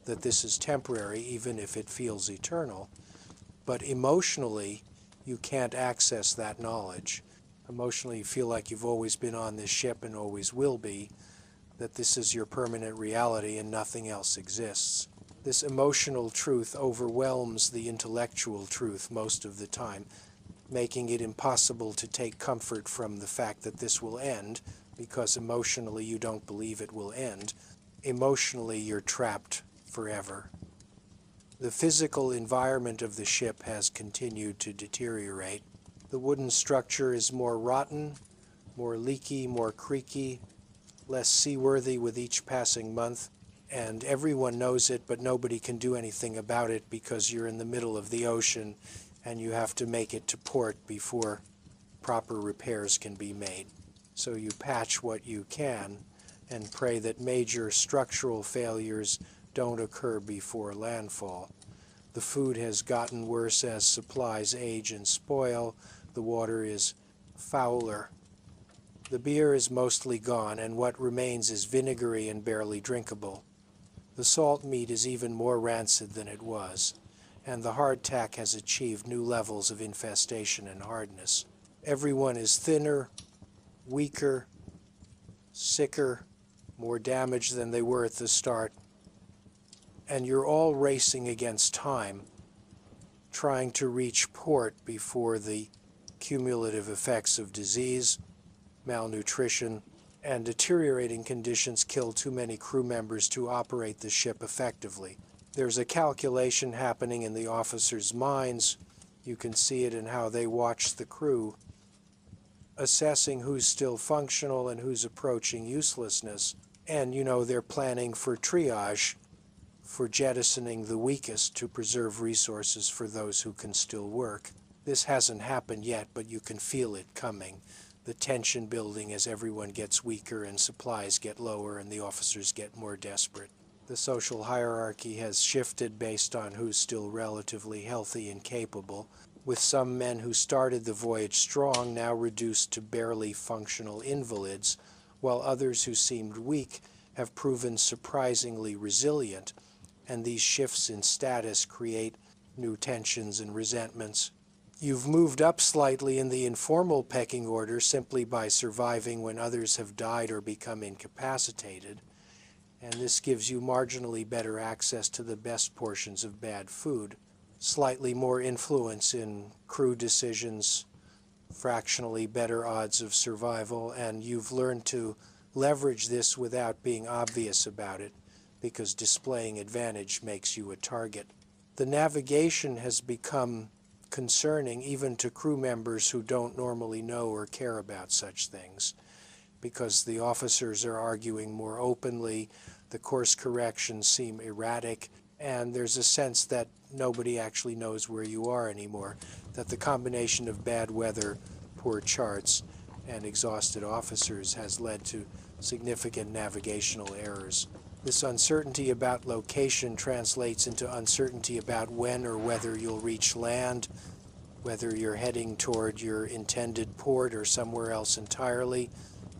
that this is temporary even if it feels eternal. But emotionally, you can't access that knowledge. Emotionally, you feel like you've always been on this ship and always will be, that this is your permanent reality and nothing else exists. This emotional truth overwhelms the intellectual truth most of the time, making it impossible to take comfort from the fact that this will end, because emotionally you don't believe it will end. Emotionally, you're trapped forever. The physical environment of the ship has continued to deteriorate. The wooden structure is more rotten, more leaky, more creaky, less seaworthy with each passing month, and everyone knows it, but nobody can do anything about it because you're in the middle of the ocean and you have to make it to port before proper repairs can be made. So you patch what you can and pray that major structural failures don't occur before landfall. The food has gotten worse as supplies age and spoil. The water is fouler. The beer is mostly gone, and what remains is vinegary and barely drinkable. The salt meat is even more rancid than it was, and the hardtack has achieved new levels of infestation and hardness. Everyone is thinner, weaker, sicker, more damaged than they were at the start, and you're all racing against time, trying to reach port before the cumulative effects of disease, malnutrition, and deteriorating conditions kill too many crew members to operate the ship effectively. There's a calculation happening in the officers' minds. You can see it in how they watch the crew, assessing who's still functional and who's approaching uselessness. And, they're planning for triage, for jettisoning the weakest to preserve resources for those who can still work. This hasn't happened yet, but you can feel it coming. The tension building as everyone gets weaker and supplies get lower and the officers get more desperate. The social hierarchy has shifted based on who's still relatively healthy and capable, with some men who started the voyage strong now reduced to barely functional invalids, while others who seemed weak have proven surprisingly resilient, and these shifts in status create new tensions and resentments. You've moved up slightly in the informal pecking order simply by surviving when others have died or become incapacitated, and this gives you marginally better access to the best portions of bad food, slightly more influence in crew decisions, fractionally better odds of survival, and you've learned to leverage this without being obvious about it, because displaying advantage makes you a target. The navigation has become concerning even to crew members who don't normally know or care about such things, because the officers are arguing more openly, the course corrections seem erratic, and there's a sense that nobody actually knows where you are anymore, that the combination of bad weather, poor charts, and exhausted officers has led to significant navigational errors. This uncertainty about location translates into uncertainty about when or whether you'll reach land, whether you're heading toward your intended port or somewhere else entirely,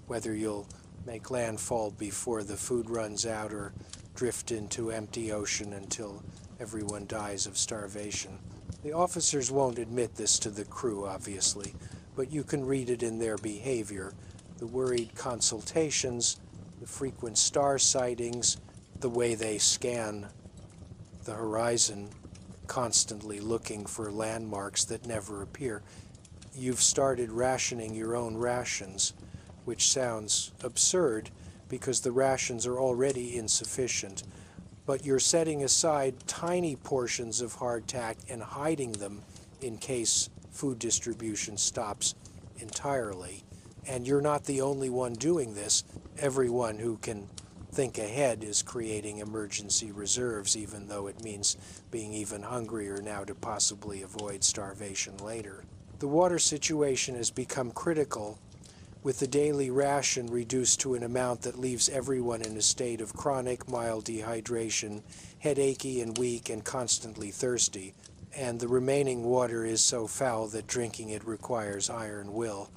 whether you'll make landfall before the food runs out or drift into empty ocean until everyone dies of starvation. The officers won't admit this to the crew, obviously, but you can read it in their behavior. The worried consultations, the frequent star sightings, the way they scan the horizon, constantly looking for landmarks that never appear. You've started rationing your own rations, which sounds absurd because the rations are already insufficient, but you're setting aside tiny portions of hardtack and hiding them in case food distribution stops entirely. And you're not the only one doing this. Everyone who can think ahead is creating emergency reserves, even though it means being even hungrier now to possibly avoid starvation later. The water situation has become critical, with the daily ration reduced to an amount that leaves everyone in a state of chronic mild dehydration, headachy and weak and constantly thirsty, and the remaining water is so foul that drinking it requires iron will.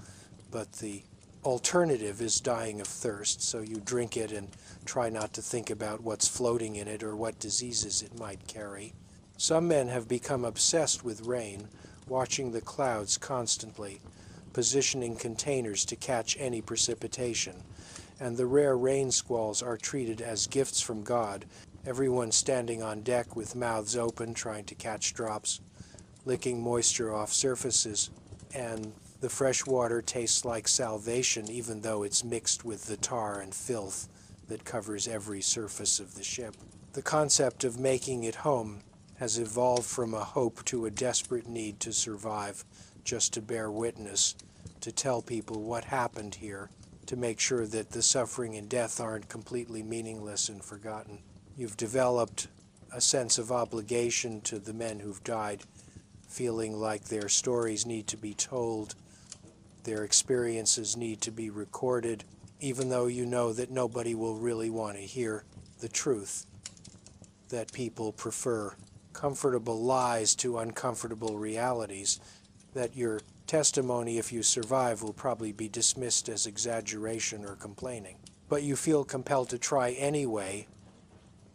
But the alternative is dying of thirst, so you drink it and try not to think about what's floating in it or what diseases it might carry. Some men have become obsessed with rain, watching the clouds constantly, positioning containers to catch any precipitation, and the rare rain squalls are treated as gifts from God, everyone standing on deck with mouths open trying to catch drops, licking moisture off surfaces, and the fresh water tastes like salvation even though it's mixed with the tar and filth that covers every surface of the ship. The concept of making it home has evolved from a hope to a desperate need to survive, just to bear witness, to tell people what happened here, to make sure that the suffering and death aren't completely meaningless and forgotten. You've developed a sense of obligation to the men who've died, feeling like their stories need to be told, their experiences need to be recorded, even though you know that nobody will really want to hear the truth, that people prefer comfortable lies to uncomfortable realities, that your testimony, if you survive, will probably be dismissed as exaggeration or complaining. But you feel compelled to try anyway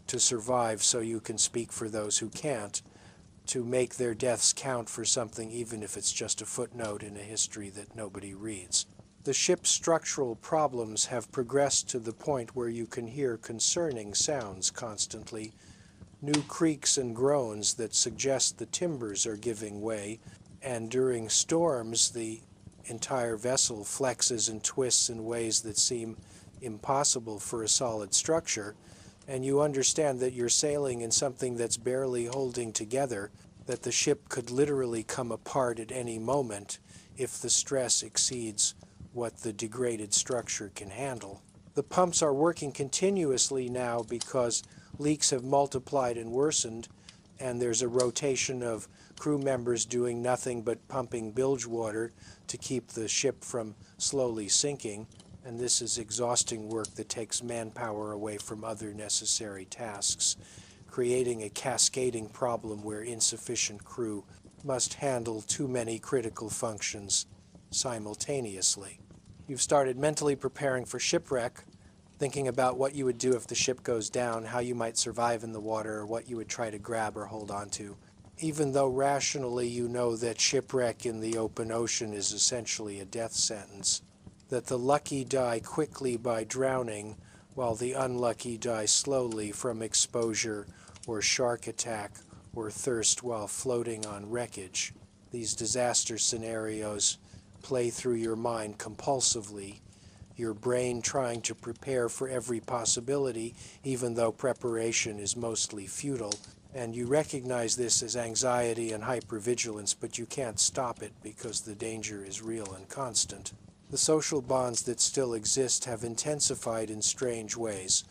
to survive so you can speak for those who can't, to make their deaths count for something even if it's just a footnote in a history that nobody reads. The ship's structural problems have progressed to the point where you can hear concerning sounds constantly, new creaks and groans that suggest the timbers are giving way, and during storms the entire vessel flexes and twists in ways that seem impossible for a solid structure, and you understand that you're sailing in something that's barely holding together, that the ship could literally come apart at any moment if the stress exceeds what the degraded structure can handle. The pumps are working continuously now because leaks have multiplied and worsened, and there's a rotation of crew members doing nothing but pumping bilge water to keep the ship from slowly sinking. and this is exhausting work that takes manpower away from other necessary tasks, creating a cascading problem where insufficient crew must handle too many critical functions simultaneously. You've started mentally preparing for shipwreck, thinking about what you would do if the ship goes down, how you might survive in the water, or what you would try to grab or hold on to. Even though rationally you know that shipwreck in the open ocean is essentially a death sentence, that the lucky die quickly by drowning, while the unlucky die slowly from exposure or shark attack or thirst while floating on wreckage. These disaster scenarios play through your mind compulsively, your brain trying to prepare for every possibility, even though preparation is mostly futile. And you recognize this as anxiety and hypervigilance, but you can't stop it because the danger is real and constant. The social bonds that still exist have intensified in strange ways,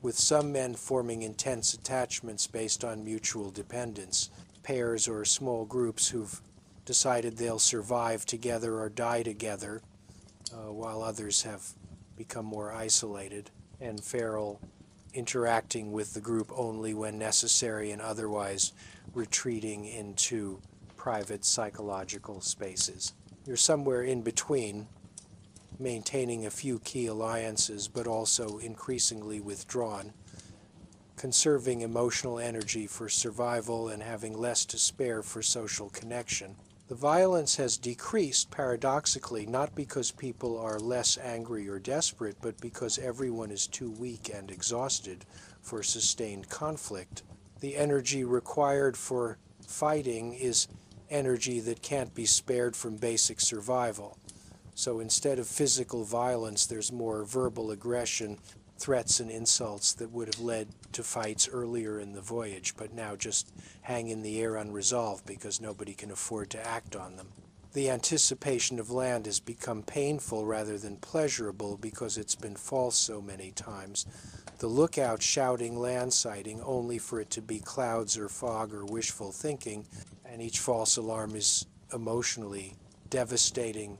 with some men forming intense attachments based on mutual dependence, pairs or small groups who've decided they'll survive together or die together, while others have become more isolated and feral, interacting with the group only when necessary and otherwise retreating into private psychological spaces. You're somewhere in between, maintaining a few key alliances but also increasingly withdrawn, conserving emotional energy for survival and having less to spare for social connection. The violence has decreased, paradoxically, not because people are less angry or desperate, but because everyone is too weak and exhausted for sustained conflict. The energy required for fighting is energy that can't be spared from basic survival. So instead of physical violence, there's more verbal aggression, threats and insults that would have led to fights earlier in the voyage, but now just hang in the air unresolved because nobody can afford to act on them. The anticipation of land has become painful rather than pleasurable because it's been false so many times. The lookout shouting land sighting only for it to be clouds or fog or wishful thinking, and each false alarm is emotionally devastating,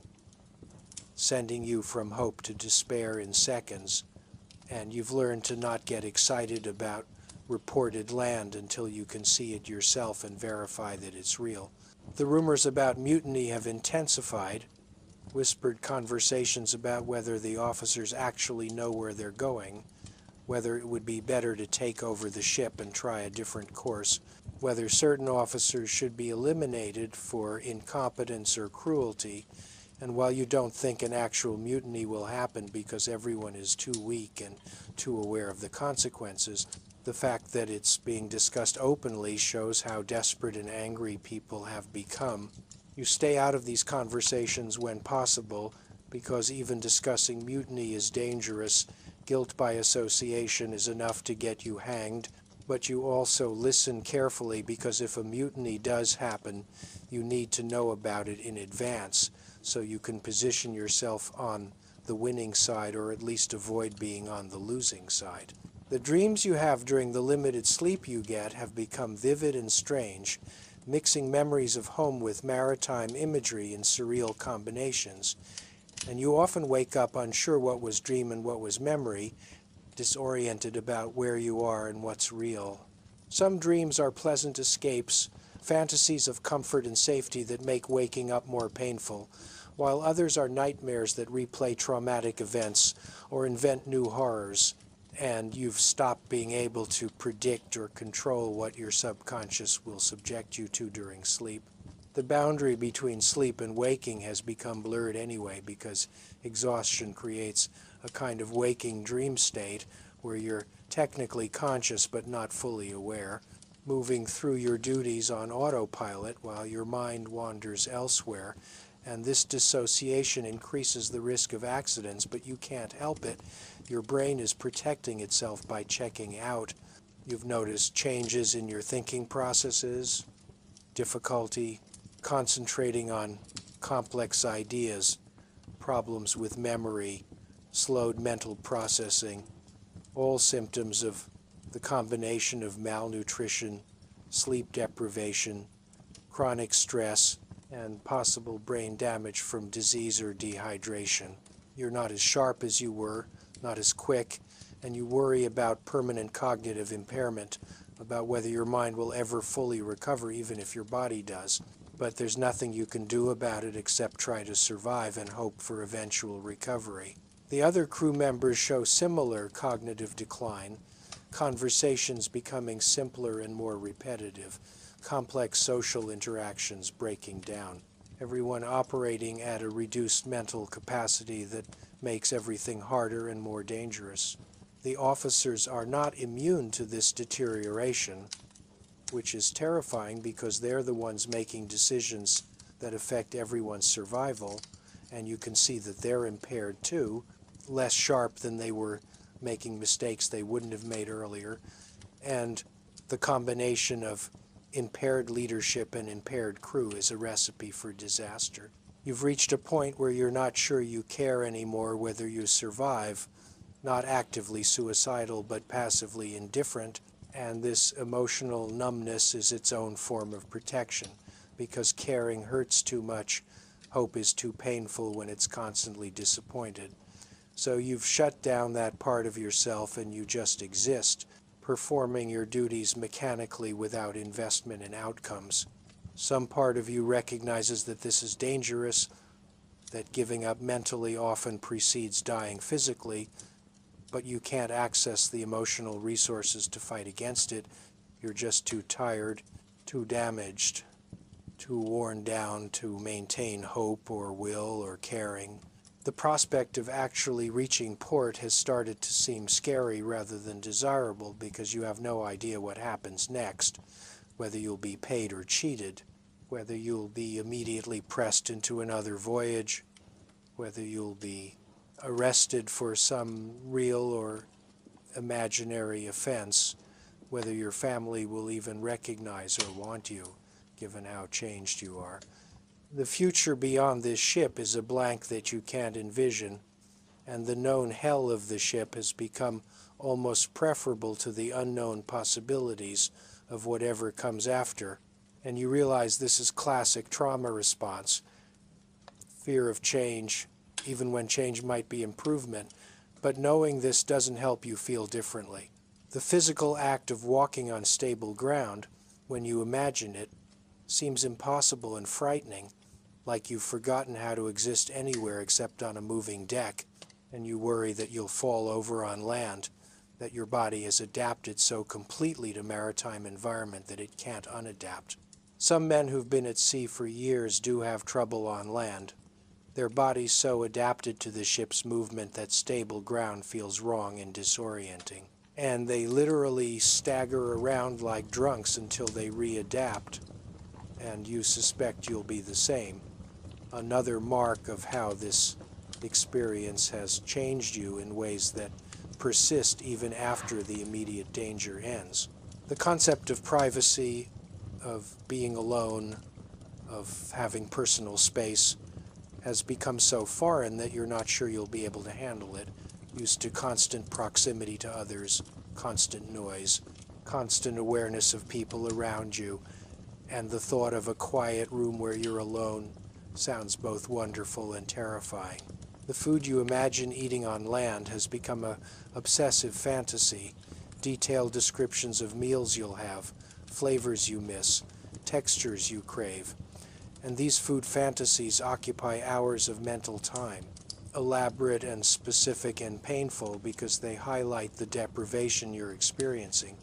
sending you from hope to despair in seconds. And you've learned to not get excited about reported land until you can see it yourself and verify that it's real. The rumors about mutiny have intensified, whispered conversations about whether the officers actually know where they're going, whether it would be better to take over the ship and try a different course, whether certain officers should be eliminated for incompetence or cruelty. And while you don't think an actual mutiny will happen because everyone is too weak and too aware of the consequences, the fact that it's being discussed openly shows how desperate and angry people have become. You stay out of these conversations when possible because even discussing mutiny is dangerous. Guilt by association is enough to get you hanged, but you also listen carefully because if a mutiny does happen, you need to know about it in advance, so you can position yourself on the winning side or at least avoid being on the losing side. The dreams you have during the limited sleep you get have become vivid and strange, mixing memories of home with maritime imagery in surreal combinations. And you often wake up unsure what was dream and what was memory, disoriented about where you are and what's real. Some dreams are pleasant escapes, fantasies of comfort and safety that make waking up more painful, while others are nightmares that replay traumatic events or invent new horrors, and you've stopped being able to predict or control what your subconscious will subject you to during sleep. The boundary between sleep and waking has become blurred anyway because exhaustion creates a kind of waking dream state where you're technically conscious but not fully aware, moving through your duties on autopilot while your mind wanders elsewhere. And this dissociation increases the risk of accidents, but you can't help it. Your brain is protecting itself by checking out. You've noticed changes in your thinking processes, difficulty concentrating on complex ideas, problems with memory, slowed mental processing, all symptoms of the combination of malnutrition, sleep deprivation, chronic stress, and possible brain damage from disease or dehydration. You're not as sharp as you were, not as quick, and you worry about permanent cognitive impairment, about whether your mind will ever fully recover, even if your body does. But there's nothing you can do about it except try to survive and hope for eventual recovery. The other crew members show similar cognitive decline, conversations becoming simpler and more repetitive, complex social interactions breaking down. Everyone operating at a reduced mental capacity that makes everything harder and more dangerous. The officers are not immune to this deterioration, which is terrifying because they're the ones making decisions that affect everyone's survival, and you can see that they're impaired too, less sharp than they were, making mistakes they wouldn't have made earlier, and the combination of impaired leadership and impaired crew is a recipe for disaster. You've reached a point where you're not sure you care anymore whether you survive, not actively suicidal but passively indifferent, and this emotional numbness is its own form of protection. Because caring hurts too much, hope is too painful when it's constantly disappointed. So you've shut down that part of yourself and you just exist, performing your duties mechanically without investment in outcomes. Some part of you recognizes that this is dangerous, that giving up mentally often precedes dying physically, but you can't access the emotional resources to fight against it. You're just too tired, too damaged, too worn down to maintain hope or will or caring. The prospect of actually reaching port has started to seem scary rather than desirable because you have no idea what happens next, whether you'll be paid or cheated, whether you'll be immediately pressed into another voyage, whether you'll be arrested for some real or imaginary offense, whether your family will even recognize or want you, given how changed you are. The future beyond this ship is a blank that you can't envision, and the known hell of the ship has become almost preferable to the unknown possibilities of whatever comes after. And you realize this is classic trauma response, fear of change, even when change might be improvement, but knowing this doesn't help you feel differently. The physical act of walking on stable ground, when you imagine it, seems impossible and frightening, like you've forgotten how to exist anywhere except on a moving deck, and you worry that you'll fall over on land, that your body has adapted so completely to maritime environment that it can't unadapt. Some men who've been at sea for years do have trouble on land. Their bodies so adapted to the ship's movement that stable ground feels wrong and disorienting. And they literally stagger around like drunks until they readapt. And you suspect you'll be the same. Another mark of how this experience has changed you in ways that persist even after the immediate danger ends. The concept of privacy, of being alone, of having personal space, has become so foreign that you're not sure you'll be able to handle it. Used to constant proximity to others, constant noise, constant awareness of people around you, and the thought of a quiet room where you're alone sounds both wonderful and terrifying. The food you imagine eating on land has become an obsessive fantasy, detailed descriptions of meals you'll have, flavors you miss, textures you crave. And these food fantasies occupy hours of mental time, elaborate and specific and painful because they highlight the deprivation you're experiencing.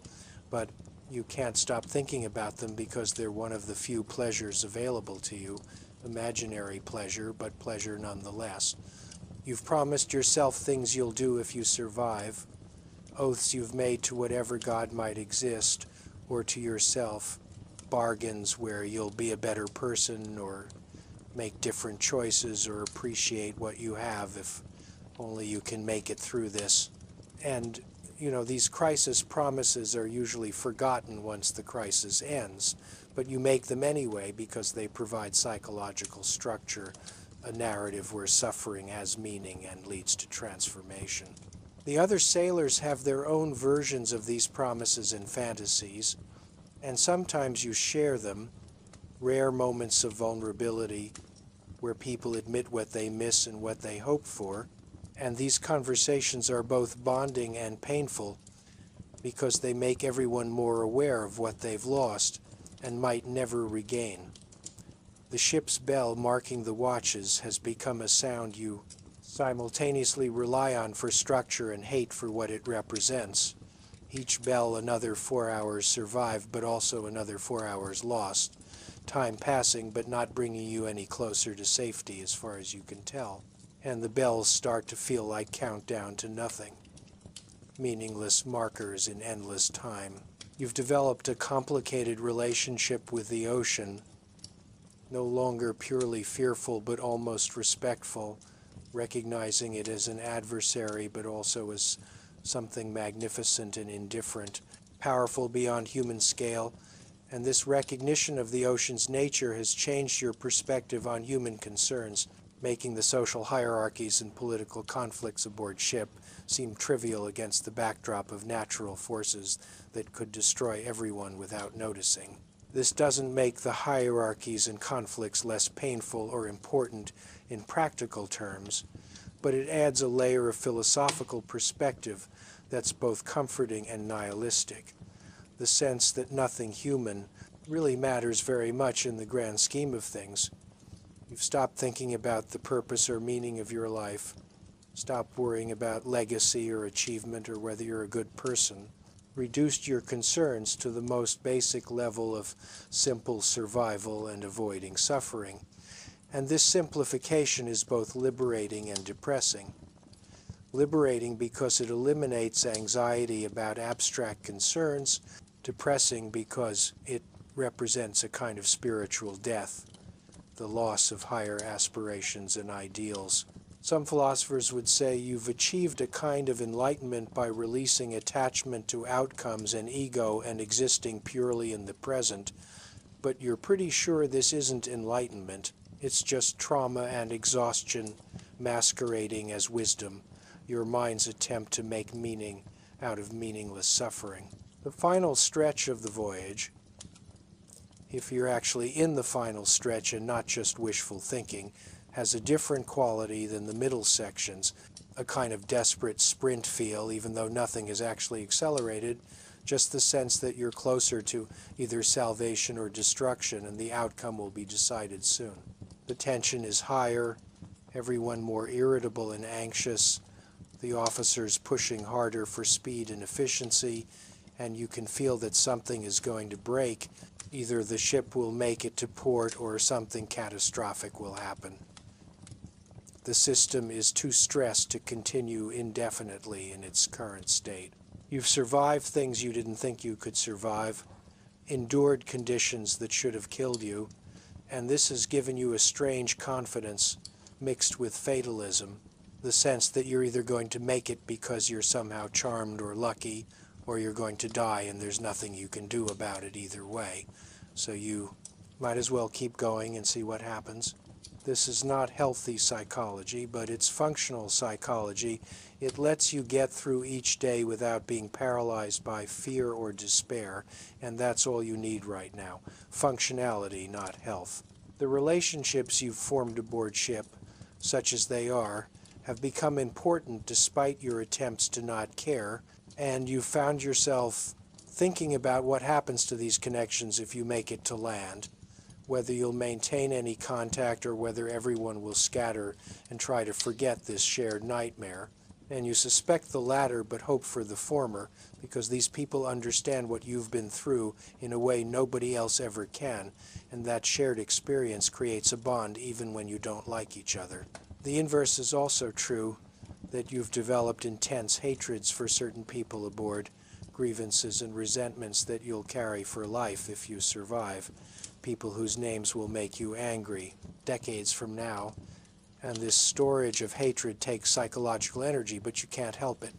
But you can't stop thinking about them because they're one of the few pleasures available to you, imaginary pleasure, but pleasure nonetheless. You've promised yourself things you'll do if you survive, oaths you've made to whatever God might exist, or to yourself, bargains where you'll be a better person or make different choices or appreciate what you have if only you can make it through this. And, these crisis promises are usually forgotten once the crisis ends, but you make them anyway because they provide psychological structure, a narrative where suffering has meaning and leads to transformation. The other sailors have their own versions of these promises and fantasies, and sometimes you share them, rare moments of vulnerability where people admit what they miss and what they hope for, And these conversations are both bonding and painful because they make everyone more aware of what they've lost and might never regain. The ship's bell marking the watches has become a sound you simultaneously rely on for structure and hate for what it represents. Each bell another 4 hours survived, but also another 4 hours lost. Time passing, but not bringing you any closer to safety as far as you can tell. And the bells start to feel like countdown to nothing. Meaningless markers in endless time. You've developed a complicated relationship with the ocean, no longer purely fearful but almost respectful, recognizing it as an adversary but also as something magnificent and indifferent, powerful beyond human scale. And this recognition of the ocean's nature has changed your perspective on human concerns, making the social hierarchies and political conflicts aboard ship seem trivial against the backdrop of natural forces that could destroy everyone without noticing. This doesn't make the hierarchies and conflicts less painful or important in practical terms, but it adds a layer of philosophical perspective that's both comforting and nihilistic. The sense that nothing human really matters very much in the grand scheme of things. You've stopped thinking about the purpose or meaning of your life, stopped worrying about legacy or achievement or whether you're a good person, reduced your concerns to the most basic level of simple survival and avoiding suffering. And this simplification is both liberating and depressing. Liberating because it eliminates anxiety about abstract concerns, depressing because it represents a kind of spiritual death, the loss of higher aspirations and ideals. Some philosophers would say you've achieved a kind of enlightenment by releasing attachment to outcomes and ego and existing purely in the present, but you're pretty sure this isn't enlightenment. It's just trauma and exhaustion masquerading as wisdom, your mind's attempt to make meaning out of meaningless suffering. The final stretch of the voyage, if you're actually in the final stretch and not just wishful thinking, has a different quality than the middle sections, a kind of desperate sprint feel, even though nothing is actually accelerated, just the sense that you're closer to either salvation or destruction, and the outcome will be decided soon. The tension is higher, everyone more irritable and anxious, the officers pushing harder for speed and efficiency, and you can feel that something is going to break. Either the ship will make it to port or something catastrophic will happen. The system is too stressed to continue indefinitely in its current state. You've survived things you didn't think you could survive, endured conditions that should have killed you, and this has given you a strange confidence mixed with fatalism, the sense that you're either going to make it because you're somehow charmed or lucky, or you're going to die and there's nothing you can do about it either way. So you might as well keep going and see what happens. This is not healthy psychology, but it's functional psychology. It lets you get through each day without being paralyzed by fear or despair, and that's all you need right now. Functionality, not health. The relationships you've formed aboard ship, such as they are, have become important despite your attempts to not care, and you've found yourself thinking about what happens to these connections if you make it to land, whether you'll maintain any contact or whether everyone will scatter and try to forget this shared nightmare. And you suspect the latter but hope for the former, because these people understand what you've been through in a way nobody else ever can, and that shared experience creates a bond even when you don't like each other. The inverse is also true, that you've developed intense hatreds for certain people aboard, grievances and resentments that you'll carry for life if you survive, people whose names will make you angry decades from now. And this storage of hatred takes psychological energy, but you can't help it.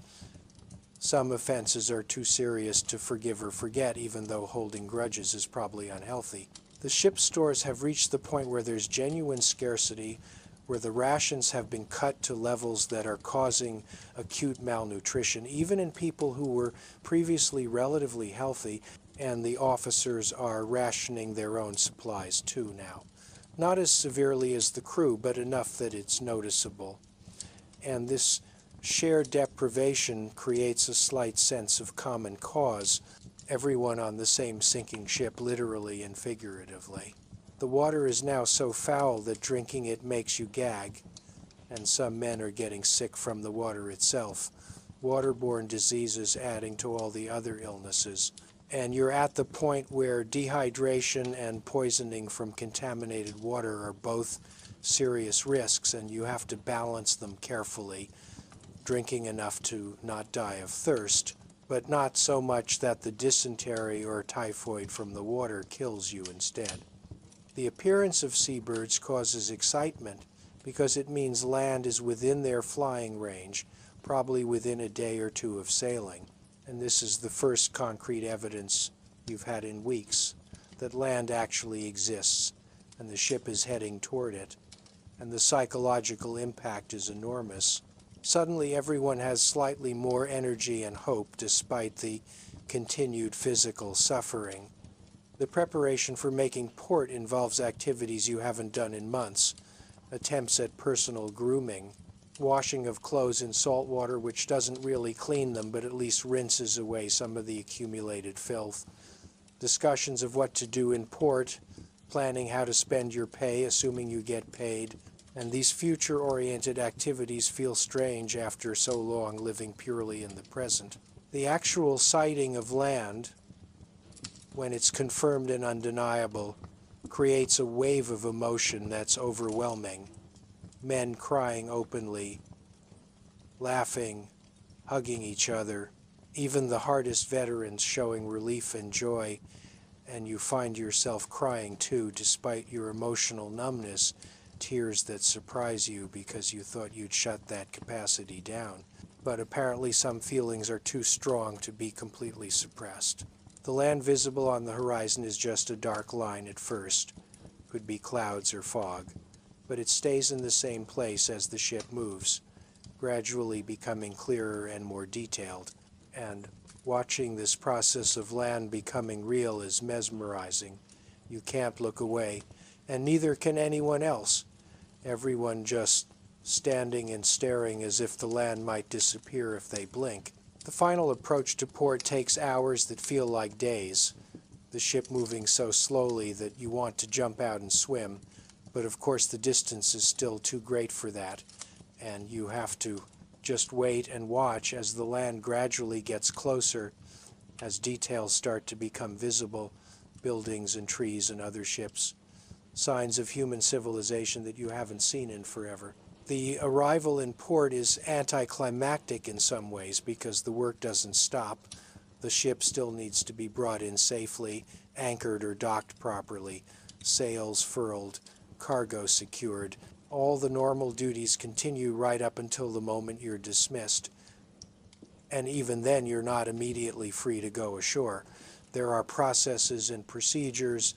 Some offenses are too serious to forgive or forget, even though holding grudges is probably unhealthy. The ship's stores have reached the point where there's genuine scarcity, where the rations have been cut to levels that are causing acute malnutrition, even in people who were previously relatively healthy, and the officers are rationing their own supplies too now. Not as severely as the crew, but enough that it's noticeable. And this Shared deprivation creates a slight sense of common cause, everyone on the same sinking ship, literally and figuratively. The water is now so foul that drinking it makes you gag, and some men are getting sick from the water itself, waterborne diseases adding to all the other illnesses. And you're at the point where dehydration and poisoning from contaminated water are both serious risks, and you have to balance them carefully, drinking enough to not die of thirst, but not so much that the dysentery or typhoid from the water kills you instead. The appearance of seabirds causes excitement because it means land is within their flying range, probably within a day or two of sailing. And this is the first concrete evidence you've had in weeks that land actually exists and the ship is heading toward it. And the psychological impact is enormous. Suddenly everyone has slightly more energy and hope despite the continued physical suffering. The preparation for making port involves activities you haven't done in months, attempts at personal grooming, washing of clothes in salt water which doesn't really clean them but at least rinses away some of the accumulated filth, discussions of what to do in port, planning how to spend your pay assuming you get paid, and these future-oriented activities feel strange after so long living purely in the present. The actual sighting of land, when it's confirmed and undeniable, creates a wave of emotion that's overwhelming. Men crying openly, laughing, hugging each other, even the hardest veterans showing relief and joy, and you find yourself crying too despite your emotional numbness, tears that surprise you because you thought you'd shut that capacity down. But apparently some feelings are too strong to be completely suppressed. The land visible on the horizon is just a dark line at first. Could be clouds or fog. But it stays in the same place as the ship moves, gradually becoming clearer and more detailed. And watching this process of land becoming real is mesmerizing. You can't look away, and neither can anyone else. Everyone just standing and staring as if the land might disappear if they blink. The final approach to port takes hours that feel like days, the ship moving so slowly that you want to jump out and swim, but of course the distance is still too great for that, and you have to just wait and watch as the land gradually gets closer, as details start to become visible, buildings and trees and other ships, signs of human civilization that you haven't seen in forever. The arrival in port is anticlimactic in some ways because the work doesn't stop. The ship still needs to be brought in safely, anchored or docked properly, sails furled, cargo secured. All the normal duties continue right up until the moment you're dismissed. And even then you're not immediately free to go ashore. There are processes and procedures,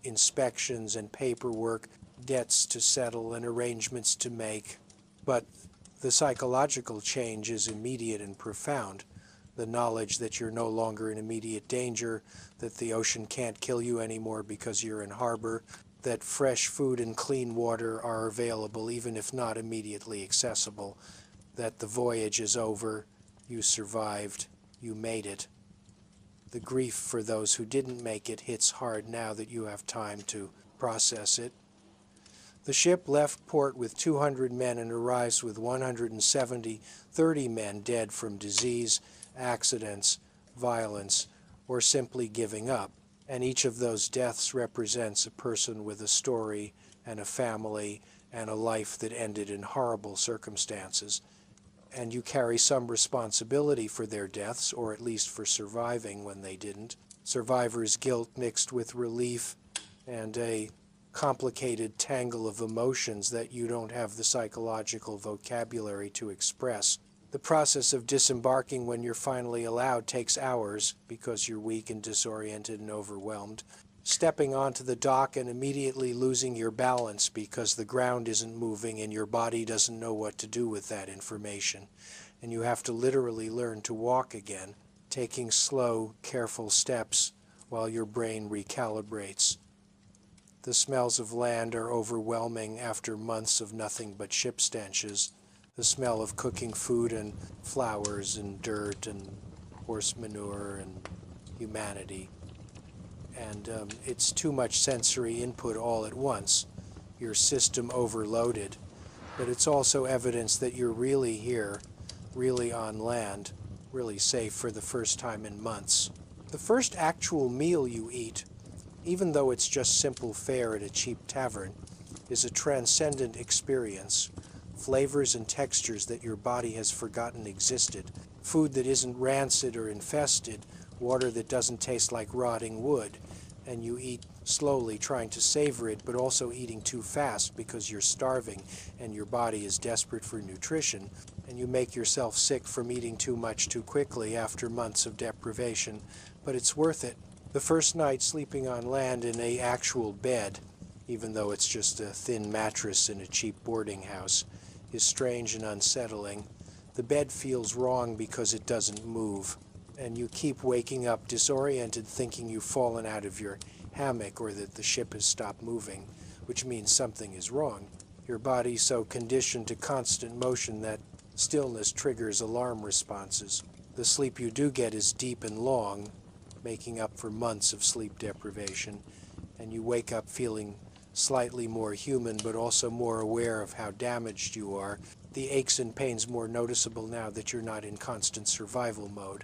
inspections and paperwork, debts to settle and arrangements to make, but the psychological change is immediate and profound. The knowledge that you're no longer in immediate danger, that the ocean can't kill you anymore because you're in harbor, that fresh food and clean water are available even if not immediately accessible, that the voyage is over, you survived, you made it. The grief for those who didn't make it hits hard now that you have time to process it. The ship left port with 200 men and arrives with 170, 30 men dead from disease, accidents, violence, or simply giving up. And each of those deaths represents a person with a story and a family and a life that ended in horrible circumstances. And you carry some responsibility for their deaths, or at least for surviving when they didn't. Survivor's guilt mixed with relief and a complicated tangle of emotions that you don't have the psychological vocabulary to express. The process of disembarking when you're finally allowed takes hours because you're weak and disoriented and overwhelmed. Stepping onto the dock and immediately losing your balance because the ground isn't moving and your body doesn't know what to do with that information. And you have to literally learn to walk again, taking slow, careful steps while your brain recalibrates. The smells of land are overwhelming after months of nothing but ship stenches. The smell of cooking food and flowers and dirt and horse manure and humanity. And it's too much sensory input all at once. Your system overloaded. But it's also evidence that you're really here, really on land, really safe for the first time in months. The first actual meal you eat, even though it's just simple fare at a cheap tavern, is a transcendent experience. Flavors and textures that your body has forgotten existed. Food that isn't rancid or infested, water that doesn't taste like rotting wood, and you eat slowly, trying to savor it, but also eating too fast because you're starving and your body is desperate for nutrition, and you make yourself sick from eating too much too quickly after months of deprivation, but it's worth it. The first night sleeping on land in an actual bed, even though it's just a thin mattress in a cheap boarding house, is strange and unsettling. The bed feels wrong because it doesn't move, and you keep waking up disoriented, thinking you've fallen out of your hammock or that the ship has stopped moving, which means something is wrong. Your body's so conditioned to constant motion that stillness triggers alarm responses. The sleep you do get is deep and long, making up for months of sleep deprivation, and you wake up feeling slightly more human, but also more aware of how damaged you are. The aches and pains more noticeable now that you're not in constant survival mode.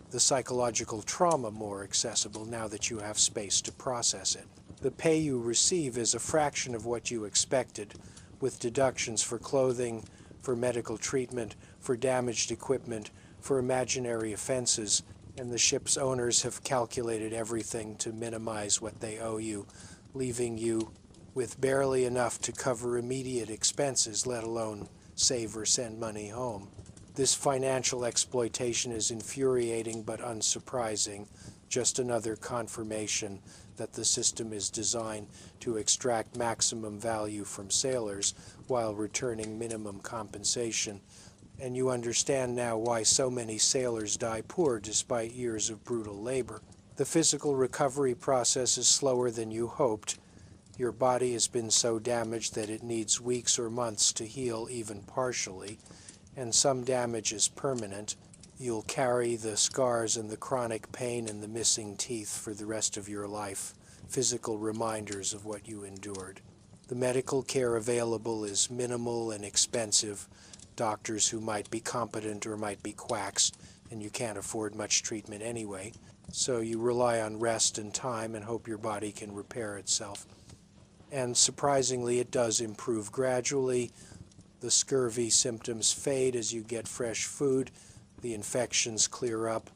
The psychological trauma more accessible now that you have space to process it. The pay you receive is a fraction of what you expected, with deductions for clothing, for medical treatment, for damaged equipment, for imaginary offenses, and the ship's owners have calculated everything to minimize what they owe you, leaving you with barely enough to cover immediate expenses, let alone save or send money home. This financial exploitation is infuriating but unsurprising, just another confirmation that the system is designed to extract maximum value from sailors while returning minimum compensation. And you understand now why so many sailors die poor despite years of brutal labor. The physical recovery process is slower than you hoped. Your body has been so damaged that it needs weeks or months to heal, even partially, and some damage is permanent. You'll carry the scars and the chronic pain and the missing teeth for the rest of your life, physical reminders of what you endured. The medical care available is minimal and expensive. Doctors who might be competent or might be quacks, and you can't afford much treatment anyway. So you rely on rest and time and hope your body can repair itself. And surprisingly, it does improve gradually. The scurvy symptoms fade as you get fresh food. The infections clear up.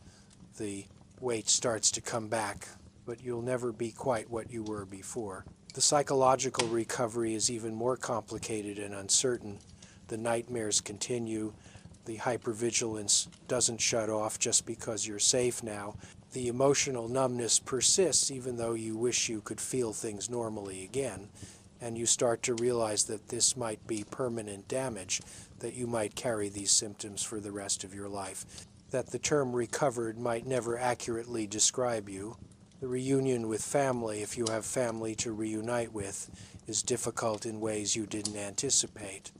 The weight starts to come back, but you'll never be quite what you were before. The psychological recovery is even more complicated and uncertain. The nightmares continue. The hypervigilance doesn't shut off just because you're safe now. The emotional numbness persists even though you wish you could feel things normally again, and you start to realize that this might be permanent damage, that you might carry these symptoms for the rest of your life, that the term recovered might never accurately describe you. The reunion with family, if you have family to reunite with, is difficult in ways you didn't anticipate.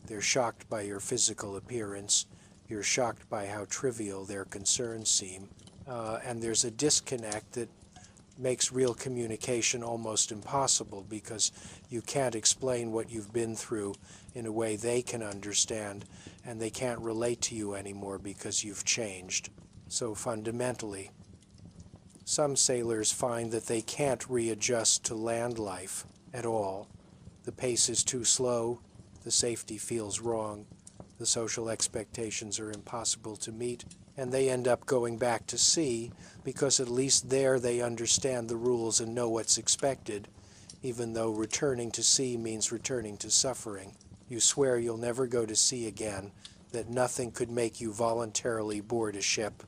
They're shocked by your physical appearance. You're shocked by how trivial their concerns seem. And there's a disconnect that makes real communication almost impossible because you can't explain what you've been through in a way they can understand, and they can't relate to you anymore because you've changed so fundamentally. Some sailors find that they can't readjust to land life at all. The pace is too slow, the safety feels wrong, the social expectations are impossible to meet, and they end up going back to sea because at least there they understand the rules and know what's expected, even though returning to sea means returning to suffering. You swear you'll never go to sea again, that nothing could make you voluntarily board a ship,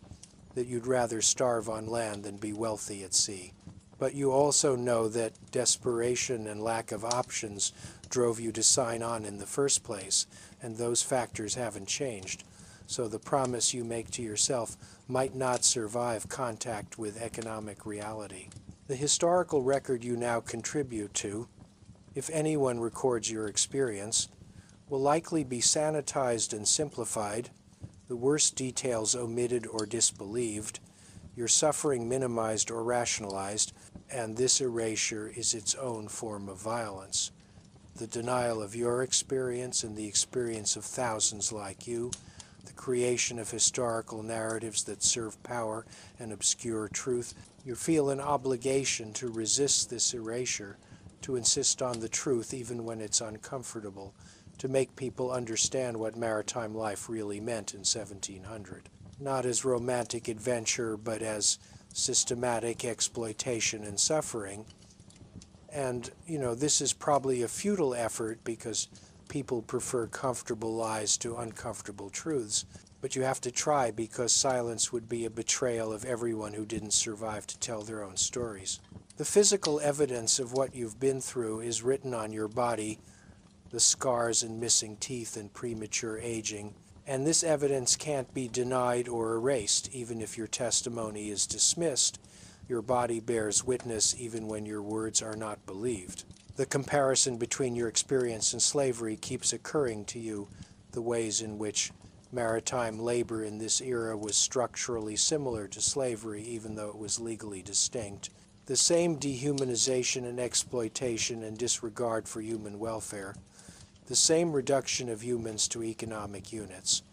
that you'd rather starve on land than be wealthy at sea. But you also know that desperation and lack of options drove you to sign on in the first place, and those factors haven't changed. So the promise you make to yourself might not survive contact with economic reality. The historical record you now contribute to, if anyone records your experience, will likely be sanitized and simplified, the worst details omitted or disbelieved, your suffering minimized or rationalized, and this erasure is its own form of violence. The denial of your experience and the experience of thousands like you, the creation of historical narratives that serve power and obscure truth. You feel an obligation to resist this erasure, to insist on the truth even when it's uncomfortable, to make people understand what maritime life really meant in 1700. Not as romantic adventure, but as systematic exploitation and suffering. And, this is probably a futile effort because people prefer comfortable lies to uncomfortable truths. But you have to try because silence would be a betrayal of everyone who didn't survive to tell their own stories. The physical evidence of what you've been through is written on your body, the scars and missing teeth and premature aging, and this evidence can't be denied or erased. Even if your testimony is dismissed, your body bears witness even when your words are not believed. The comparison between your experience and slavery keeps occurring to you, the ways in which maritime labor in this era was structurally similar to slavery, even though it was legally distinct. The same dehumanization and exploitation and disregard for human welfare. The same reduction of humans to economic units.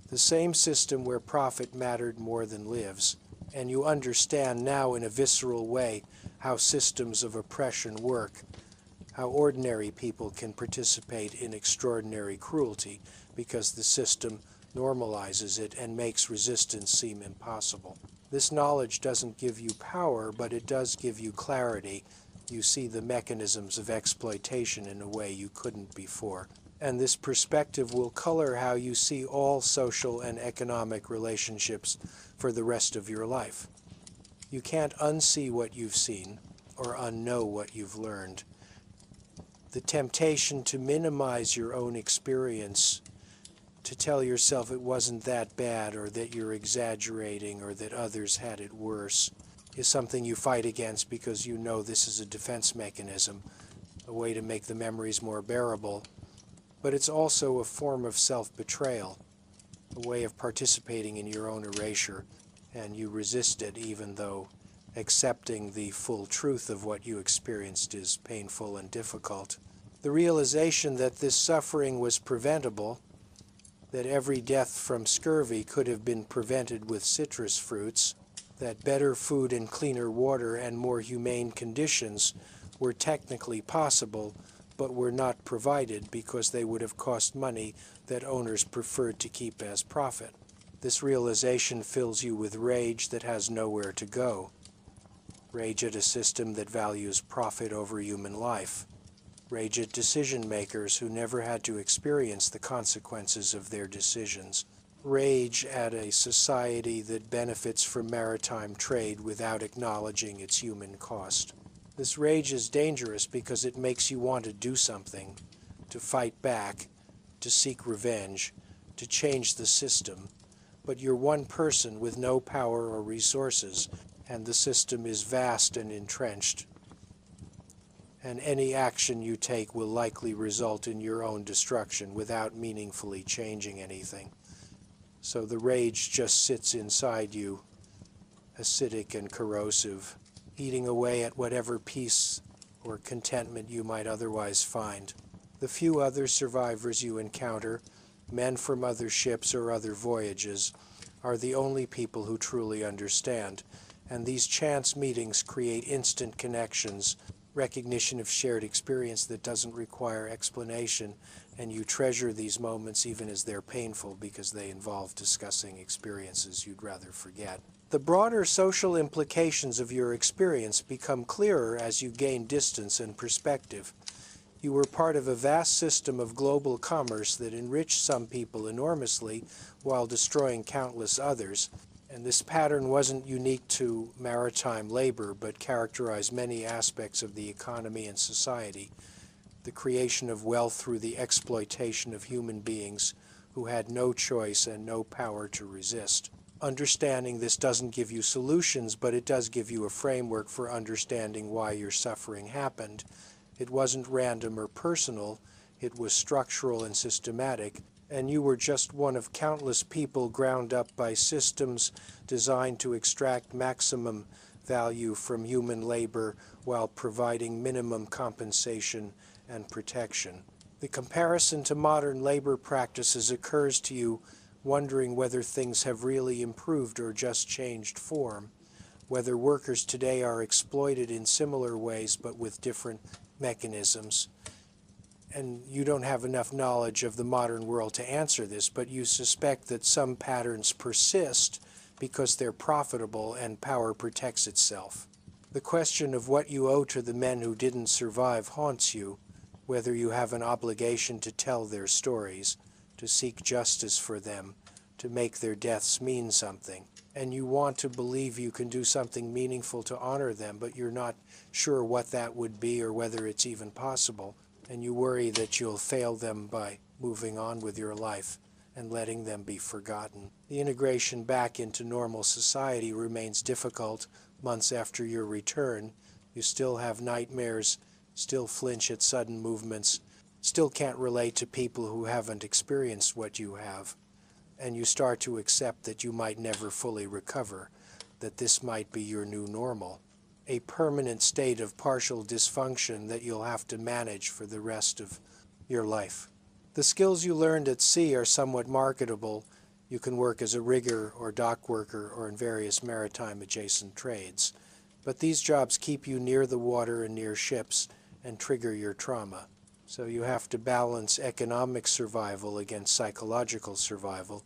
The same system where profit mattered more than lives. And you understand now in a visceral way how systems of oppression work, how ordinary people can participate in extraordinary cruelty because the system normalizes it and makes resistance seem impossible. This knowledge doesn't give you power, but it does give you clarity. You see the mechanisms of exploitation in a way you couldn't before. And this perspective will color how you see all social and economic relationships for the rest of your life. You can't unsee what you've seen or unknow what you've learned. The temptation to minimize your own experience, to tell yourself it wasn't that bad or that you're exaggerating or that others had it worse, is something you fight against because you know this is a defense mechanism, a way to make the memories more bearable. But it's also a form of self-betrayal, a way of participating in your own erasure, and you resist it even though accepting the full truth of what you experienced is painful and difficult. The realization that this suffering was preventable, that every death from scurvy could have been prevented with citrus fruits, that better food and cleaner water and more humane conditions were technically possible, but were not provided because they would have cost money that owners preferred to keep as profit. This realization fills you with rage that has nowhere to go. Rage at a system that values profit over human life. Rage at decision-makers who never had to experience the consequences of their decisions. Rage at a society that benefits from maritime trade without acknowledging its human cost. This rage is dangerous because it makes you want to do something, to fight back, to seek revenge, to change the system. But you're one person with no power or resources, and the system is vast and entrenched. And any action you take will likely result in your own destruction without meaningfully changing anything. So the rage just sits inside you, acidic and corrosive, eating away at whatever peace or contentment you might otherwise find. The few other survivors you encounter, men from other ships or other voyages, are the only people who truly understand, and these chance meetings create instant connections, recognition of shared experience that doesn't require explanation, and you treasure these moments even as they're painful because they involve discussing experiences you'd rather forget. The broader social implications of your experience become clearer as you gain distance and perspective. You were part of a vast system of global commerce that enriched some people enormously while destroying countless others. And this pattern wasn't unique to maritime labor, but characterized many aspects of the economy and society. The creation of wealth through the exploitation of human beings who had no choice and no power to resist. Understanding this doesn't give you solutions, but it does give you a framework for understanding why your suffering happened. It wasn't random or personal. It was structural and systematic, and you were just one of countless people ground up by systems designed to extract maximum value from human labor while providing minimum compensation and protection. The comparison to modern labor practices occurs to you, wondering whether things have really improved or just changed form, whether workers today are exploited in similar ways but with different mechanisms. And you don't have enough knowledge of the modern world to answer this, but you suspect that some patterns persist because they're profitable and power protects itself. The question of what you owe to the men who didn't survive haunts you, whether you have an obligation to tell their stories, to seek justice for them, to make their deaths mean something. And you want to believe you can do something meaningful to honor them, but you're not sure what that would be or whether it's even possible. And you worry that you'll fail them by moving on with your life and letting them be forgotten. The integration back into normal society remains difficult months after your return. You still have nightmares, still flinch at sudden movements, still can't relate to people who haven't experienced what you have. And you start to accept that you might never fully recover, that this might be your new normal, a permanent state of partial dysfunction that you'll have to manage for the rest of your life. The skills you learned at sea are somewhat marketable. You can work as a rigger or dock worker or in various maritime adjacent trades. But these jobs keep you near the water and near ships and trigger your trauma. So you have to balance economic survival against psychological survival,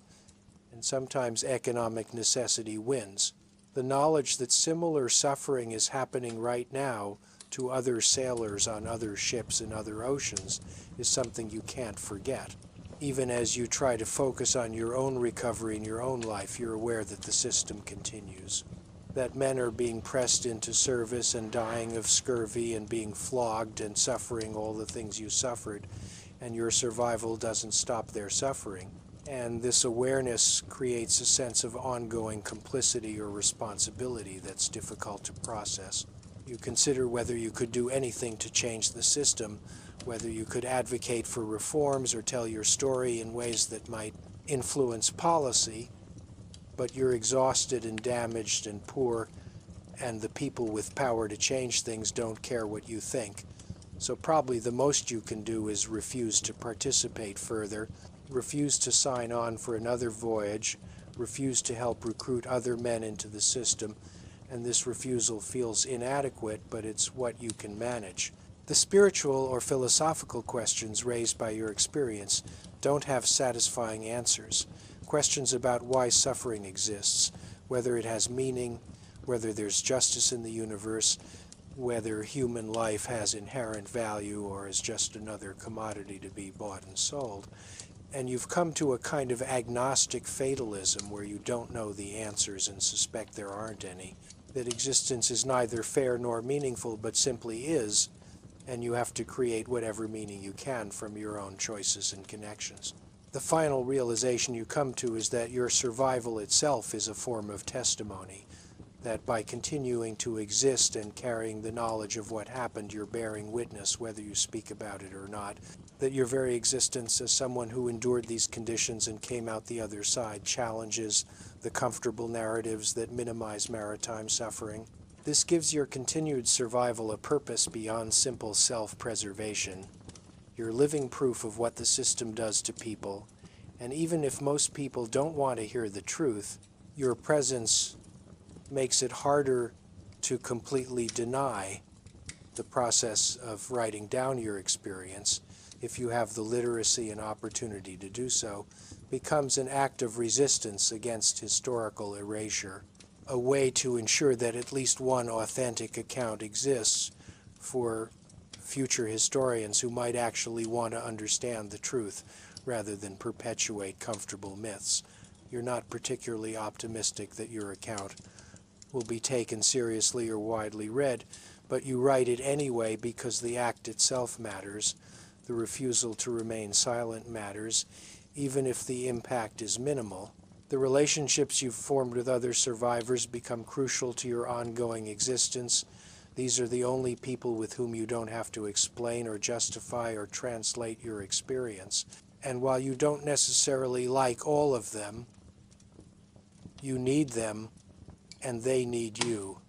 and sometimes economic necessity wins. The knowledge that similar suffering is happening right now to other sailors on other ships in other oceans is something you can't forget. Even as you try to focus on your own recovery in your own life, you're aware that the system continues. That men are being pressed into service and dying of scurvy and being flogged and suffering all the things you suffered, and your survival doesn't stop their suffering. And this awareness creates a sense of ongoing complicity or responsibility that's difficult to process. You consider whether you could do anything to change the system, whether you could advocate for reforms or tell your story in ways that might influence policy, but you're exhausted and damaged and poor, and the people with power to change things don't care what you think. So probably the most you can do is refuse to participate further, refuse to sign on for another voyage, refuse to help recruit other men into the system, and this refusal feels inadequate, but it's what you can manage. The spiritual or philosophical questions raised by your experience don't have satisfying answers. Questions about why suffering exists, whether it has meaning, whether there's justice in the universe, whether human life has inherent value or is just another commodity to be bought and sold. And you've come to a kind of agnostic fatalism where you don't know the answers and suspect there aren't any, that existence is neither fair nor meaningful but simply is, and you have to create whatever meaning you can from your own choices and connections. The final realization you come to is that your survival itself is a form of testimony, that by continuing to exist and carrying the knowledge of what happened, you're bearing witness, whether you speak about it or not, that your very existence as someone who endured these conditions and came out the other side challenges the comfortable narratives that minimize maritime suffering. This gives your continued survival a purpose beyond simple self-preservation. You're living proof of what the system does to people, and even if most people don't want to hear the truth, your presence makes it harder to completely deny the process of writing down your experience, if you have the literacy and opportunity to do so, becomes an act of resistance against historical erasure, a way to ensure that at least one authentic account exists for future historians who might actually want to understand the truth rather than perpetuate comfortable myths. You're not particularly optimistic that your account will be taken seriously or widely read, but you write it anyway because the act itself matters. The refusal to remain silent matters, even if the impact is minimal. The relationships you've formed with other survivors become crucial to your ongoing existence. These are the only people with whom you don't have to explain or justify or translate your experience. And while you don't necessarily like all of them, you need them, and they need you.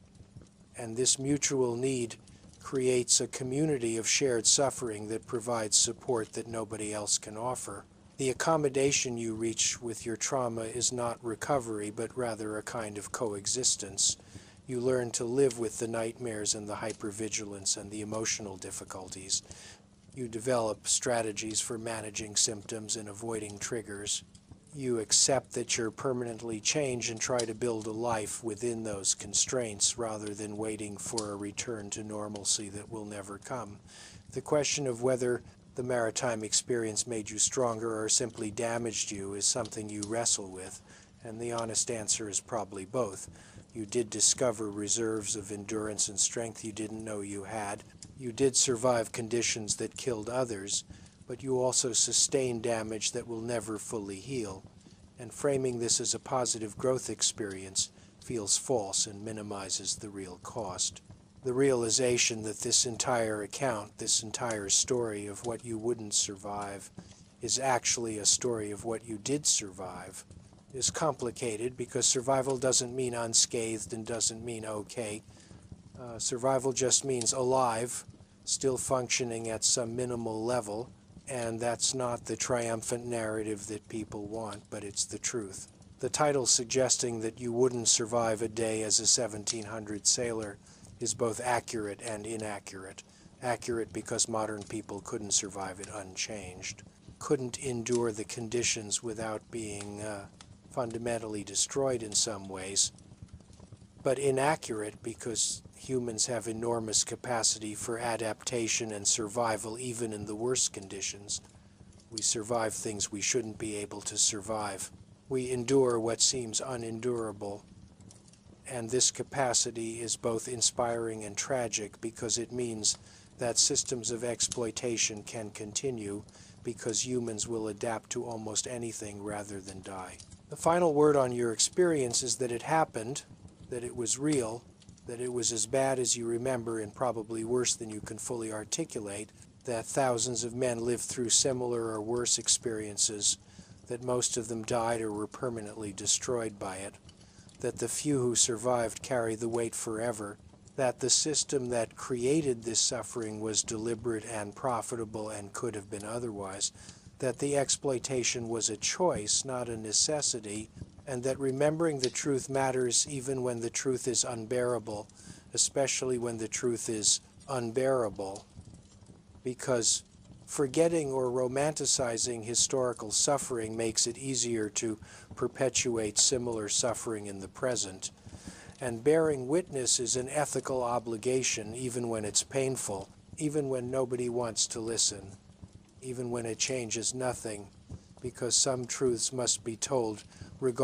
And this mutual need creates a community of shared suffering that provides support that nobody else can offer. The accommodation you reach with your trauma is not recovery, but rather a kind of coexistence. You learn to live with the nightmares and the hypervigilance and the emotional difficulties. You develop strategies for managing symptoms and avoiding triggers. You accept that you're permanently changed and try to build a life within those constraints rather than waiting for a return to normalcy that will never come. The question of whether the maritime experience made you stronger or simply damaged you is something you wrestle with, and the honest answer is probably both. You did discover reserves of endurance and strength you didn't know you had. You did survive conditions that killed others, but you also sustained damage that will never fully heal. And framing this as a positive growth experience feels false and minimizes the real cost. The realization that this entire account, this entire story of what you wouldn't survive, is actually a story of what you did survive, is complicated because survival doesn't mean unscathed and doesn't mean okay. Survival just means alive, still functioning at some minimal level, and that's not the triumphant narrative that people want, but it's the truth. The title suggesting that you wouldn't survive a day as a 1700 sailor is both accurate and inaccurate. Accurate because modern people couldn't survive it unchanged, couldn't endure the conditions without being fundamentally destroyed in some ways, but inaccurate because humans have enormous capacity for adaptation and survival even in the worst conditions. We survive things we shouldn't be able to survive. We endure what seems unendurable. And this capacity is both inspiring and tragic because it means that systems of exploitation can continue because humans will adapt to almost anything rather than die. The final word on your experience is that it happened, that it was real, that it was as bad as you remember and probably worse than you can fully articulate, that thousands of men lived through similar or worse experiences, that most of them died or were permanently destroyed by it, that the few who survived carry the weight forever, that the system that created this suffering was deliberate and profitable and could have been otherwise, that the exploitation was a choice, not a necessity, and that remembering the truth matters even when the truth is unbearable, especially when the truth is unbearable, because forgetting or romanticizing historical suffering makes it easier to perpetuate similar suffering in the present. And bearing witness is an ethical obligation even when it's painful, even when nobody wants to listen, even when it changes nothing, because some truths must be told regardless